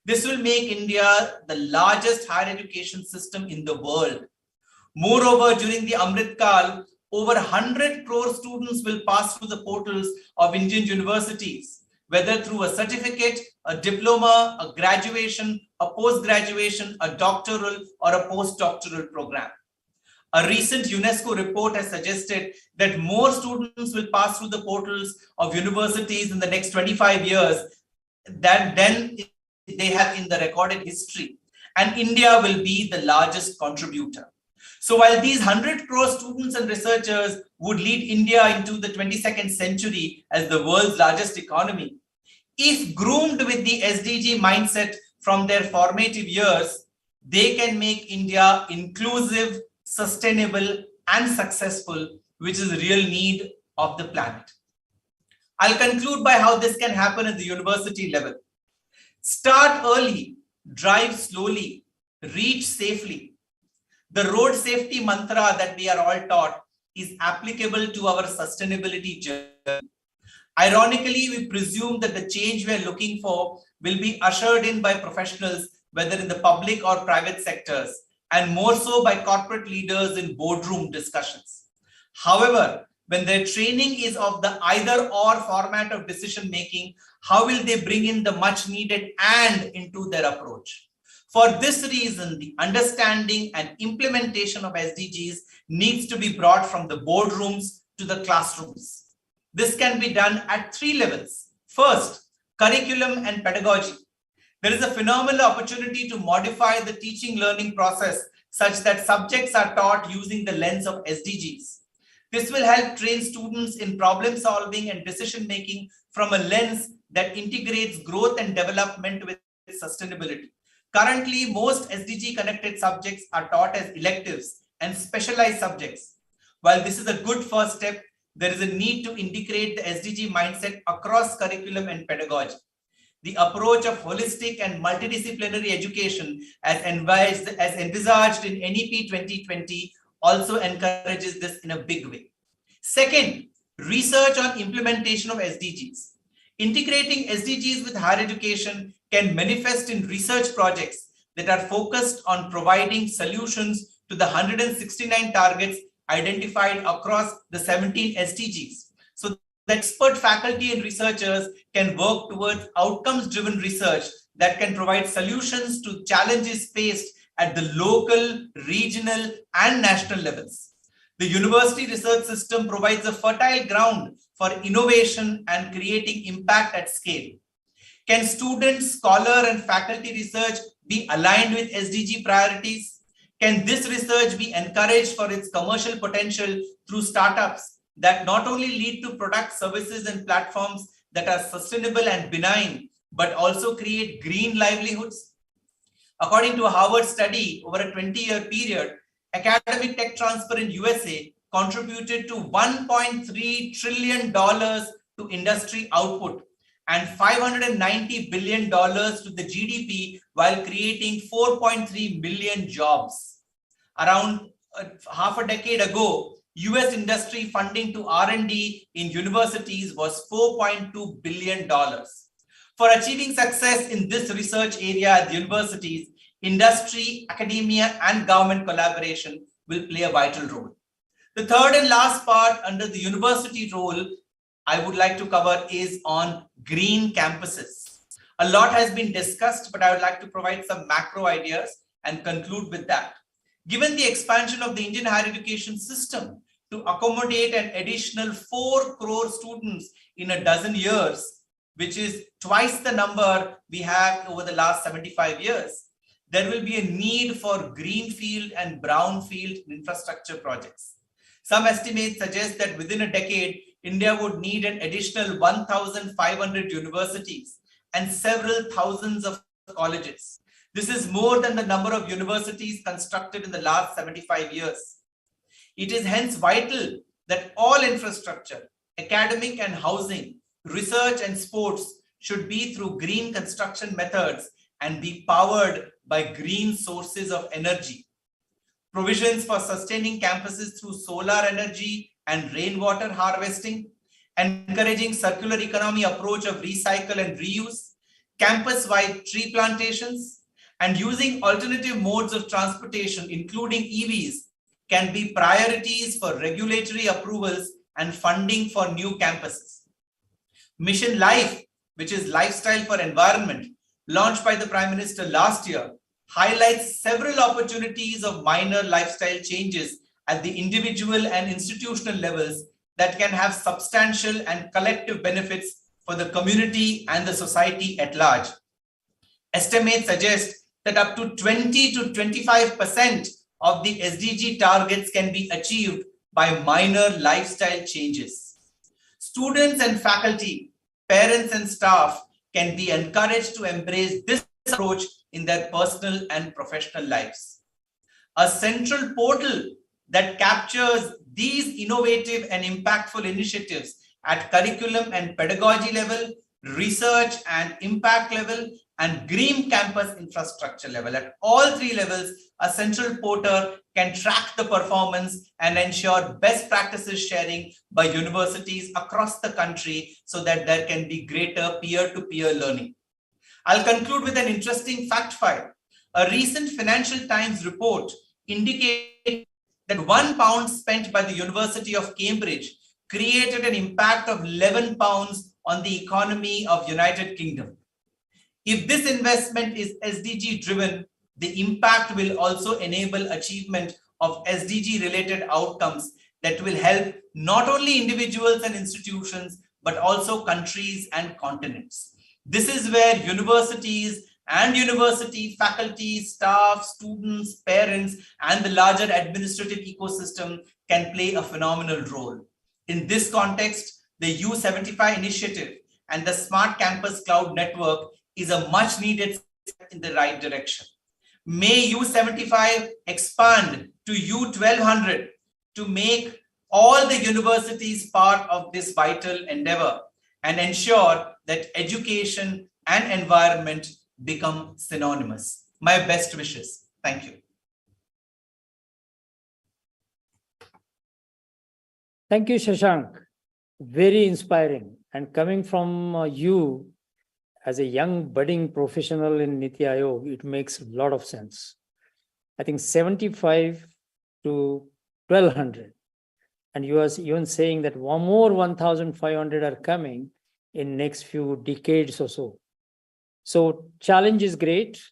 This will make India the largest higher education system in the world. Moreover, during the Amrit Kal, over 100 crore students will pass through the portals of Indian universities, whether through a certificate, a diploma, a graduation, a post-graduation, a doctoral, or a postdoctoral program. A recent UNESCO report has suggested that more students will pass through the portals of universities in the next 25 years than they have in the recorded history. And India will be the largest contributor. So while these 100 crore students and researchers would lead India into the 22nd century as the world's largest economy, if groomed with the SDG mindset from their formative years, they can make India inclusive, sustainable, and successful, which is the real need of the planet. I'll conclude by how this can happen at the university level. Start early, drive slowly, reach safely. The road safety mantra that we are all taught is applicable to our sustainability journey. Ironically, we presume that the change we are looking for will be ushered in by professionals, whether in the public or private sectors, and more so by corporate leaders in boardroom discussions. However, when their training is of the either or format of decision making, how will they bring in the much needed and into their approach? For this reason, the understanding and implementation of SDGs needs to be brought from the boardrooms to the classrooms. This can be done at 3 levels. First, curriculum and pedagogy. There is a phenomenal opportunity to modify the teaching learning process such that subjects are taught using the lens of SDGs. This will help train students in problem solving and decision making from a lens that integrates growth and development with sustainability. Currently, most SDG connected subjects are taught as electives and specialized subjects. While this is a good first step, there is a need to integrate the SDG mindset across curriculum and pedagogy. The approach of holistic and multidisciplinary education as envisaged in NEP 2020 also encourages this in a big way. Second, research on implementation of SDGs. Integrating SDGs with higher education can manifest in research projects that are focused on providing solutions to the 169 targets identified across the 17 SDGs. So the expert faculty and researchers can work towards outcomes-driven research that can provide solutions to challenges faced at the local, regional, and national levels. The university research system provides a fertile ground for innovation and creating impact at scale. Can students, scholar, and faculty research be aligned with SDG priorities? Can this research be encouraged for its commercial potential through startups that not only lead to products, services, and platforms that are sustainable and benign, but also create green livelihoods? According to a Harvard study, over a 20-year period, academic tech transfer in USA contributed to $1.3 trillion to industry output and $590 billion to the GDP while creating 4.3 million jobs. Around half a decade ago, US industry funding to R&D in universities was $4.2 billion. For achieving success in this research area at the universities, industry, academia, and government collaboration will play a vital role. The third and last part under the university role I would like to cover is on green campuses. A lot has been discussed, but I would like to provide some macro ideas and conclude with that. Given the expansion of the Indian higher education system to accommodate an additional 4 crore students in a dozen years, which is twice the number we have over the last 75 years, there will be a need for greenfield and brownfield infrastructure projects. Some estimates suggest that within a decade, India would need an additional 1,500 universities and several thousands of colleges. This is more than the number of universities constructed in the last 75 years. It is hence vital that all infrastructure, academic and housing, research and sports should be through green construction methods and be powered by green sources of energy. Provisions for sustaining campuses through solar energy and rainwater harvesting, encouraging circular economy approach of recycle and reuse, campus-wide tree plantations, and using alternative modes of transportation, including EVs, can be priorities for regulatory approvals and funding for new campuses. Mission Life, which is Lifestyle for Environment, launched by the Prime Minister last year, highlights several opportunities of minor lifestyle changes at the individual and institutional levels that can have substantial and collective benefits for the community and the society at large. Estimates suggest that up to 20 to 25% of the SDG targets can be achieved by minor lifestyle changes. Students and faculty, parents and staff can be encouraged to embrace this approach in their personal and professional lives. A central portal that captures these innovative and impactful initiatives at curriculum and pedagogy level, research and impact level, and green campus infrastructure level. At all three levels, a central portal can track the performance and ensure best practices sharing by universities across the country so that there can be greater peer-to-peer learning. I'll conclude with an interesting fact file. A recent Financial Times report indicates that £1 spent by the University of Cambridge created an impact of £11 on the economy of United Kingdom. If this investment is SDG driven, the impact will also enable achievement of SDG related outcomes that will help not only individuals and institutions, but also countries and continents. This is where universities and university faculty, staff, students, parents, and the larger administrative ecosystem can play a phenomenal role. In this context, the U75 initiative and the Smart Campus Cloud Network is a much needed step in the right direction. May U75 expand to U1200 to make all the universities part of this vital endeavor and ensure that education and environment become synonymous. My best wishes. Thank you. Thank you, Shashank. Very inspiring. And coming from you as a young budding professional in Niti Aayog, it makes a lot of sense. I think 75 to 1200. And you are even saying that one more 1,500 are coming in next few decades or so. So challenge is great,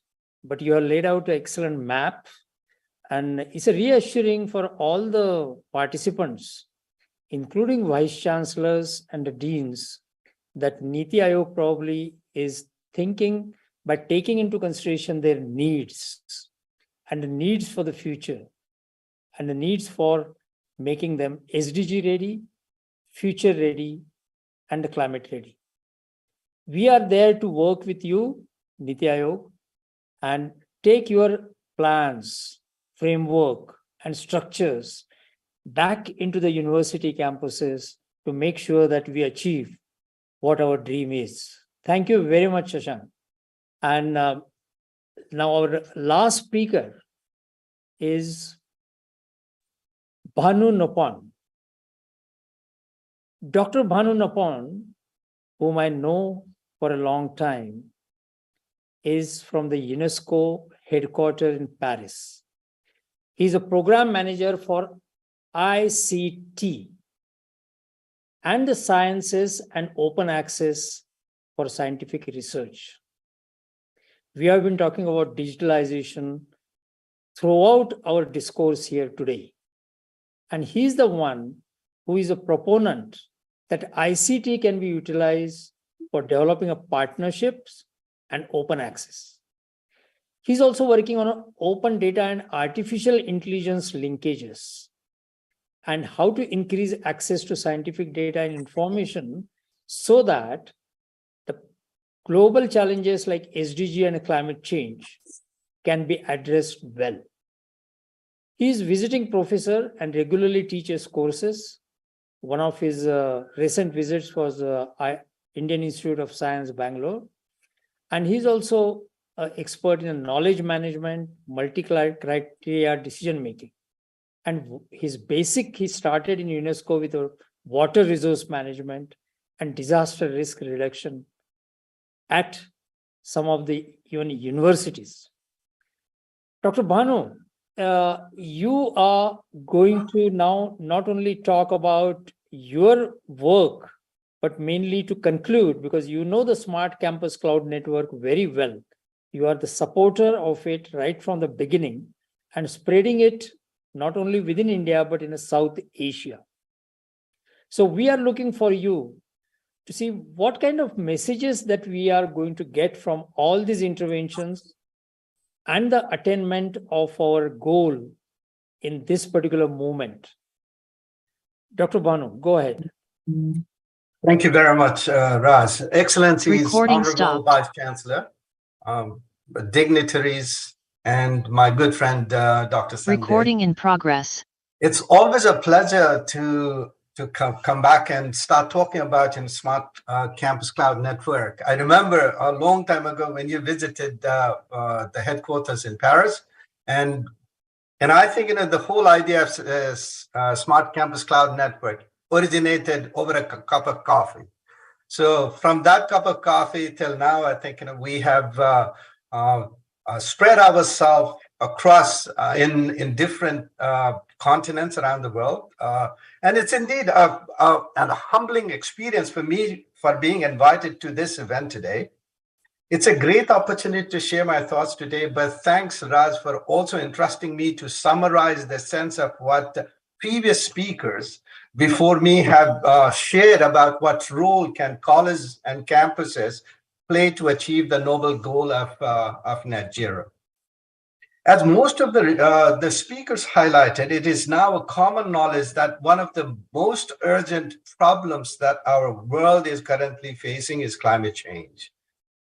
but you have laid out an excellent map. And it's a reassuring for all the participants, including vice chancellors and the deans, that Niti Aayog probably is thinking by taking into consideration their needs and the needs for the future and the needs for making them SDG ready, future ready, and climate ready. We are there to work with you, Niti Aayog, and take your plans, framework, and structures back into the university campuses to make sure that we achieve what our dream is. Thank you very much, Shashank. And now our last speaker is Bhanu Napon. Dr. Bhanu Napon, whom I know for a long time, is from the UNESCO headquarters in Paris. He's a program manager for ICT and the sciences and open access for scientific research. We have been talking about digitalization throughout our discourse here today. And he's the one who is a proponent that ICT can be utilized for developing partnerships and open access. He's also working on open data and artificial intelligence linkages and how to increase access to scientific data and information so that the global challenges like SDG and climate change can be addressed well. He is visiting professor and regularly teaches courses. One of his recent visits was Indian Institute of Science, Bangalore. And he's also an expert in knowledge management, multi-criteria decision-making. And he started in UNESCO with water resource management and disaster risk reduction at some of the even universities. Dr. Bhanu, you are going to now not only talk about your work, but mainly to conclude, because you know the Smart Campus Cloud Network very well. You are the supporter of it right from the beginning and spreading it not only within India, but in South Asia. So we are looking for you to see what kind of messages that we are going to get from all these interventions and the attainment of our goal in this particular moment. Dr. Bhanu, go ahead. Thank you very much, Raj. Excellencies, Recording Honorable stopped. Vice Chancellor, dignitaries, and my good friend, Dr. Sanjay. Recording in progress. It's always a pleasure to come back and start talking about Smart Campus Cloud Network. I remember a long time ago when you visited the headquarters in Paris, and I think the whole idea of Smart Campus Cloud Network originated over a cup of coffee. So from that cup of coffee till now, I think we have spread ourselves across in different continents around the world. And it's indeed a humbling experience for me for being invited to this event today. It's a great opportunity to share my thoughts today, but thanks, Raj, for also entrusting me to summarize the sense of what previous speakers before me have shared about what role can colleges and campuses play to achieve the noble goal of net zero. As most of the speakers highlighted, it is now a common knowledge that one of the most urgent problems that our world is currently facing is climate change.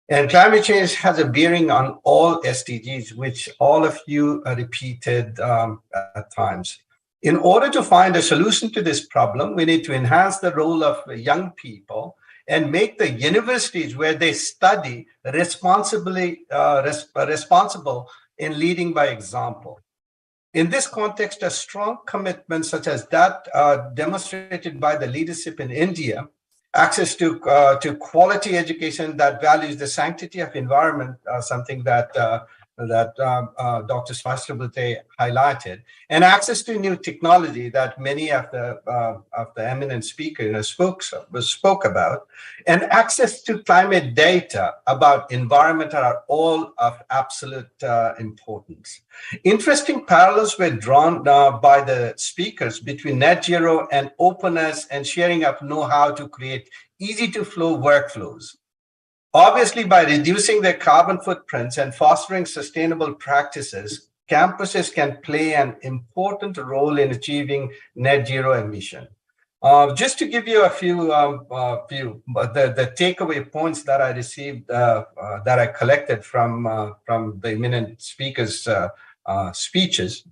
And climate change has a bearing on all SDGs, which all of you repeated at times. In order to find a solution to this problem, we need to enhance the role of young people and make the universities where they study responsible in leading by example. In this context, a strong commitment such as that demonstrated by the leadership in India, access to quality education that values the sanctity of environment, something that Dr. Sahasrabudhe highlighted, and access to new technology that many of the eminent speakers spoke about, and access to climate data about environment are all of absolute importance. Interesting parallels were drawn by the speakers between net zero and openness and sharing of know-how to create easy-to-flow workflows. Obviously, by reducing their carbon footprints and fostering sustainable practices, campuses can play an important role in achieving net zero emission. Just to give you a few, the takeaway points that I received, that I collected from the eminent speakers' speeches.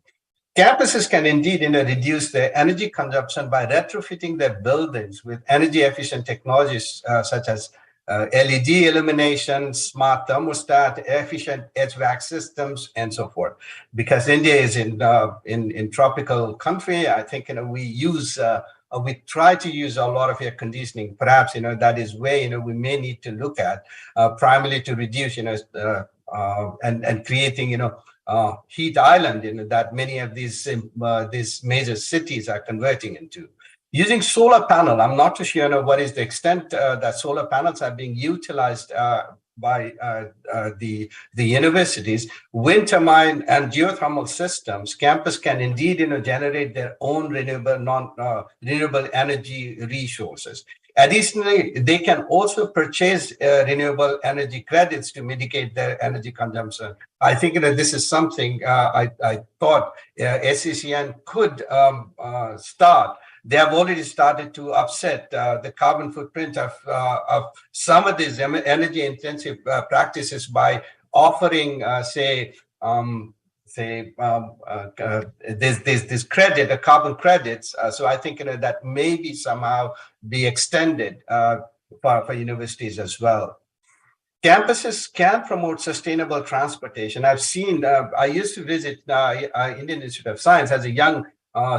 Campuses can indeed reduce their energy consumption by retrofitting their buildings with energy efficient technologies such as LED illumination, smart thermostat, efficient HVAC systems, and so forth. Because India is in tropical country, I think we try to use a lot of air conditioning. Perhaps that is where we may need to look at primarily to reduce and creating heat island that many of these major cities are converting into. Using solar panel, I'm not too sure what is the extent that solar panels are being utilized by the universities. Wind turbine and geothermal systems, campus can indeed generate their own renewable energy resources. Additionally, they can also purchase renewable energy credits to mitigate their energy consumption. I think this is something I thought SCCN could start. They have already started to offset the carbon footprint of some of these energy-intensive practices by offering, this credit, the carbon credits. So I think that maybe somehow be extended for universities as well. Campuses can promote sustainable transportation. I've seen, I used to visit Indian Institute of Science as a young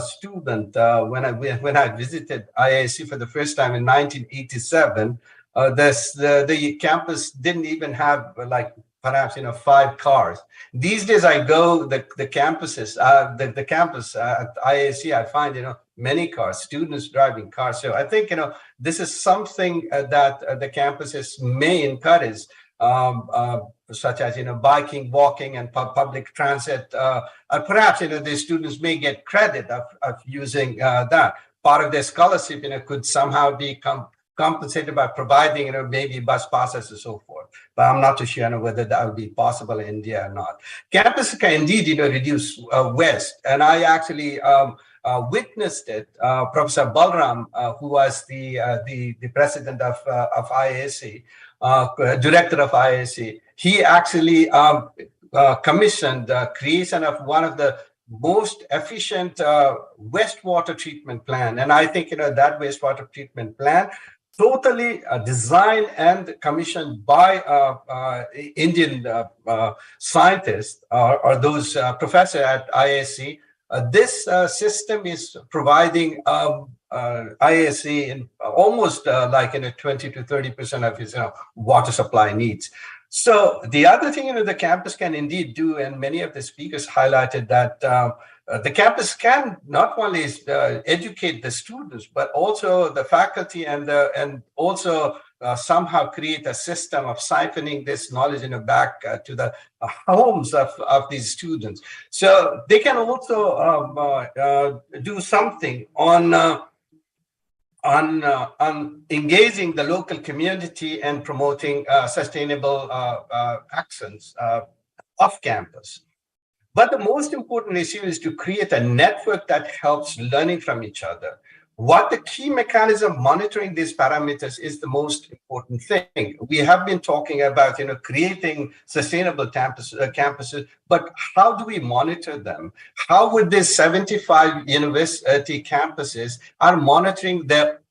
student when I visited IISc for the first time in 1987. The campus didn't even have like perhaps 5 cars. These days I go the campuses the campus at IISc, I find many cars, students driving cars. So I think this is something that the campuses may encourage, such as biking, walking, and public transit. Perhaps the students may get credit of using that. Part of their scholarship could somehow be compensated by providing maybe bus passes and so forth. But I'm not too sure whether that would be possible in India or not. Campus can indeed reduce waste, and I actually witnessed it. Professor Balram, who was the president of IISc, director of IISc, he actually commissioned the creation of one of the most efficient wastewater treatment plan. And I think that wastewater treatment plan, totally designed and commissioned by Indian scientists or those professors at IISc. This system is providing IISc in almost like 20 to 30% of its water supply needs. So the other thing the campus can indeed do, and many of the speakers highlighted that the campus can not only educate the students, but also the faculty and also somehow create a system of siphoning this knowledge back to the homes of these students. So they can also do something on engaging the local community and promoting sustainable actions off campus. But the most important issue is to create a network that helps learning from each other. What the key mechanism monitoring these parameters is the most important thing. We have been talking about creating sustainable campuses, but how do we monitor them? How would these 75 university campuses are monitoring their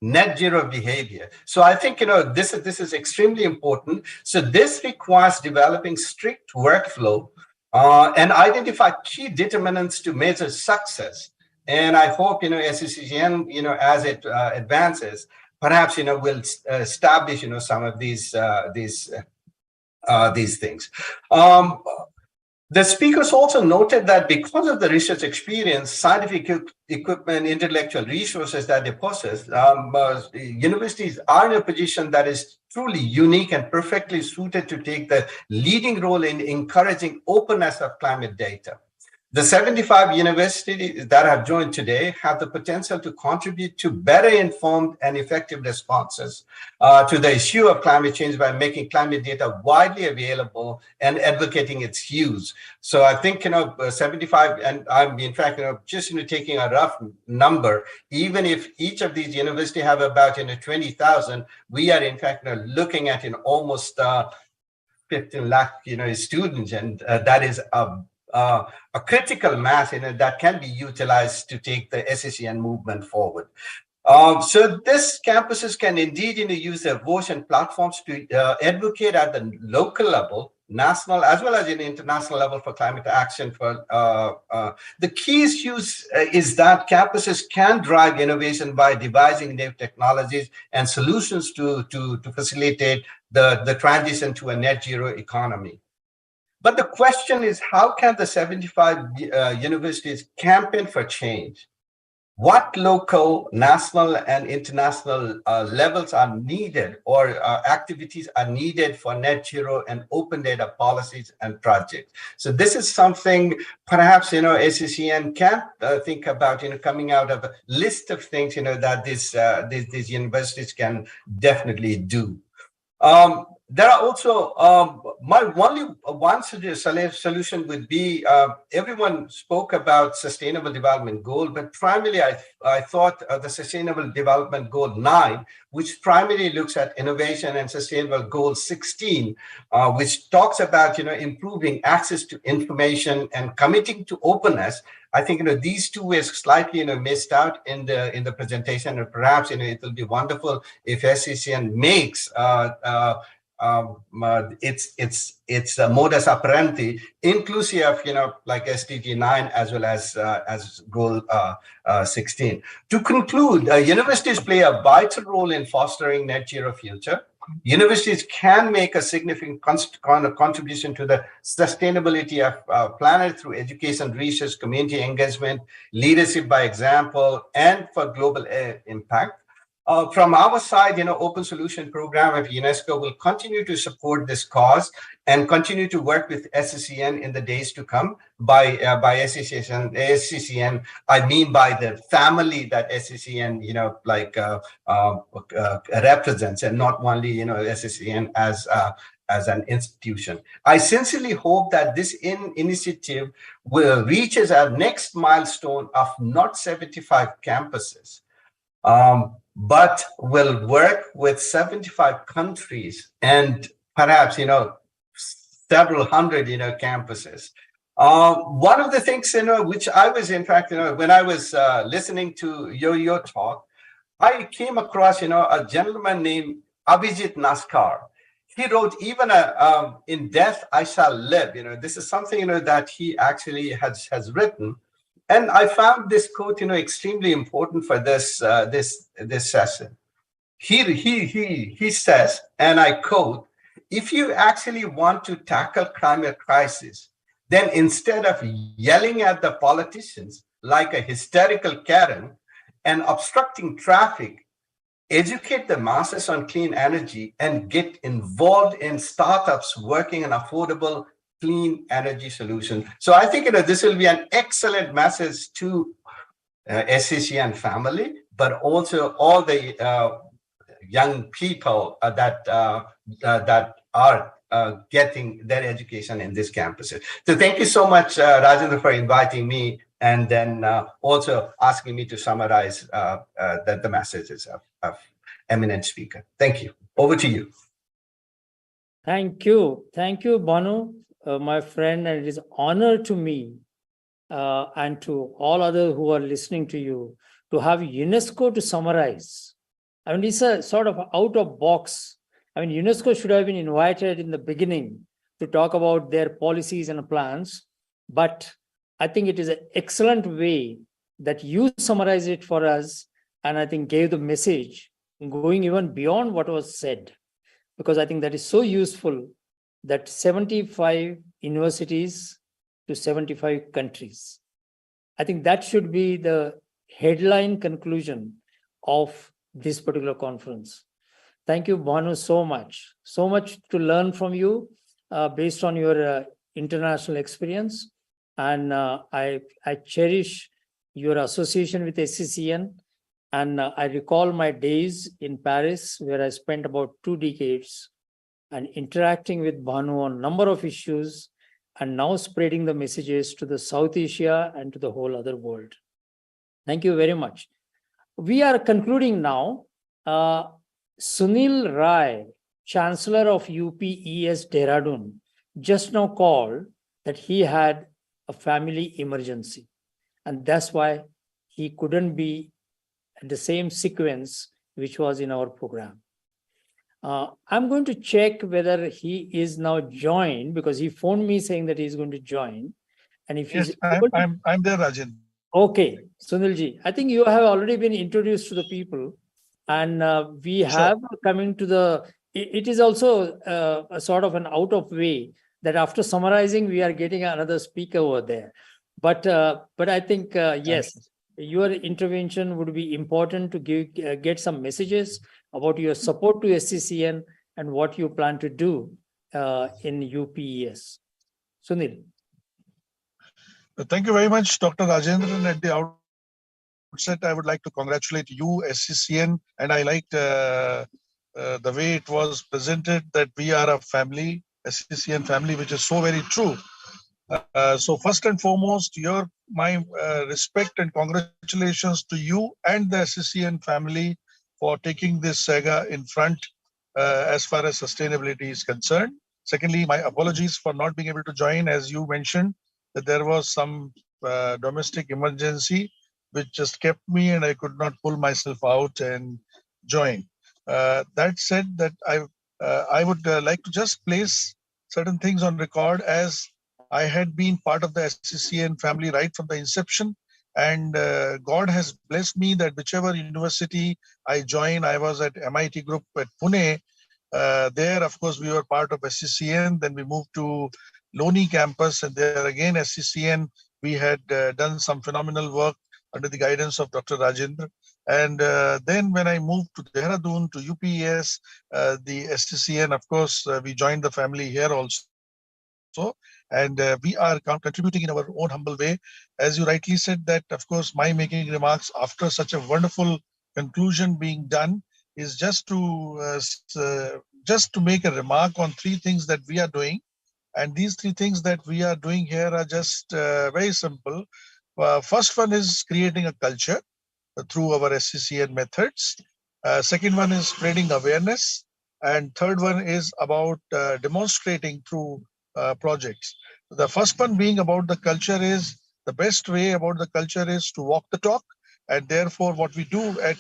net zero behavior? So I think this is extremely important. So this requires developing strict workflow and identify key determinants to measure success. And I hope SCCN as it advances, perhaps will establish some of these things. The speakers also noted that because of the research experience, scientific equipment, intellectual resources that they possess, universities are in a position that is truly unique and perfectly suited to take the leading role in encouraging openness of climate data. The 75 universities that have joined today have the potential to contribute to better informed and effective responses to the issue of climate change by making climate data widely available and advocating its use. So I think 75, and I'm in fact just taking a rough number. Even if each of these universities have about 20,000, we are in fact looking at almost 15 lakh students, and that is a critical mass that can be utilized to take the SCCN movement forward. So this campuses can indeed use their voice and platforms to advocate at the local level, national as well as in international level for climate action. For the key issues is that campuses can drive innovation by devising new technologies and solutions to facilitate the transition to a net zero economy. But the question is, how can the 75 universities campaign for change? What local, national, and international levels are needed, or activities are needed for net zero and open data policies and projects? So this is something perhaps SCCN can think about coming out of a list of things that these universities can definitely do. there are also my only one solution would be everyone spoke about sustainable development goal, but primarily I thought the sustainable development goal 9, which primarily looks at innovation, and sustainable goal 16, which talks about improving access to information and committing to openness. I think these two is slightly missed out in the presentation, and perhaps it will be wonderful if SCCN makes it's modus operandi inclusive like SDG 9 as well as goal 16. To conclude, universities play a vital role in fostering net zero future. Universities can make a significant contribution to the sustainability of planet through education, research, community engagement, leadership by example, and for global impact. From our side, Open Solution Program of UNESCO will continue to support this cause and continue to work with SCCN in the days to come. By SCCN, I mean by the family that SCCN, represents, and not only, SCCN as an institution. I sincerely hope that this initiative will reaches our next milestone of not 75 campuses, but will work with 75 countries and perhaps, several hundred, campuses. One of the things, which I was, in fact, when I was listening to your talk, I came across, a gentleman named Abhijit Naskar. He wrote, even in death, I shall live. This is something, that he actually has written. And I found this quote, extremely important for this session. He says, and I quote, "If you actually want to tackle climate crisis, then instead of yelling at the politicians like a hysterical Karen and obstructing traffic, educate the masses on clean energy and get involved in startups working on affordable clean energy solution." So I think this will be an excellent message to SCCN family, but also all the young people that are getting their education in this campus. So thank you so much, Rajendra, for inviting me, and then also asking me to summarize the messages of eminent speaker. Thank you. Over to you. Thank you, Banu. My friend, and it is honor to me and to all others who are listening to you to have UNESCO to summarize. I mean, it's a sort of out of box. I mean, UNESCO should have been invited in the beginning to talk about their policies and plans, but I think it is an excellent way that you summarize it for us, and I think gave the message going even beyond what was said, because I think that is so useful, that 75 universities to 75 countries. I think that should be the headline conclusion of this particular conference. Thank you, Banu, so much. So much to learn from you based on your international experience. And I cherish your association with SCCN. And I recall my days in Paris, where I spent about 2 decades and interacting with Banu on a number of issues, and now spreading the messages to the South Asia and to the whole other world. Thank you very much. We are concluding now. Sunil Rai, Chancellor of UPES Dehradun, just now called that he had a family emergency, and that's why he couldn't be at the same sequence which was in our program. I'm going to check whether he is now joined, because he phoned me saying that he's going to join. And if yes, I'm there, Rajan. Okay, Sunilji, I think you have already been introduced to the people, and we have coming to the. It is also a sort of an out of way that after summarizing, we are getting another speaker over there. But I think yes, your intervention would be important to get some messages about your support to SCCN and what you plan to do in UPES. Sunil. Thank you very much, Dr. Rajendran. At the outset, I would like to congratulate you, SCCN, and I liked the way it was presented, that we are a family, SCCN family, which is so very true. So first and foremost, my respect and congratulations to you and the SCCN family for taking this saga in front as far as sustainability is concerned. Secondly, my apologies for not being able to join. As you mentioned, that there was some domestic emergency which just kept me and I could not pull myself out and join. That said, that I would like to just place certain things on record, as I had been part of the SCCN family right from the inception, and God has blessed me that whichever university I joined, I was at MIT Group at Pune. There, of course, we were part of SCCN. Then we moved to Loni campus, and there again, SCCN, we had done some phenomenal work under the guidance of Dr. Rajendra. And then when I moved to Dehradun, to UPS, the SCCN, of course, we joined the family here also. And we are contributing in our own humble way. As you rightly said, that of course my making remarks after such a wonderful conclusion being done is just to make a remark on three things that we are doing. And these three things that we are doing here are just very simple. First one is creating a culture through our SCCN methods. Second one is spreading awareness. And third one is about demonstrating through projects. The first one being about the culture is, the best way about the culture is to walk the talk. And therefore, what we do at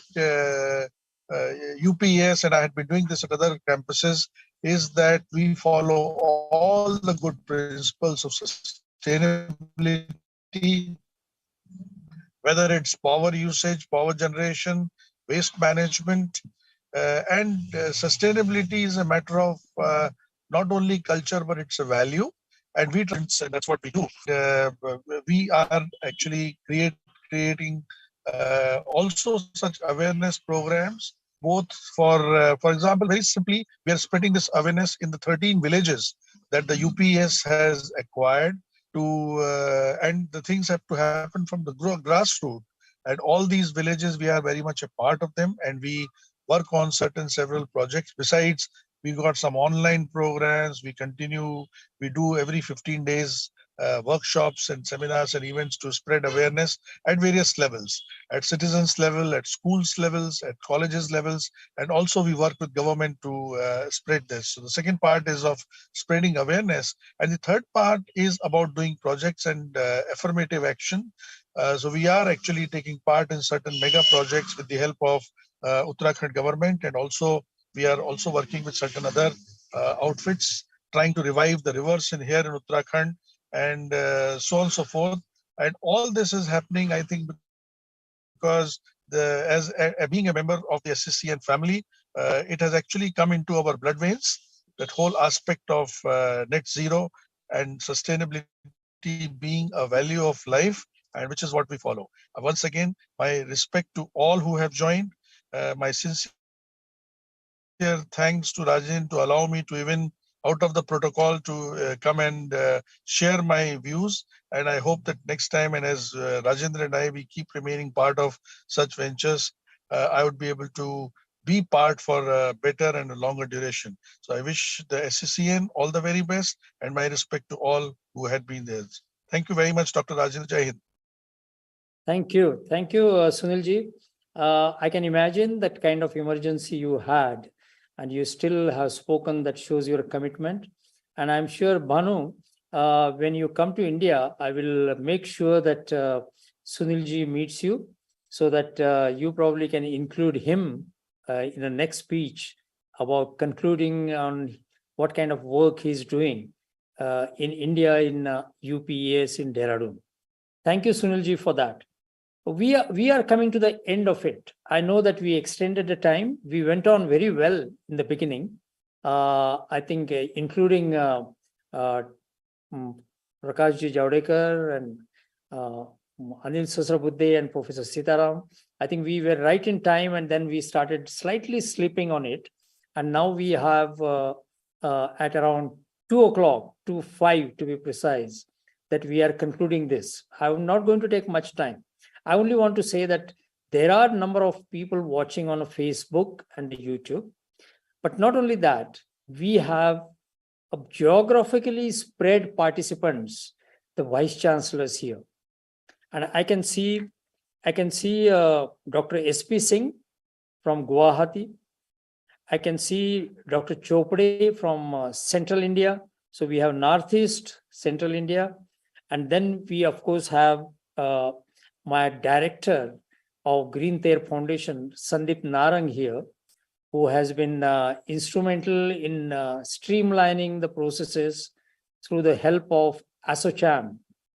UPS, and I had been doing this at other campuses, is that we follow all the good principles of sustainability, whether it's power usage, power generation, waste management, and sustainability is a matter of not only culture, but it's a value. And that's what we do. We are actually creating also such awareness programs, both for example, very simply, we are spreading this awareness in the 13 villages that the UPS has acquired and the things have to happen from the grassroots. And all these villages, we are very much a part of them, and we work on several projects. Besides, we've got some online programs. We do every 15 days workshops and seminars and events to spread awareness at various levels, at citizens level, at schools levels, at colleges levels, and also we work with government to spread this. So the second part is of spreading awareness, and the third part is about doing projects and affirmative action. So we are actually taking part in certain mega projects with the help of Uttarakhand government, and also we are also working with certain other outfits trying to revive the rivers in here in Uttarakhand, and so on and so forth. And all this is happening, I think, because being a member of the SCCN family, it has actually come into our blood veins, that whole aspect of net zero and sustainability being a value of life, and which is what we follow. Once again, my respect to all who have joined, my sincere thanks to Rajan to allow me to, even out of the protocol, to come and share my views. And I hope that next time, and as Rajendra and I, we keep remaining part of such ventures, I would be able to be part for a better and a longer duration. So I wish the SCCN all the very best, and my respect to all who had been there. Thank you very much, Dr. Rajendra. Jai Hind. Thank you, Sunilji. I can imagine that kind of emergency you had, and you still have spoken. That shows your commitment. And I'm sure, Bhanu, when you come to India, I will make sure that Sunilji meets you, so that you probably can include him in the next speech about concluding on what kind of work he's doing in India, in UPS in Dehradun. Thank you, Sunilji, for that. We are coming to the end of it. I know that we extended the time. We went on very well in the beginning. I think including Prakashji Javadekar and Anil Sasrabuddhe and Professor Sitaram. I think we were right in time, and then we started slightly slipping on it. And now we have at around 2 o'clock, 2:05 to be precise, that we are concluding this. I'm not going to take much time. I only want to say that there are a number of people watching on Facebook and YouTube. But not only that, we have a geographically spread participants, the vice chancellors here. And I can see Dr. S.P. Singh from Guwahati. I can see Dr. Chopade from Central India. So we have Northeast, Central India. And then we, of course, have my director of Green Thair Foundation, Sandeep Narang here, who has been instrumental in streamlining the processes through the help of ASSOCHAM,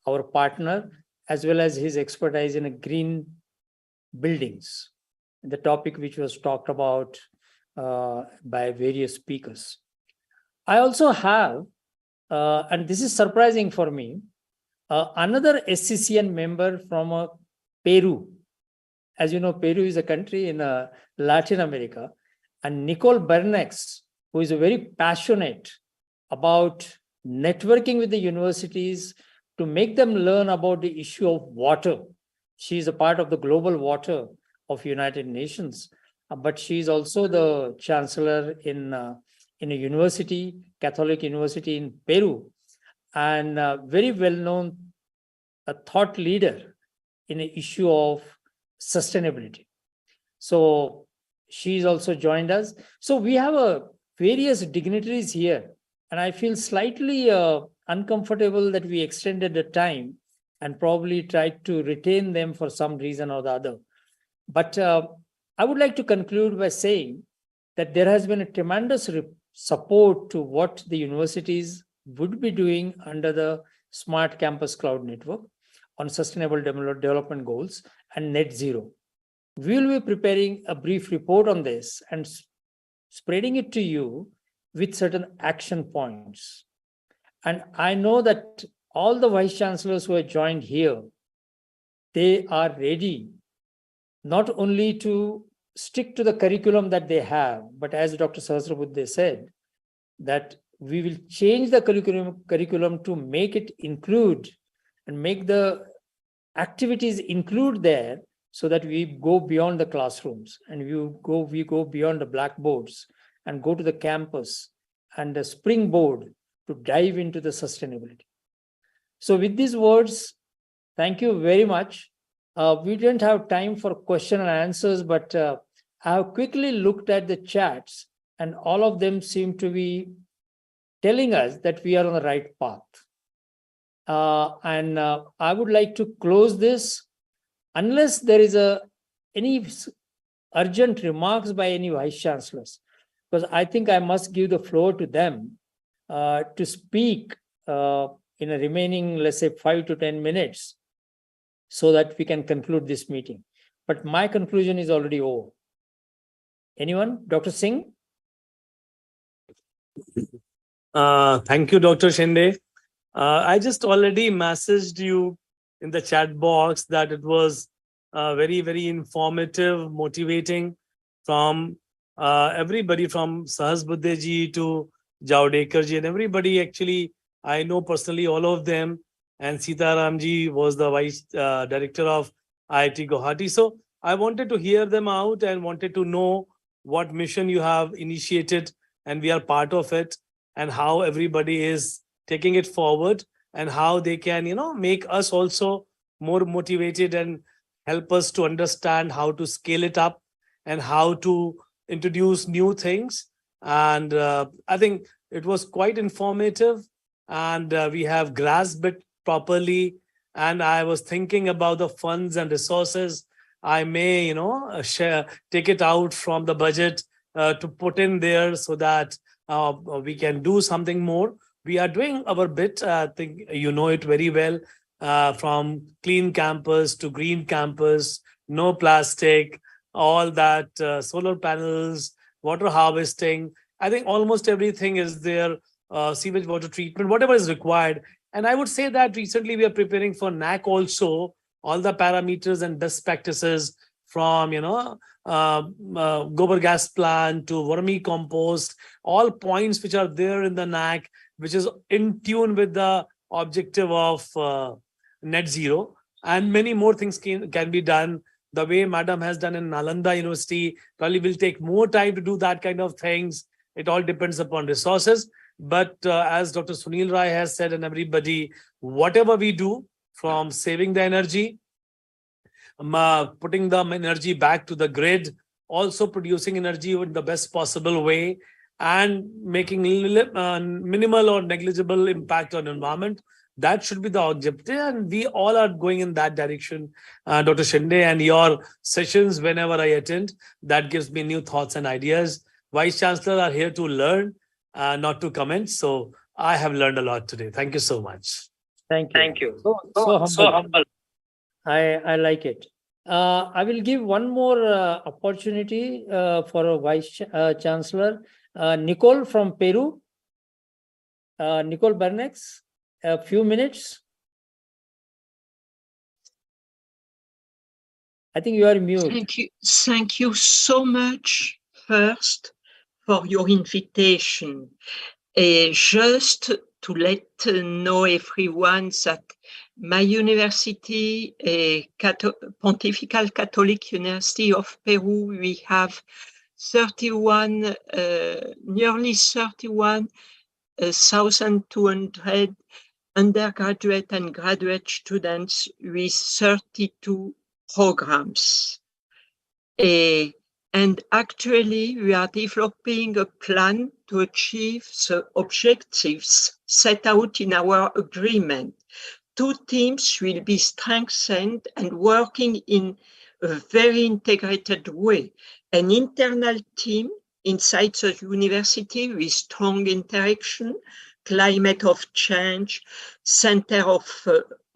our partner, as well as his expertise in green buildings, the topic which was talked about by various speakers. I also have, and this is surprising for me, another SCCN member from Peru. As you know, Peru is a country in Latin America. And Nicole Bernex, who is very passionate about networking with the universities to make them learn about the issue of water. She is a part of the global water of United Nations, but she is also the chancellor in a university, Catholic university in Peru, and very well-known thought leader in the issue of sustainability. So she's also joined us. So we have various dignitaries here, and I feel slightly uncomfortable that we extended the time and probably tried to retain them for some reason or the other. But I would like to conclude by saying that there has been a tremendous support to what the universities would be doing under the Smart Campus Cloud Network on sustainable development goals and net zero. We will be preparing a brief report on this and spreading it to you with certain action points. And I know that all the vice chancellors who are joined here, they are ready not only to stick to the curriculum that they have, but as Dr. Sahasrabuddhe said, that we will change the curriculum to make it include and make the activities include there, so that we go beyond the classrooms and we go beyond the blackboards and go to the campus and the springboard to dive into the sustainability. So with these words, thank you very much. We didn't have time for question and answers, but I have quickly looked at the chats and all of them seem to be telling us that we are on the right path. I would like to close this unless there is any urgent remarks by any vice chancellors, because I think I must give the floor to them to speak in a remaining, let's say, 5 to 10 minutes so that we can conclude this meeting. But my conclusion is already over. Anyone? Dr. Singh? Thank you, Dr. Shinde. I just already messaged you in the chat box that it was very, very informative, motivating from everybody from Sahasbuddhe ji to Javadekar ji and everybody. Actually, I know personally all of them, and Sitaram ji was the vice director of IIT Guwahati. So I wanted to hear them out and wanted to know what mission you have initiated and we are part of it, and how everybody is taking it forward and how they can, make us also more motivated and help us to understand how to scale it up and how to introduce new things. And I think it was quite informative, and we have grasped it properly. And I was thinking about the funds and resources I may, take it out from the budget to put in there so that we can do something more. We are doing our bit. I think you know it very well, from clean campus to green campus, no plastic, all that, solar panels, water harvesting. I think almost everything is there, sewage water treatment, whatever is required. And I would say that recently we are preparing for NAC also, all the parameters and best practices from, gobar gas plant to vermicompost, all points which are there in the NAC, which is in tune with the objective of net zero, and many more things can be done. The way Madam has done in Nalanda University, probably will take more time to do that kind of things. It all depends upon resources. But as Dr. Sunil Rai has said, and everybody, whatever we do, from saving the energy, putting the energy back to the grid, also producing energy in the best possible way, and making minimal or negligible impact on environment. That should be the objective, and we all are going in that direction, Dr. Shinde, and your sessions, whenever I attend, that gives me new thoughts and ideas. Vice Chancellor are here to learn, not to comment. So I have learned a lot today. Thank you so much. Thank you. Thank you. So humble. I like it. I will give one more opportunity for a Vice Chancellor, Nicole from Peru. Nicole Bernex, a few minutes. I think you are mute. Thank you so much first for your invitation. Just to let know everyone that my university, Pontifical Catholic University of Peru, we have 31, nearly 31,200 undergraduate and graduate students with 32 programs. And actually, we are developing a plan to achieve the objectives set out in our agreement. 2 teams will be strengthened and working in a very integrated way. An internal team inside the university with strong interaction, climate of change, Center of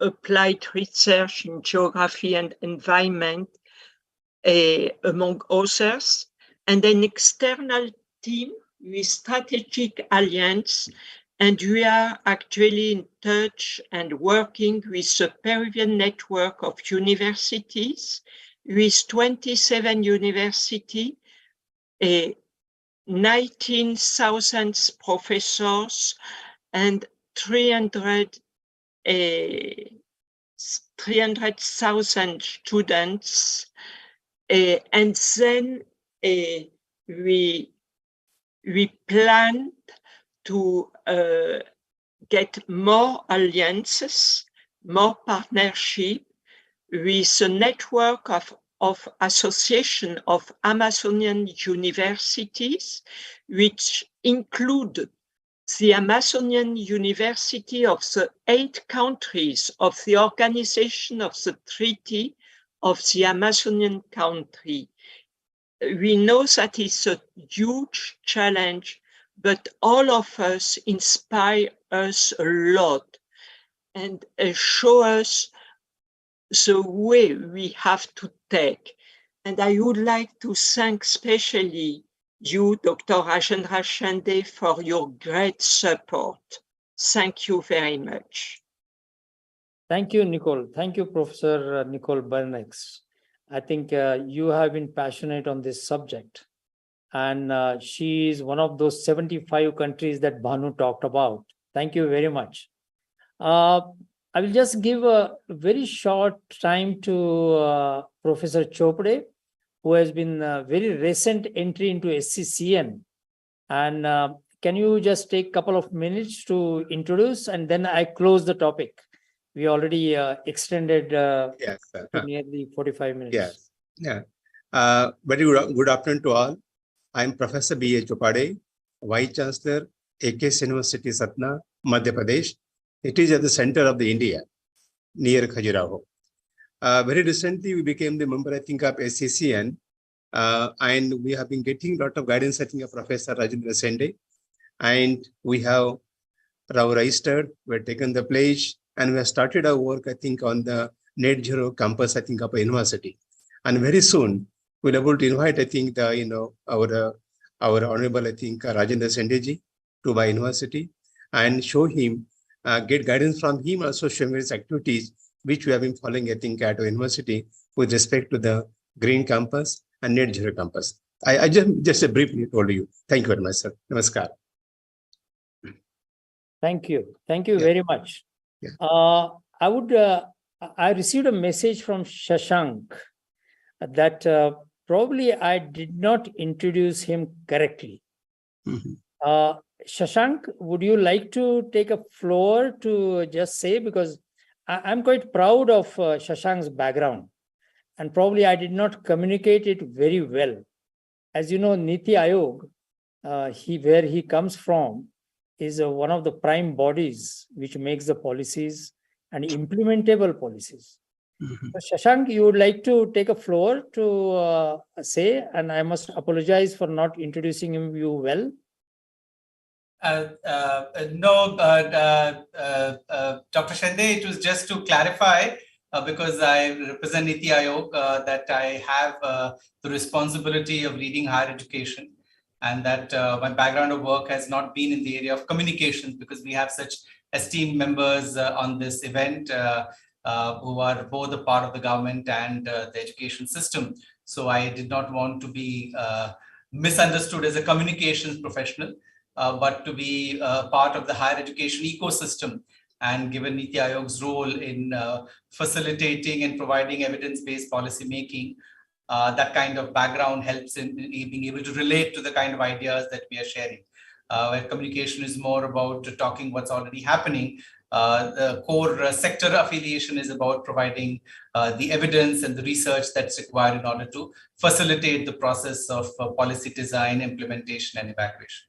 Applied Research in Geography and Environment, among others, and an external team with strategic alliance. And we are actually in touch and working with the Peruvian network of universities, with 27 universities, 19,000 professors, and 300,000 students. And then we planned to get more alliances, more partnership with a network of association of Amazonian universities, which include the Amazonian University of the 8 countries of the Organization of the Treaty of the Amazonian country. We know that it's a huge challenge, but all of us inspire us a lot and show us the way we have to take. And I would like to thank especially you, Dr. Rajendra Shinde, for your great support. Thank you very much. Thank you, Nicole. Thank you, Professor Nicole Bernex. I think you have been passionate on this subject. And she is one of those 75 countries that Bhanu talked about. Thank you very much. I will just give a very short time to Professor Chopde, who has been a very recent entry into SCCN. And can you just take a couple of minutes to introduce, and then I close the topic. We already extended yes, to nearly 45 minutes. Yes. Yeah. Very good afternoon to all. I am Professor B.A. Chopade, Vice Chancellor, AKS University, Satna, Madhya Pradesh. It is at the center of the India, near Khajuraho. Very recently, we became the member, I think, of SCCN, and we have been getting a lot of guidance, I think, of Professor Rajendra Shinde. And we have registered, we have taken the pledge, and we have started our work, I think, on the net zero campus, I think, of a university. And very soon, we'll be able to invite, I think, the, our honorable, I think, Rajendra Shinde ji to my university and show him, get guidance from him, also show various activities which we have been following, I think, at our university with respect to the green campus and net zero campus. I just briefly told you. Thank you very much, sir. Namaskar. Thank you. Thank you very much. Yeah. I received a message from Shashank that probably I did not introduce him correctly. Shashank, would you like to take a floor to just say, because I'm quite proud of Shashank's background, and probably I did not communicate it very well. As you know, Niti Aayog, where he comes from, is one of the prime bodies which makes the policies and implementable policies. So Shashank, you would like to take a floor to say, and I must apologize for not introducing you well. No, Dr. Shende, it was just to clarify, because I represent Niti Aayog, that I have the responsibility of leading higher education, and that my background of work has not been in the area of communications, because we have such esteemed members on this event who are both a part of the government and the education system. So I did not want to be misunderstood as a communications professional, but to be part of the higher education ecosystem. And given Niti Aayog's role in facilitating and providing evidence-based policy making, that kind of background helps in being able to relate to the kind of ideas that we are sharing. Where communication is more about talking what's already happening, the core sector affiliation is about providing the evidence and the research that's required in order to facilitate the process of policy design, implementation, and evaluation.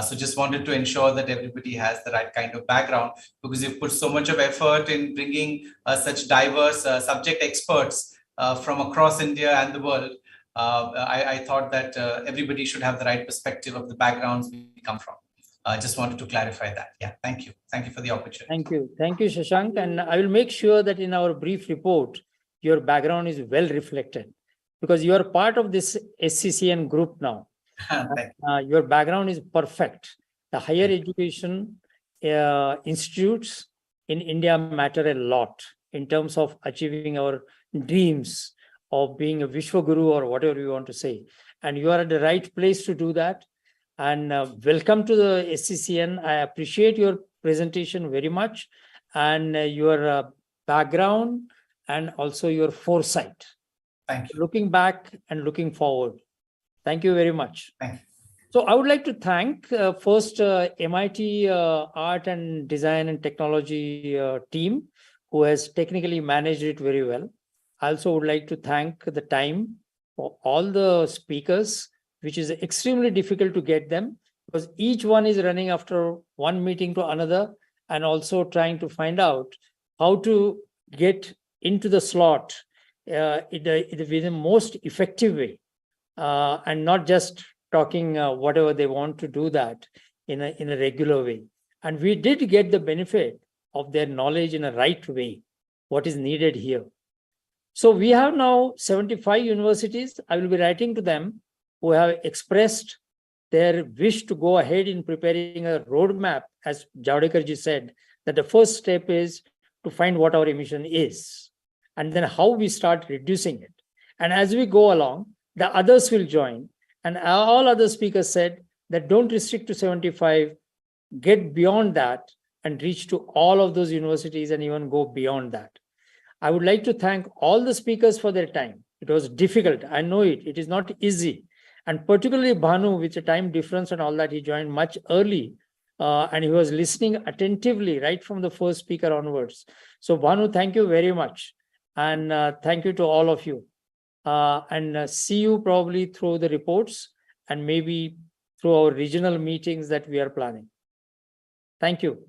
So just wanted to ensure that everybody has the right kind of background, because you've put so much of effort in bringing such diverse subject experts from across India and the world. I thought that everybody should have the right perspective of the backgrounds we come from. I just wanted to clarify that. Yeah, thank you. Thank you for the opportunity. Thank you. Thank you, Shashank. And I will make sure that in our brief report, your background is well reflected, because you are part of this SCCN group now. Your background is perfect. The higher education institutes in India matter a lot in terms of achieving our dreams of being a Vishwaguru or whatever you want to say. And you are at the right place to do that. And welcome to the SCCN. I appreciate your presentation very much, and your background and also your foresight. Thank you. Looking back and looking forward. Thank you very much. Thank you. So I would like to thank first MIT Art and Design and Technology team, who has technically managed it very well. I also would like to thank the time for all the speakers, which is extremely difficult to get them, because each one is running after one meeting to another, and also trying to find out how to get into the slot in the most effective way, and not just talking whatever they want to do that in a regular way. And we did get the benefit of their knowledge in a right way, what is needed here. So we have now 75 universities. I will be writing to them, who have expressed their wish to go ahead in preparing a roadmap, as Javdekarji said, that the first step is to find what our emission is, and then how we start reducing it. And as we go along, the others will join. And all other speakers said that don't restrict to 75, get beyond that and reach to all of those universities and even go beyond that. I would like to thank all the speakers for their time. It was difficult. I know it. It is not easy. And particularly Bhanu, with the time difference and all that, he joined much early. And he was listening attentively right from the first speaker onwards. So Bhanu, thank you very much. And thank you to all of you. And see you probably through the reports and maybe through our regional meetings that we are planning. Thank you.